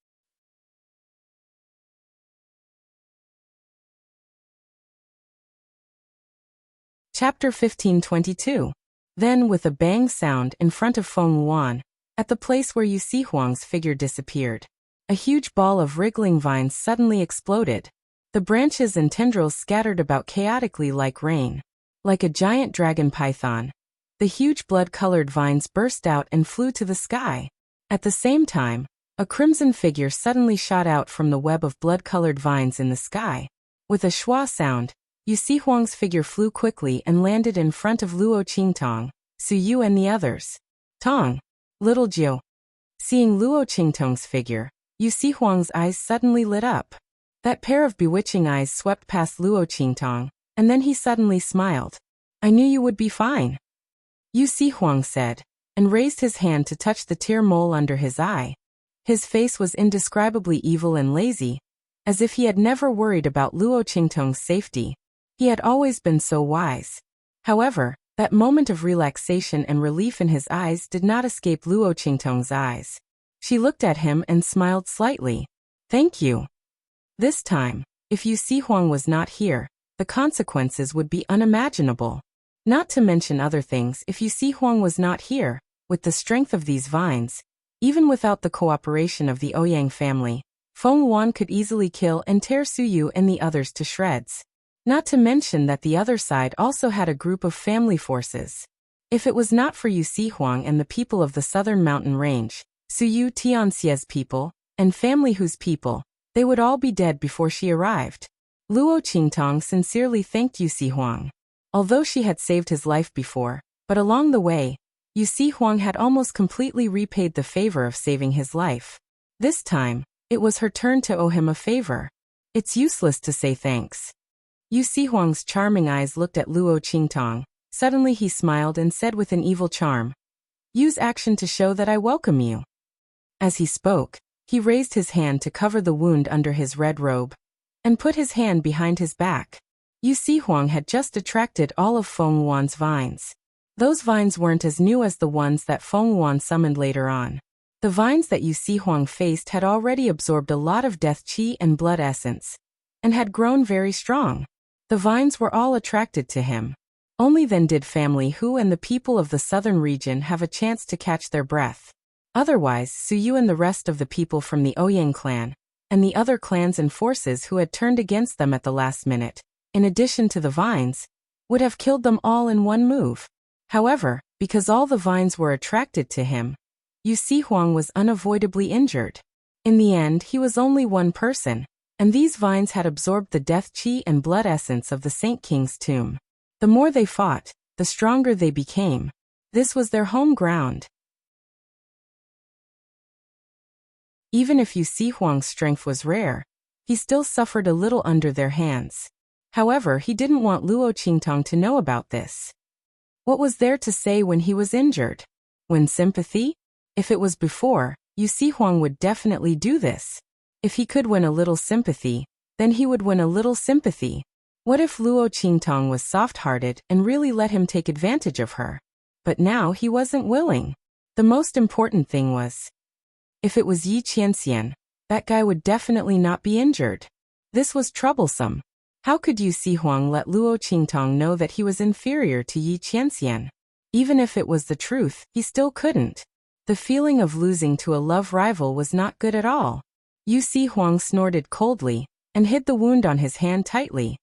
Chapter 1522. Then, with a bang sound in front of Feng Wuan, at the place where Yu Huang's figure disappeared, a huge ball of wriggling vines suddenly exploded. The branches and tendrils scattered about chaotically like rain. Like a giant dragon python, the huge blood-colored vines burst out and flew to the sky. At the same time, a crimson figure suddenly shot out from the web of blood-colored vines in the sky. With a schwa sound, Yu Huang's figure flew quickly and landed in front of Luo Qingtong, Su Yu and the others. Tong! Little Jiu. Seeing Luo Qingtong's figure, Yu Huang's eyes suddenly lit up. That pair of bewitching eyes swept past Luo Qingtong, and then he suddenly smiled. I knew you would be fine, Yu Huang said, and raised his hand to touch the tear mole under his eye. His face was indescribably evil and lazy, as if he had never worried about Luo Qingtong's safety. He had always been so wise. However, that moment of relaxation and relief in his eyes did not escape Luo Qingtong's eyes. She looked at him and smiled slightly. Thank you. This time, if Yu Huang was not here, the consequences would be unimaginable. Not to mention other things, if Yu Huang was not here, with the strength of these vines, even without the cooperation of the Ouyang family, Feng Wuan could easily kill and tear Su Yu and the others to shreds. Not to mention that the other side also had a group of family forces. If it was not for Yu Huang and the people of the southern mountain range, Su Yu Tianxia's people, and family whose people, they would all be dead before she arrived. Luo Qingtong sincerely thanked Yu Huang. Although she had saved his life before, but along the way, Yu Huang had almost completely repaid the favor of saving his life. This time, it was her turn to owe him a favor. It's useless to say thanks. Yu Huang's charming eyes looked at Luo Qingtong. Suddenly he smiled and said with an evil charm, "Use action to show that I welcome you." As he spoke, he raised his hand to cover the wound under his red robe, and put his hand behind his back. Yu Huang had just attracted all of Feng Wuan's vines. Those vines weren't as new as the ones that Feng Wuan summoned later on. The vines that Yu Huang faced had already absorbed a lot of death qi and blood essence, and had grown very strong. The vines were all attracted to him. Only then did family Hu and the people of the southern region have a chance to catch their breath. Otherwise, Su Yu and the rest of the people from the Ouyang clan, and the other clans and forces who had turned against them at the last minute, in addition to the vines, would have killed them all in one move. However, because all the vines were attracted to him, Yu Huang was unavoidably injured. In the end, he was only one person, and these vines had absorbed the death qi and blood essence of the Saint King's tomb. The more they fought, the stronger they became. This was their home ground. Even if Yu Huang's strength was rare, he still suffered a little under their hands. However, he didn't want Luo Qingtong to know about this. What was there to say when he was injured? Win sympathy? If it was before, Yu Huang would definitely do this. If he could win a little sympathy, then he would win a little sympathy. What if Luo Qingtong was soft-hearted and really let him take advantage of her? But now he wasn't willing. The most important thing was, if it was Yi Qianxian, that guy would definitely not be injured. This was troublesome. How could Yu Sihuang let Luo Qingtong know that he was inferior to Yi Qianxian? Even if it was the truth, he still couldn't. The feeling of losing to a love rival was not good at all. Yu Sihuang snorted coldly and hid the wound on his hand tightly.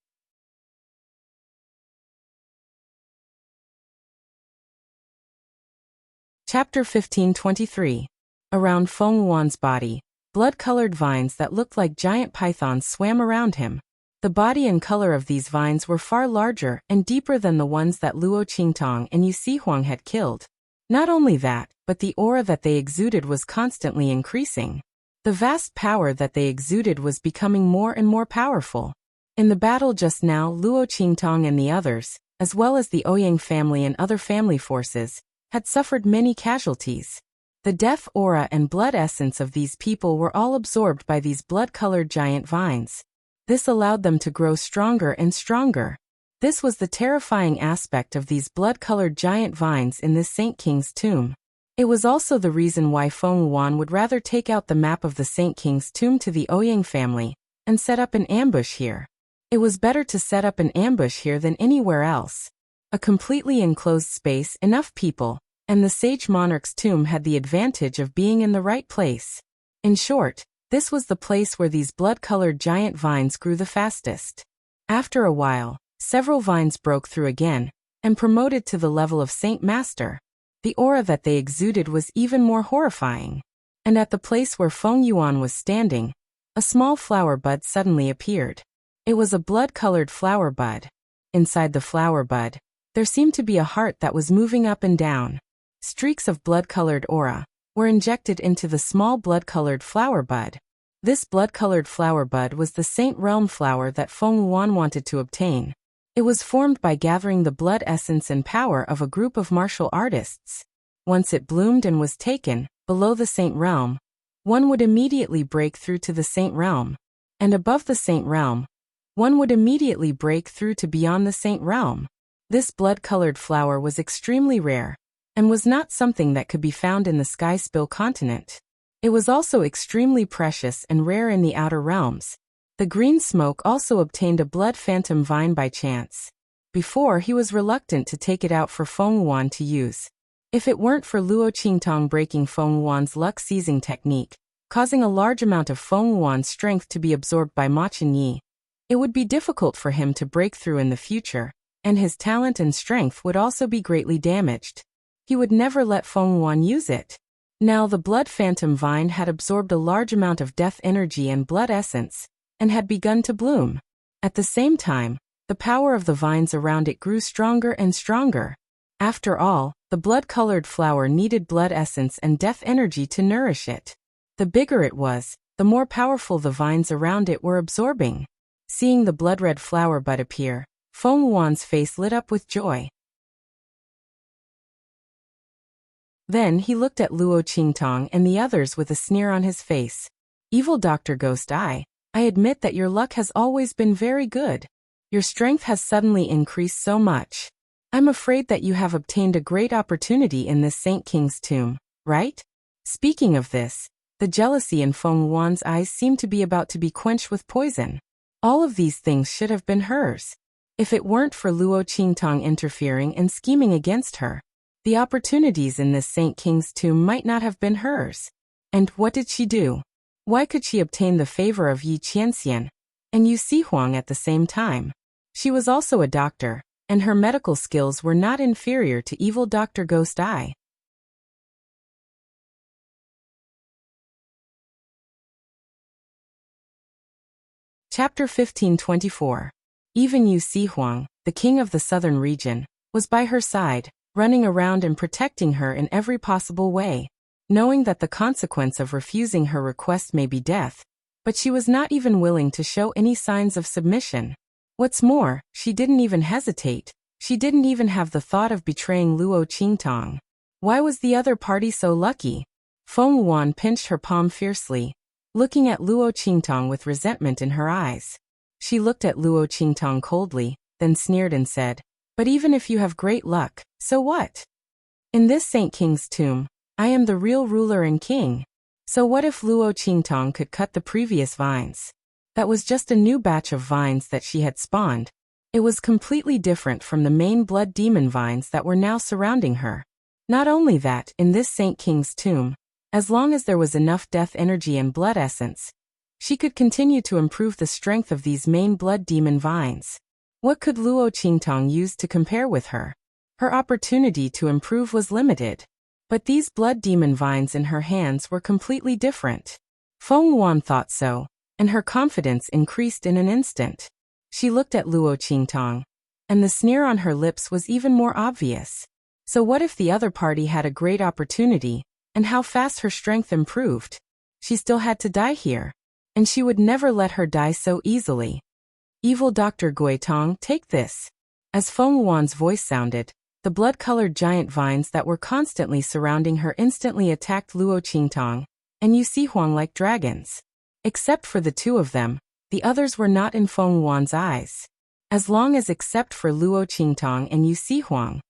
Chapter 1523. Around Feng Yuan's body, blood-colored vines that looked like giant pythons swam around him. The body and color of these vines were far larger and deeper than the ones that Luo Qingtong and Yu Sihuang had killed. Not only that, but the aura that they exuded was constantly increasing. The vast power that they exuded was becoming more and more powerful. In the battle just now, Luo Qingtong and the others, as well as the Ouyang family and other family forces, had suffered many casualties. The death aura and blood essence of these people were all absorbed by these blood-colored giant vines. This allowed them to grow stronger and stronger. This was the terrifying aspect of these blood-colored giant vines in this Saint King's tomb. It was also the reason why Feng Yuan would rather take out the map of the Saint King's tomb to the Ouyang family and set up an ambush here. It was better to set up an ambush here than anywhere else. A completely enclosed space, enough people, and the sage monarch's tomb had the advantage of being in the right place. In short, this was the place where these blood-colored giant vines grew the fastest. After a while, several vines broke through again and promoted to the level of Saint Master. The aura that they exuded was even more horrifying. And at the place where Feng Yuan was standing, a small flower bud suddenly appeared. It was a blood-colored flower bud. Inside the flower bud, there seemed to be a heart that was moving up and down. Streaks of blood-colored aura were injected into the small blood-colored flower bud. This blood-colored flower bud was the Saint Realm flower that Feng Yuan wanted to obtain. It was formed by gathering the blood essence and power of a group of martial artists. Once it bloomed and was taken, below the Saint Realm, one would immediately break through to the Saint Realm. And above the Saint Realm, one would immediately break through to beyond the Saint Realm. This blood-colored flower was extremely rare, and was not something that could be found in the Sky Spill continent. It was also extremely precious and rare in the outer realms. The green smoke also obtained a blood phantom vine by chance. Before, he was reluctant to take it out for Feng Yuan to use. If it weren't for Luo Qingtong breaking Feng Yuan's luck-seizing technique, causing a large amount of Feng Yuan's strength to be absorbed by Ma Chenyi, it would be difficult for him to break through in the future, and his talent and strength would also be greatly damaged. He would never let Feng Yuan use it. Now the blood phantom vine had absorbed a large amount of death energy and blood essence, and had begun to bloom. At the same time, the power of the vines around it grew stronger and stronger. After all, the blood-colored flower needed blood essence and death energy to nourish it. The bigger it was, the more powerful the vines around it were absorbing. Seeing the blood-red flower bud appear, Feng Yuan's face lit up with joy. Then he looked at Luo Qingtong and the others with a sneer on his face. Evil Dr. Ghost Eye, I admit that your luck has always been very good. Your strength has suddenly increased so much. I'm afraid that you have obtained a great opportunity in this Saint King's tomb, right? Speaking of this, the jealousy in Feng Yuan's eyes seemed to be about to be quenched with poison. All of these things should have been hers. If it weren't for Luo Qingtong interfering and scheming against her, the opportunities in this Saint King's tomb might not have been hers. And what did she do? Why could she obtain the favor of Yi Qianxian and Yu Sihuang at the same time? She was also a doctor, and her medical skills were not inferior to evil Dr. Ghost Eye. Chapter 1524. Even Yu Sihuang, the king of the southern region, was by her side, running around and protecting her in every possible way, knowing that the consequence of refusing her request may be death, but she was not even willing to show any signs of submission. What's more, she didn't even hesitate. She didn't even have the thought of betraying Luo Qingtong. Why was the other party so lucky? Feng Yuan pinched her palm fiercely, looking at Luo Qingtong with resentment in her eyes. She looked at Luo Qingtong coldly, then sneered and said, "But even if you have great luck, so what? In this Saint King's tomb, I am the real ruler and king. So what if Luo Qingtong could cut the previous vines? That was just a new batch of vines that she had spawned. It was completely different from the main blood demon vines that were now surrounding her. Not only that, in this Saint King's tomb, as long as there was enough death energy and blood essence, she could continue to improve the strength of these main blood demon vines. What could Luo Qingtong use to compare with her? Her opportunity to improve was limited. But these blood demon vines in her hands were completely different. Feng Yuan thought so, and her confidence increased in an instant. She looked at Luo Qingtong, and the sneer on her lips was even more obvious. So what if the other party had a great opportunity, and how fast her strength improved? She still had to die here, and she would never let her die so easily. Evil Dr. Guitong, take this. As Feng Yuan's voice sounded, the blood-colored giant vines that were constantly surrounding her instantly attacked Luo Qingtong and Yu Huang like dragons. Except for the two of them, the others were not in Feng Yuan's eyes. As long as except for Luo Qingtong and Yu Huang,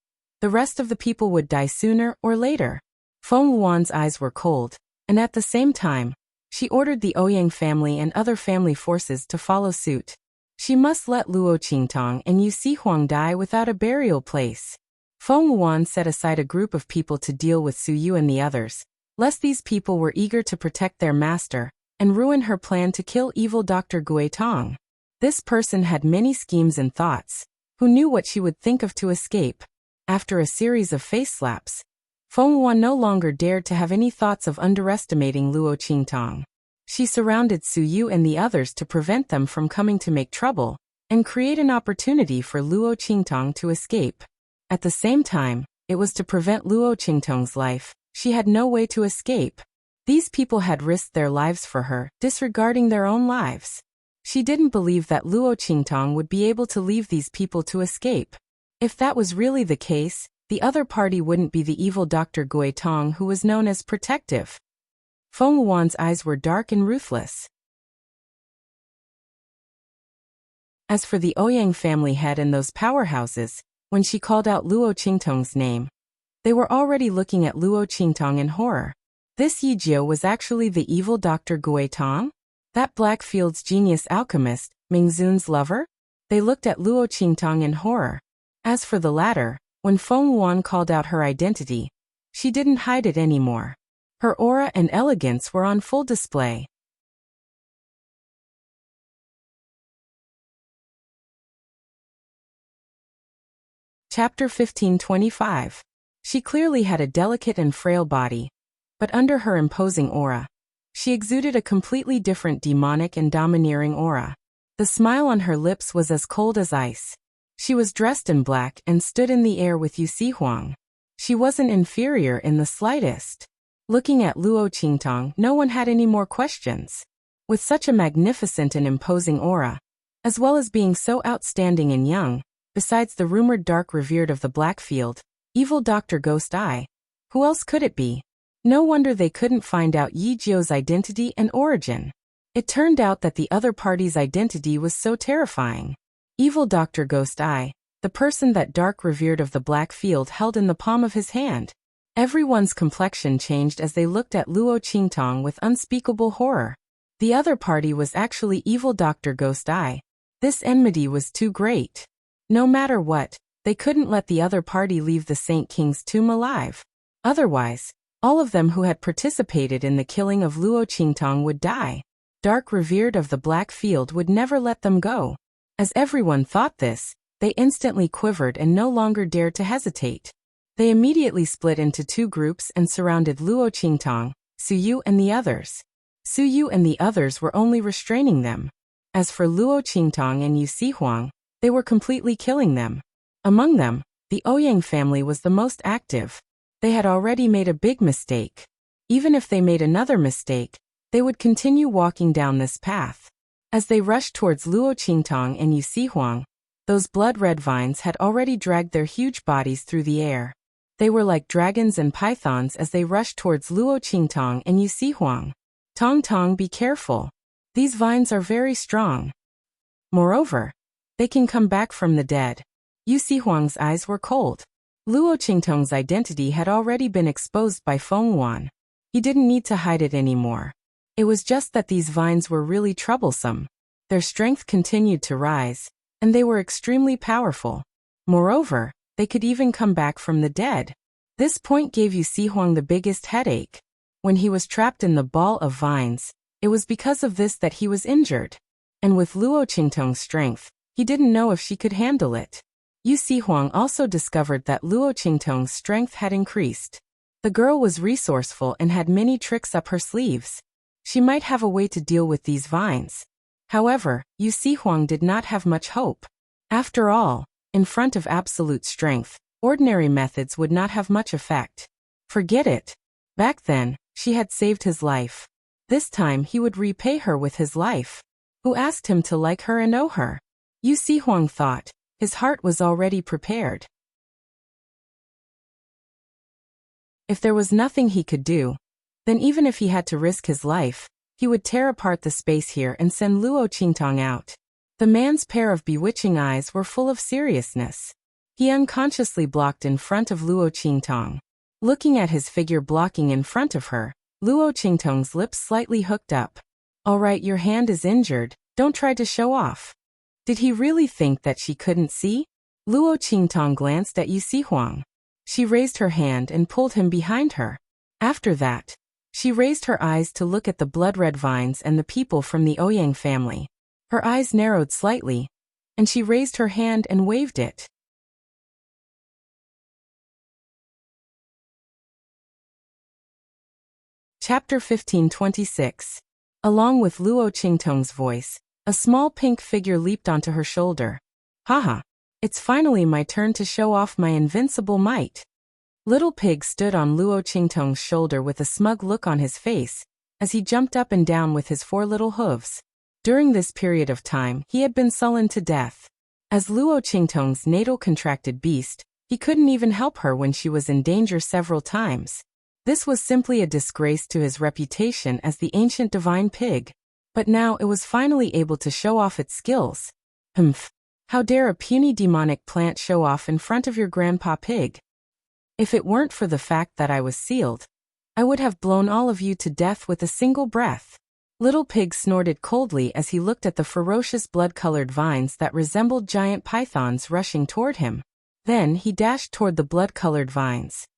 the rest of the people would die sooner or later. Feng Yuan's eyes were cold, and at the same time, she ordered the Ouyang family and other family forces to follow suit. She must let Luo Qingtong and Yu Huang die without a burial place. Feng Yuan set aside a group of people to deal with Su Yu and the others, lest these people were eager to protect their master and ruin her plan to kill evil Dr. Guitong. This person had many schemes and thoughts. Who knew what she would think of to escape? After a series of face slaps, Feng Yuan no longer dared to have any thoughts of underestimating Luo Qingtong. She surrounded Su Yu and the others to prevent them from coming to make trouble and create an opportunity for Luo Qingtong to escape. At the same time, it was to prevent Luo Qingtong's life. She had no way to escape. These people had risked their lives for her, disregarding their own lives. She didn't believe that Luo Qingtong would be able to leave these people to escape. If that was really the case, the other party wouldn't be the evil Dr. Guitong who was known as protective. Feng Yuan's eyes were dark and ruthless. As for the Ouyang family head and those powerhouses, when she called out Luo Qingtong's name, they were already looking at Luo Qingtong in horror. This Yijio was actually the evil Dr. Guitong? That Blackfield's genius alchemist, Mingzun's lover? They looked at Luo Qingtong in horror. As for the latter, when Feng Yuan called out her identity, she didn't hide it anymore. Her aura and elegance were on full display. Chapter 1525. She clearly had a delicate and frail body, but under her imposing aura, she exuded a completely different demonic and domineering aura. The smile on her lips was as cold as ice. She was dressed in black and stood in the air with Yu Huang. She wasn't inferior in the slightest. Looking at Luo Qingtong, no one had any more questions. With such a magnificent and imposing aura, as well as being so outstanding and young, besides the rumored dark revered of the Blackfield, evil Dr. Ghost Eye, who else could it be? No wonder they couldn't find out Yi Jiu's identity and origin. It turned out that the other party's identity was so terrifying. Evil Dr. Ghost Eye, the person that dark revered of the Blackfield held in the palm of his hand. Everyone's complexion changed as they looked at Luo Qingtong with unspeakable horror. The other party was actually evil Dr. Ghost Eye. This enmity was too great. No matter what, they couldn't let the other party leave the Saint King's tomb alive. Otherwise, all of them who had participated in the killing of Luo Qingtong would die. Dark revered of the Blackfield would never let them go. As everyone thought this, they instantly quivered and no longer dared to hesitate. They immediately split into two groups and surrounded Luo Qingtong, Su Yu and the others. Su Yu and the others were only restraining them. As for Luo Qingtong and Yu Huang, they were completely killing them. Among them, the Ouyang family was the most active. They had already made a big mistake. Even if they made another mistake, they would continue walking down this path. As they rushed towards Luo Qingtong and Yu Huang, those blood-red vines had already dragged their huge bodies through the air. They were like dragons and pythons as they rushed towards Luo Qingtong and Yu Huang. Tong Tong, be careful. These vines are very strong. Moreover, they can come back from the dead. Yu Huang's eyes were cold. Luo Qingtong's identity had already been exposed by Feng Yuan. He didn't need to hide it anymore. It was just that these vines were really troublesome. Their strength continued to rise, and they were extremely powerful. Moreover, they could even come back from the dead. This point gave Yu Huang the biggest headache. When he was trapped in the ball of vines, it was because of this that he was injured. And with Luo Qingtong's strength, he didn't know if she could handle it. Yu Huang also discovered that Luo Qingtong's strength had increased. The girl was resourceful and had many tricks up her sleeves. She might have a way to deal with these vines. However, Yu Huang did not have much hope. After all, in front of absolute strength, ordinary methods would not have much effect. Forget it. Back then, she had saved his life. This time he would repay her with his life. Who asked him to like her and owe her? Yu Huang thought. His heart was already prepared. If there was nothing he could do, then even if he had to risk his life, he would tear apart the space here and send Luo Qingtong out. The man's pair of bewitching eyes were full of seriousness. He unconsciously blocked in front of Luo Qingtong. Looking at his figure blocking in front of her, Luo Qingtong's lips slightly hooked up. All right, your hand is injured, don't try to show off. Did he really think that she couldn't see? Luo Qingtong glanced at Yu Huang. She raised her hand and pulled him behind her. After that, she raised her eyes to look at the blood-red vines and the people from the Ouyang family. Her eyes narrowed slightly, and she raised her hand and waved it. Chapter 1526. Along with Luo Qingtong's voice, a small pink figure leaped onto her shoulder. Haha, it's finally my turn to show off my invincible might. Little Pig stood on Luo Qingtong's shoulder with a smug look on his face, as he jumped up and down with his 4 little hooves. During this period of time, he had been sullen to death. As Luo Qingtong's natal contracted beast, he couldn't even help her when she was in danger several times. This was simply a disgrace to his reputation as the ancient divine pig. But now it was finally able to show off its skills. Humph! How dare a puny demonic plant show off in front of your grandpa pig? If it weren't for the fact that I was sealed, I would have blown all of you to death with a single breath. Little Pig snorted coldly as he looked at the ferocious blood-colored vines that resembled giant pythons rushing toward him. Then he dashed toward the blood-colored vines.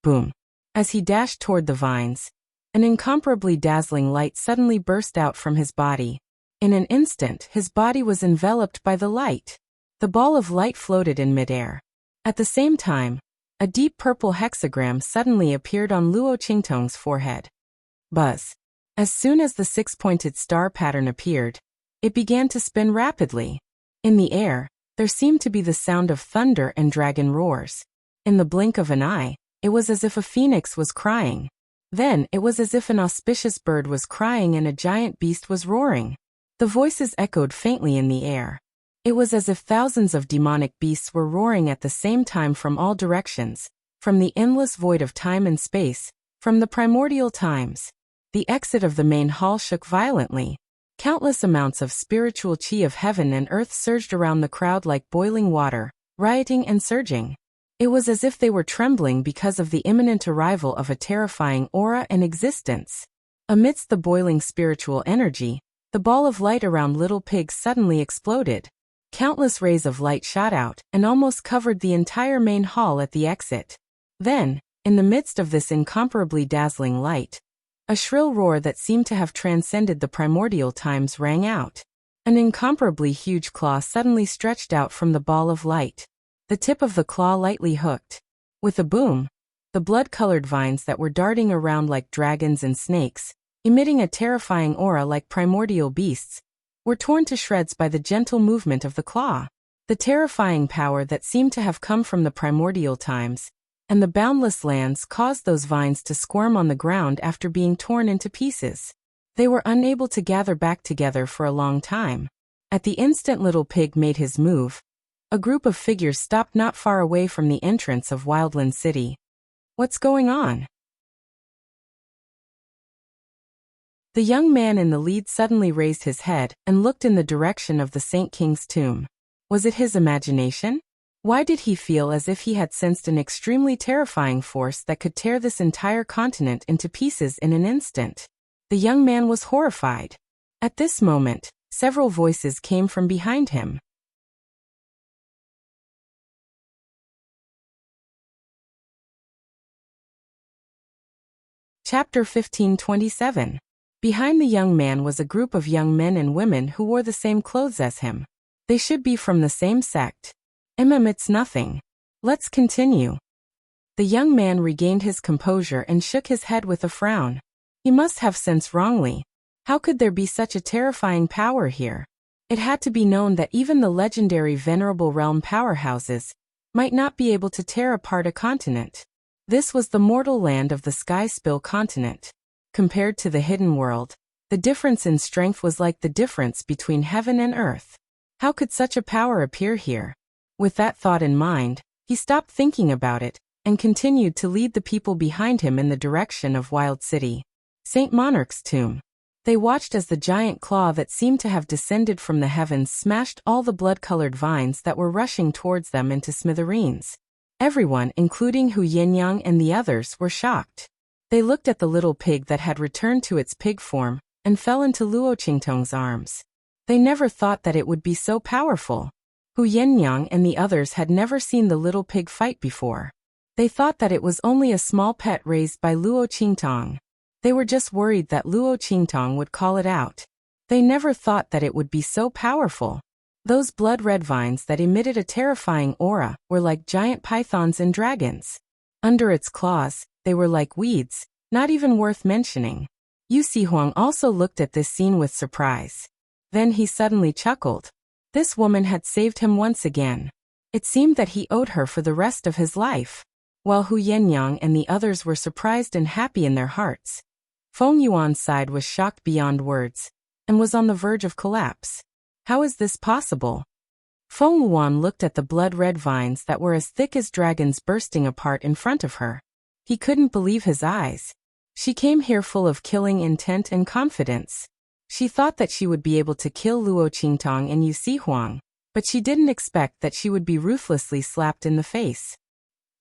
Boom! As he dashed toward the vines, an incomparably dazzling light suddenly burst out from his body. In an instant, his body was enveloped by the light. The ball of light floated in midair. At the same time, a deep purple hexagram suddenly appeared on Luo Qingtong's forehead. Buzz! As soon as the 6-pointed star pattern appeared, it began to spin rapidly. In the air, there seemed to be the sound of thunder and dragon roars. In the blink of an eye, it was as if a phoenix was crying. Then it was as if an auspicious bird was crying and a giant beast was roaring. The voices echoed faintly in the air. It was as if thousands of demonic beasts were roaring at the same time from all directions, from the endless void of time and space, from the primordial times. The exit of the main hall shook violently. Countless amounts of spiritual chi of heaven and earth surged around the crowd like boiling water, rioting and surging. It was as if they were trembling because of the imminent arrival of a terrifying aura and existence. Amidst the boiling spiritual energy, the ball of light around Little Pig suddenly exploded. Countless rays of light shot out and almost covered the entire main hall at the exit. Then, in the midst of this incomparably dazzling light, a shrill roar that seemed to have transcended the primordial times rang out. An incomparably huge claw suddenly stretched out from the ball of light. The tip of the claw lightly hooked. With a boom, the blood-colored vines that were darting around like dragons and snakes, emitting a terrifying aura like primordial beasts, were torn to shreds by the gentle movement of the claw. The terrifying power that seemed to have come from the primordial times and the boundless lands caused those vines to squirm on the ground after being torn into pieces. They were unable to gather back together for a long time. At the instant Little Pig made his move, a group of figures stopped not far away from the entrance of Wildland City. What's going on? The young man in the lead suddenly raised his head and looked in the direction of the Saint King's tomb. Was it his imagination? Why did he feel as if he had sensed an extremely terrifying force that could tear this entire continent into pieces in an instant? The young man was horrified. At this moment, several voices came from behind him. Chapter 1527. Behind the young man was a group of young men and women who wore the same clothes as him. They should be from the same sect. It's nothing. Let's continue. The young man regained his composure and shook his head with a frown. He must have sensed wrongly. How could there be such a terrifying power here? It had to be known that even the legendary Venerable Realm powerhouses might not be able to tear apart a continent. This was the mortal land of the Sky Spill continent. Compared to the hidden world, the difference in strength was like the difference between heaven and earth. How could such a power appear here? With that thought in mind, he stopped thinking about it and continued to lead the people behind him in the direction of Wild City. Saint Monarch's tomb. They watched as the giant claw that seemed to have descended from the heavens smashed all the blood-colored vines that were rushing towards them into smithereens. Everyone, including Hu Yinyang and the others, were shocked. They looked at the little pig that had returned to its pig form and fell into Luo Qingtong's arms. They never thought that it would be so powerful. Hu Yinyang and the others had never seen the little pig fight before. They thought that it was only a small pet raised by Luo Qingtong. They were just worried that Luo Qingtong would call it out. They never thought that it would be so powerful. Those blood-red vines that emitted a terrifying aura were like giant pythons and dragons. Under its claws, they were like weeds, not even worth mentioning. Yu Sihuang also looked at this scene with surprise. Then he suddenly chuckled. This woman had saved him once again. It seemed that he owed her for the rest of his life. While Hu Yinyang and the others were surprised and happy in their hearts, Feng Yuan's side was shocked beyond words and was on the verge of collapse. How is this possible? Feng Yuan looked at the blood-red vines that were as thick as dragons bursting apart in front of her. He couldn't believe his eyes. She came here full of killing intent and confidence. She thought that she would be able to kill Luo Qingtong and Yu Sihuang, but she didn't expect that she would be ruthlessly slapped in the face.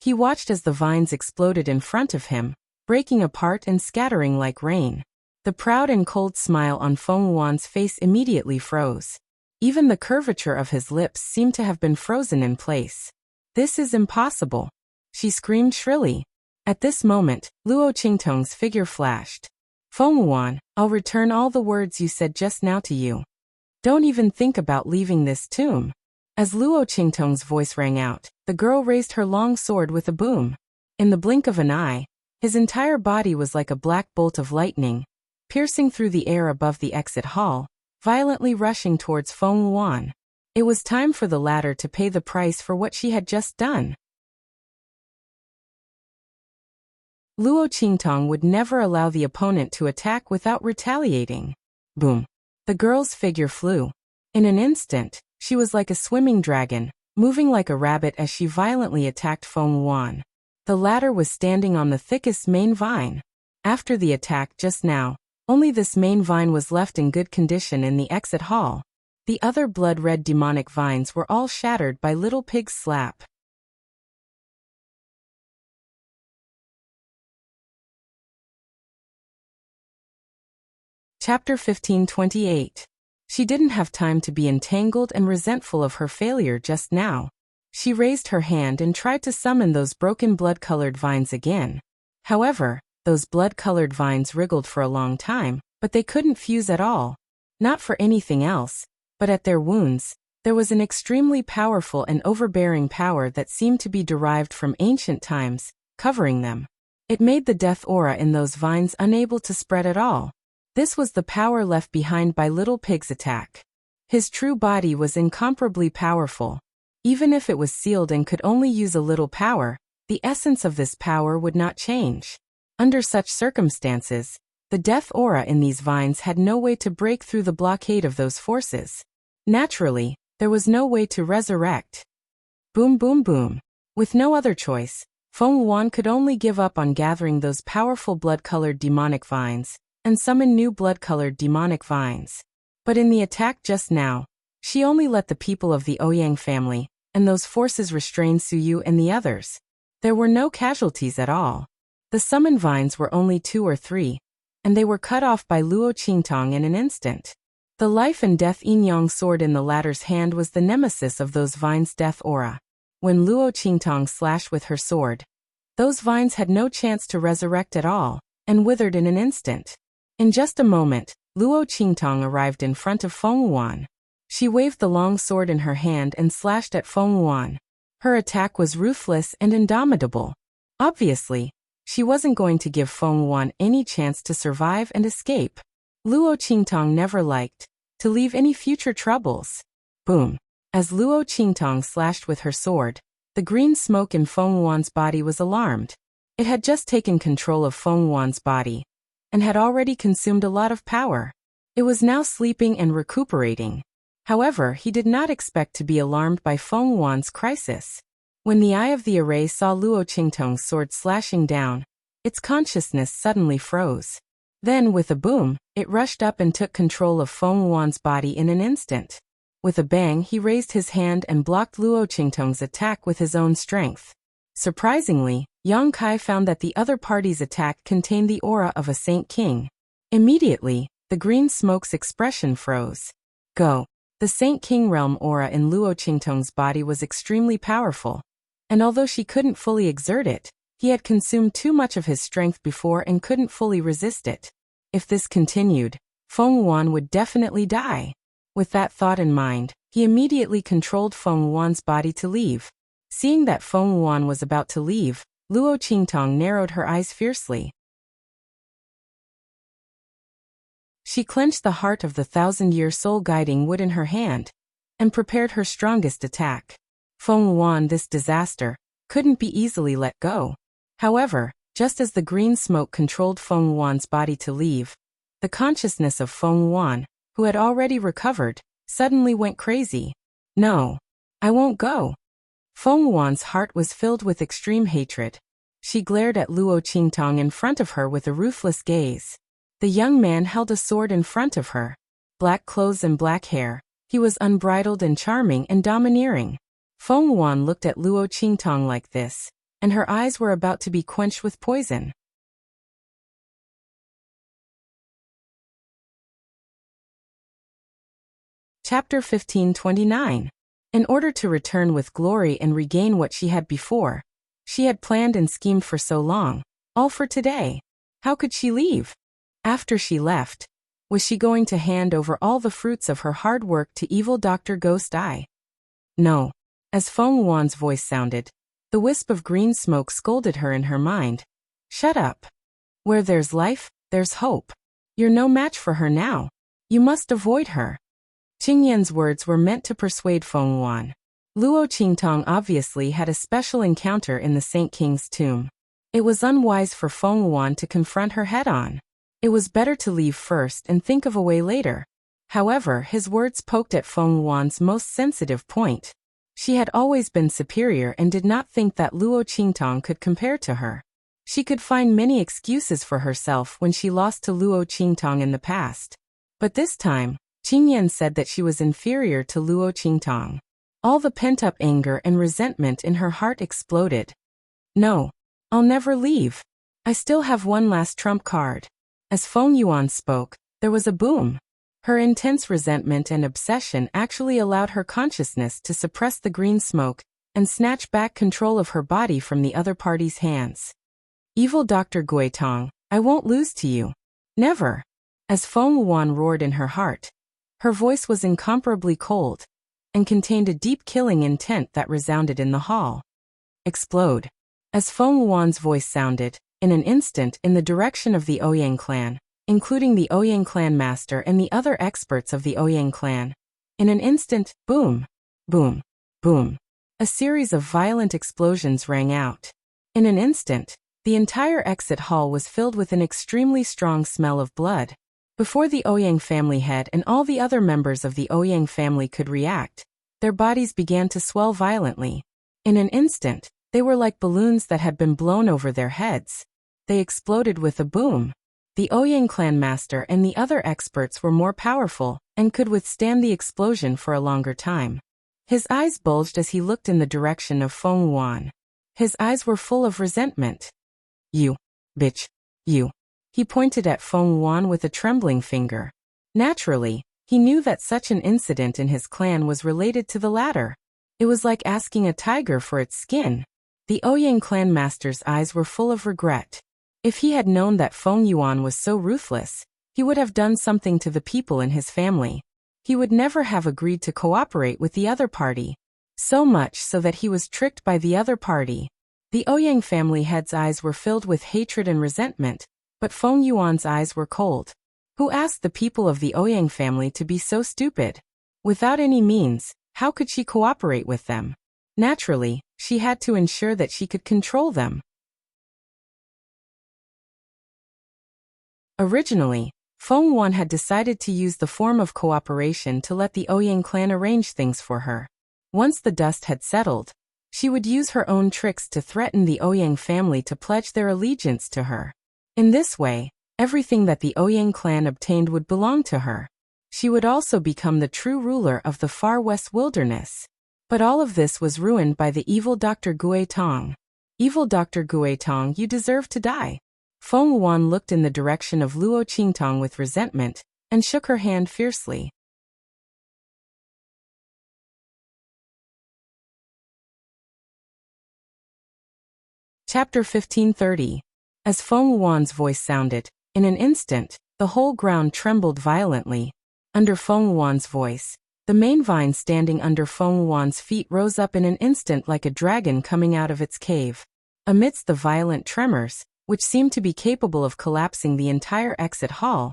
He watched as the vines exploded in front of him, breaking apart and scattering like rain. The proud and cold smile on Feng Yuan's face immediately froze. Even the curvature of his lips seemed to have been frozen in place. This is impossible. She screamed shrilly. At this moment, Luo Qingtong's figure flashed. Feng Yuan, I'll return all the words you said just now to you. Don't even think about leaving this tomb. As Luo Qingtong's voice rang out, the girl raised her long sword with a boom. In the blink of an eye, his entire body was like a black bolt of lightning, piercing through the air above the exit hall, violently rushing towards Feng Yuan. It was time for the latter to pay the price for what she had just done. Luo Qingtong would never allow the opponent to attack without retaliating. Boom. The girl's figure flew. In an instant, she was like a swimming dragon, moving like a rabbit as she violently attacked Feng Yuan. The latter was standing on the thickest main vine. After the attack just now, only this main vine was left in good condition in the exit hall. The other blood-red demonic vines were all shattered by Little Pig's slap. Chapter 1528. She didn't have time to be entangled and resentful of her failure just now. She raised her hand and tried to summon those broken blood-colored vines again. However, those blood-colored vines wriggled for a long time, but they couldn't fuse at all. Not for anything else, but at their wounds, there was an extremely powerful and overbearing power that seemed to be derived from ancient times, covering them. It made the death aura in those vines unable to spread at all. This was the power left behind by Little Pig's attack. His true body was incomparably powerful. Even if it was sealed and could only use a little power, the essence of this power would not change. Under such circumstances, the death aura in these vines had no way to break through the blockade of those forces. Naturally, there was no way to resurrect. Boom boom boom. With no other choice, Feng Yuan could only give up on gathering those powerful blood-colored demonic vines and summon new blood-colored demonic vines. But in the attack just now, she only let the people of the Ouyang family and those forces restrained Suyu and the others. There were no casualties at all. The summon vines were only 2 or 3, and they were cut off by Luo Qingtong in an instant. The life and death yin-yang sword in the latter's hand was the nemesis of those vines' death aura. When Luo Qingtong slashed with her sword, those vines had no chance to resurrect at all, and withered in an instant. In just a moment, Luo Qingtong arrived in front of Feng Wuan. She waved the long sword in her hand and slashed at Feng Wuan. Her attack was ruthless and indomitable. Obviously, she wasn't going to give Feng Wuan any chance to survive and escape. Luo Qingtong never liked to leave any future troubles. Boom. As Luo Qingtong slashed with her sword, the green smoke in Feng Wuan's body was alarmed. It had just taken control of Feng Wuan's body, and had already consumed a lot of power. It was now sleeping and recuperating. However, he did not expect to be alarmed by Feng Wuan's crisis. When the eye of the array saw Luo Qingtong's sword slashing down, its consciousness suddenly froze. Then, with a boom, it rushed up and took control of Feng Wuan's body in an instant. With a bang, he raised his hand and blocked Luo Qingtong's attack with his own strength. Surprisingly, Yang Kai found that the other party's attack contained the aura of a Saint King. Immediately, the green smoke's expression froze. Go. The Saint King realm aura in Luo Qingtong's body was extremely powerful, and although she couldn't fully exert it, he had consumed too much of his strength before and couldn't fully resist it. If this continued, Feng Wuan would definitely die. With that thought in mind, he immediately controlled Feng Wuan's body to leave. Seeing that Feng Wuan was about to leave, Luo Qingtong narrowed her eyes fiercely. She clenched the heart of the 1,000-year soul-guiding wood in her hand, and prepared her strongest attack. Feng Wuan, this disaster, couldn't be easily let go. However, just as the green smoke controlled Feng Wuan's body to leave, the consciousness of Feng Wuan, who had already recovered, suddenly went crazy. No, I won't go. Feng Wuan's heart was filled with extreme hatred. She glared at Luo Qingtong in front of her with a ruthless gaze. The young man held a sword in front of her. Black clothes and black hair, he was unbridled and charming and domineering. Feng Wuan looked at Luo Qingtong like this, and her eyes were about to be quenched with poison. Chapter 1529. In order to return with glory and regain what she had before, she had planned and schemed for so long, all for today. How could she leave? After she left, was she going to hand over all the fruits of her hard work to evil Dr. Ghost Eye? No. As Feng Wuan's voice sounded, the wisp of green smoke scolded her in her mind. Shut up. Where there's life, there's hope. You're no match for her now. You must avoid her. Qingyan's words were meant to persuade Feng Wuan. Luo Qingtong obviously had a special encounter in the Saint King's tomb. It was unwise for Feng Wuan to confront her head-on. It was better to leave first and think of a way later. However, his words poked at Feng Wuan's most sensitive point. She had always been superior and did not think that Luo Qingtong could compare to her. She could find many excuses for herself when she lost to Luo Qingtong in the past. But this time, Qingyan said that she was inferior to Luo Qingtong. All the pent-up anger and resentment in her heart exploded. No, I'll never leave. I still have one last trump card. As Feng Yuan spoke, there was a boom. Her intense resentment and obsession actually allowed her consciousness to suppress the green smoke and snatch back control of her body from the other party's hands. Evil Dr. Guitong, I won't lose to you. Never. As Feng Yuan roared in her heart, her voice was incomparably cold and contained a deep killing intent that resounded in the hall. Explode. As Feng Yuan's voice sounded, in an instant in the direction of the Ouyang clan, including the Ouyang clan master and the other experts of the Ouyang clan. In an instant, boom, boom, boom. A series of violent explosions rang out. In an instant, the entire exit hall was filled with an extremely strong smell of blood. Before the Ouyang family head and all the other members of the Ouyang family could react, their bodies began to swell violently. In an instant, they were like balloons that had been blown over their heads. They exploded with a boom. The Ouyang clan master and the other experts were more powerful and could withstand the explosion for a longer time. His eyes bulged as he looked in the direction of Feng Yuan. His eyes were full of resentment. You, bitch, you. He pointed at Feng Yuan with a trembling finger. Naturally, he knew that such an incident in his clan was related to the latter. It was like asking a tiger for its skin. The Ouyang clan master's eyes were full of regret. If he had known that Feng Yuan was so ruthless, he would have done something to the people in his family. He would never have agreed to cooperate with the other party. So much so that he was tricked by the other party. The Ouyang family head's eyes were filled with hatred and resentment, but Feng Yuan's eyes were cold. Who asked the people of the Ouyang family to be so stupid? Without any means, how could she cooperate with them? Naturally, she had to ensure that she could control them. Originally, Feng Yuan had decided to use the form of cooperation to let the Ouyang clan arrange things for her. Once the dust had settled, she would use her own tricks to threaten the Ouyang family to pledge their allegiance to her. In this way, everything that the Ouyang clan obtained would belong to her. She would also become the true ruler of the far west wilderness. But all of this was ruined by the evil Dr. Gui Tong. Evil Dr. Gui Tong, you deserve to die. Feng Yuan looked in the direction of Luo Qingtong with resentment, and shook her hand fiercely. Chapter 1530. As Feng Yuan's voice sounded, in an instant, the whole ground trembled violently. Under Feng Yuan's voice, the main vine standing under Feng Yuan's feet rose up in an instant like a dragon coming out of its cave. Amidst the violent tremors, which seemed to be capable of collapsing the entire exit hall,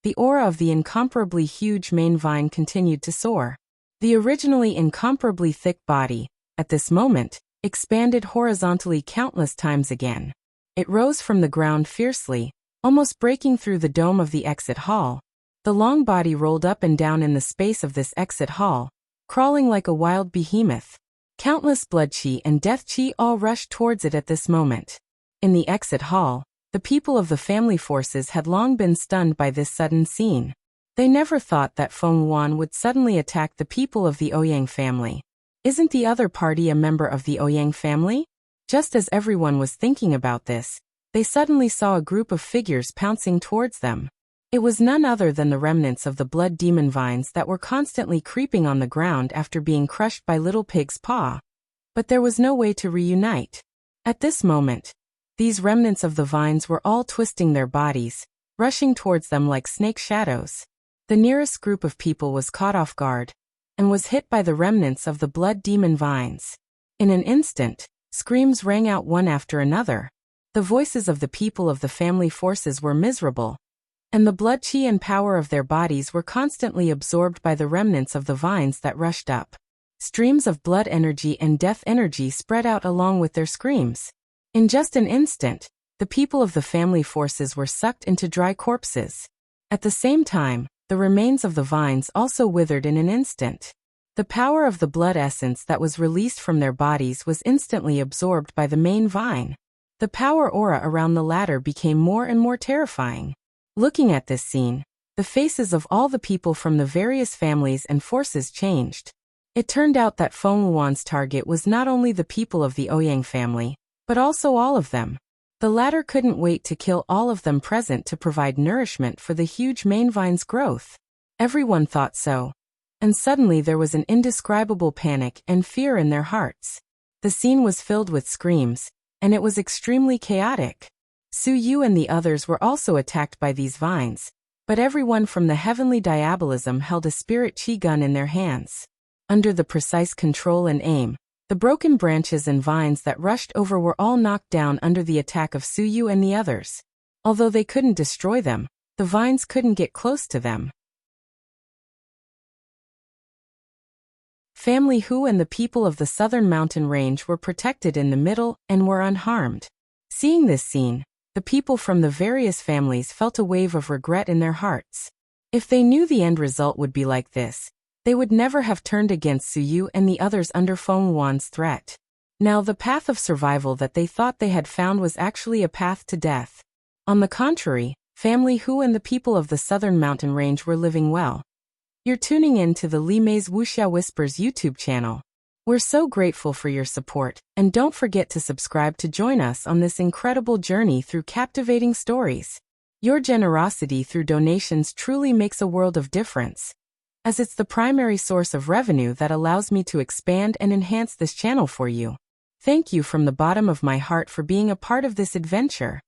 the aura of the incomparably huge main vine continued to soar. The originally incomparably thick body, at this moment, expanded horizontally countless times again. It rose from the ground fiercely, almost breaking through the dome of the exit hall. The long body rolled up and down in the space of this exit hall, crawling like a wild behemoth. Countless blood chi and death chi all rushed towards it at this moment. In the exit hall, the people of the family forces had long been stunned by this sudden scene. They never thought that Feng Yuan would suddenly attack the people of the Ouyang family. Isn't the other party a member of the Ouyang family? Just as everyone was thinking about this, they suddenly saw a group of figures pouncing towards them. It was none other than the remnants of the blood demon vines that were constantly creeping on the ground after being crushed by Little Pig's paw. But there was no way to reunite. At this moment, these remnants of the vines were all twisting their bodies, rushing towards them like snake shadows. The nearest group of people was caught off guard, and was hit by the remnants of the blood demon vines. In an instant, screams rang out one after another. The voices of the people of the family forces were miserable, and the blood chi and power of their bodies were constantly absorbed by the remnants of the vines that rushed up. Streams of blood energy and death energy spread out along with their screams. In just an instant, the people of the family forces were sucked into dry corpses. At the same time, the remains of the vines also withered in an instant. The power of the blood essence that was released from their bodies was instantly absorbed by the main vine. The power aura around the latter became more and more terrifying. Looking at this scene, the faces of all the people from the various families and forces changed. It turned out that Feng Yuan's target was not only the people of the Ouyang family, but also all of them. The latter couldn't wait to kill all of them present to provide nourishment for the huge main vine's growth. Everyone thought so. And suddenly there was an indescribable panic and fear in their hearts. The scene was filled with screams, and it was extremely chaotic. Su Yu and the others were also attacked by these vines, but everyone from the heavenly diabolism held a spirit chi gun in their hands. Under the precise control and aim, the broken branches and vines that rushed over were all knocked down under the attack of Su Yu and the others. Although they couldn't destroy them, the vines couldn't get close to them. Family Hu and the people of the southern mountain range were protected in the middle and were unharmed. Seeing this scene, the people from the various families felt a wave of regret in their hearts. If they knew the end result would be like this, they would never have turned against Su Yu and the others under Feng Yuan's threat. Now the path of survival that they thought they had found was actually a path to death. On the contrary, Family Hu and the people of the southern mountain range were living well. You're tuning in to the Li Mei's Wuxia Whispers YouTube channel. We're so grateful for your support, and don't forget to subscribe to join us on this incredible journey through captivating stories. Your generosity through donations truly makes a world of difference, as it's the primary source of revenue that allows me to expand and enhance this channel for you. Thank you from the bottom of my heart for being a part of this adventure.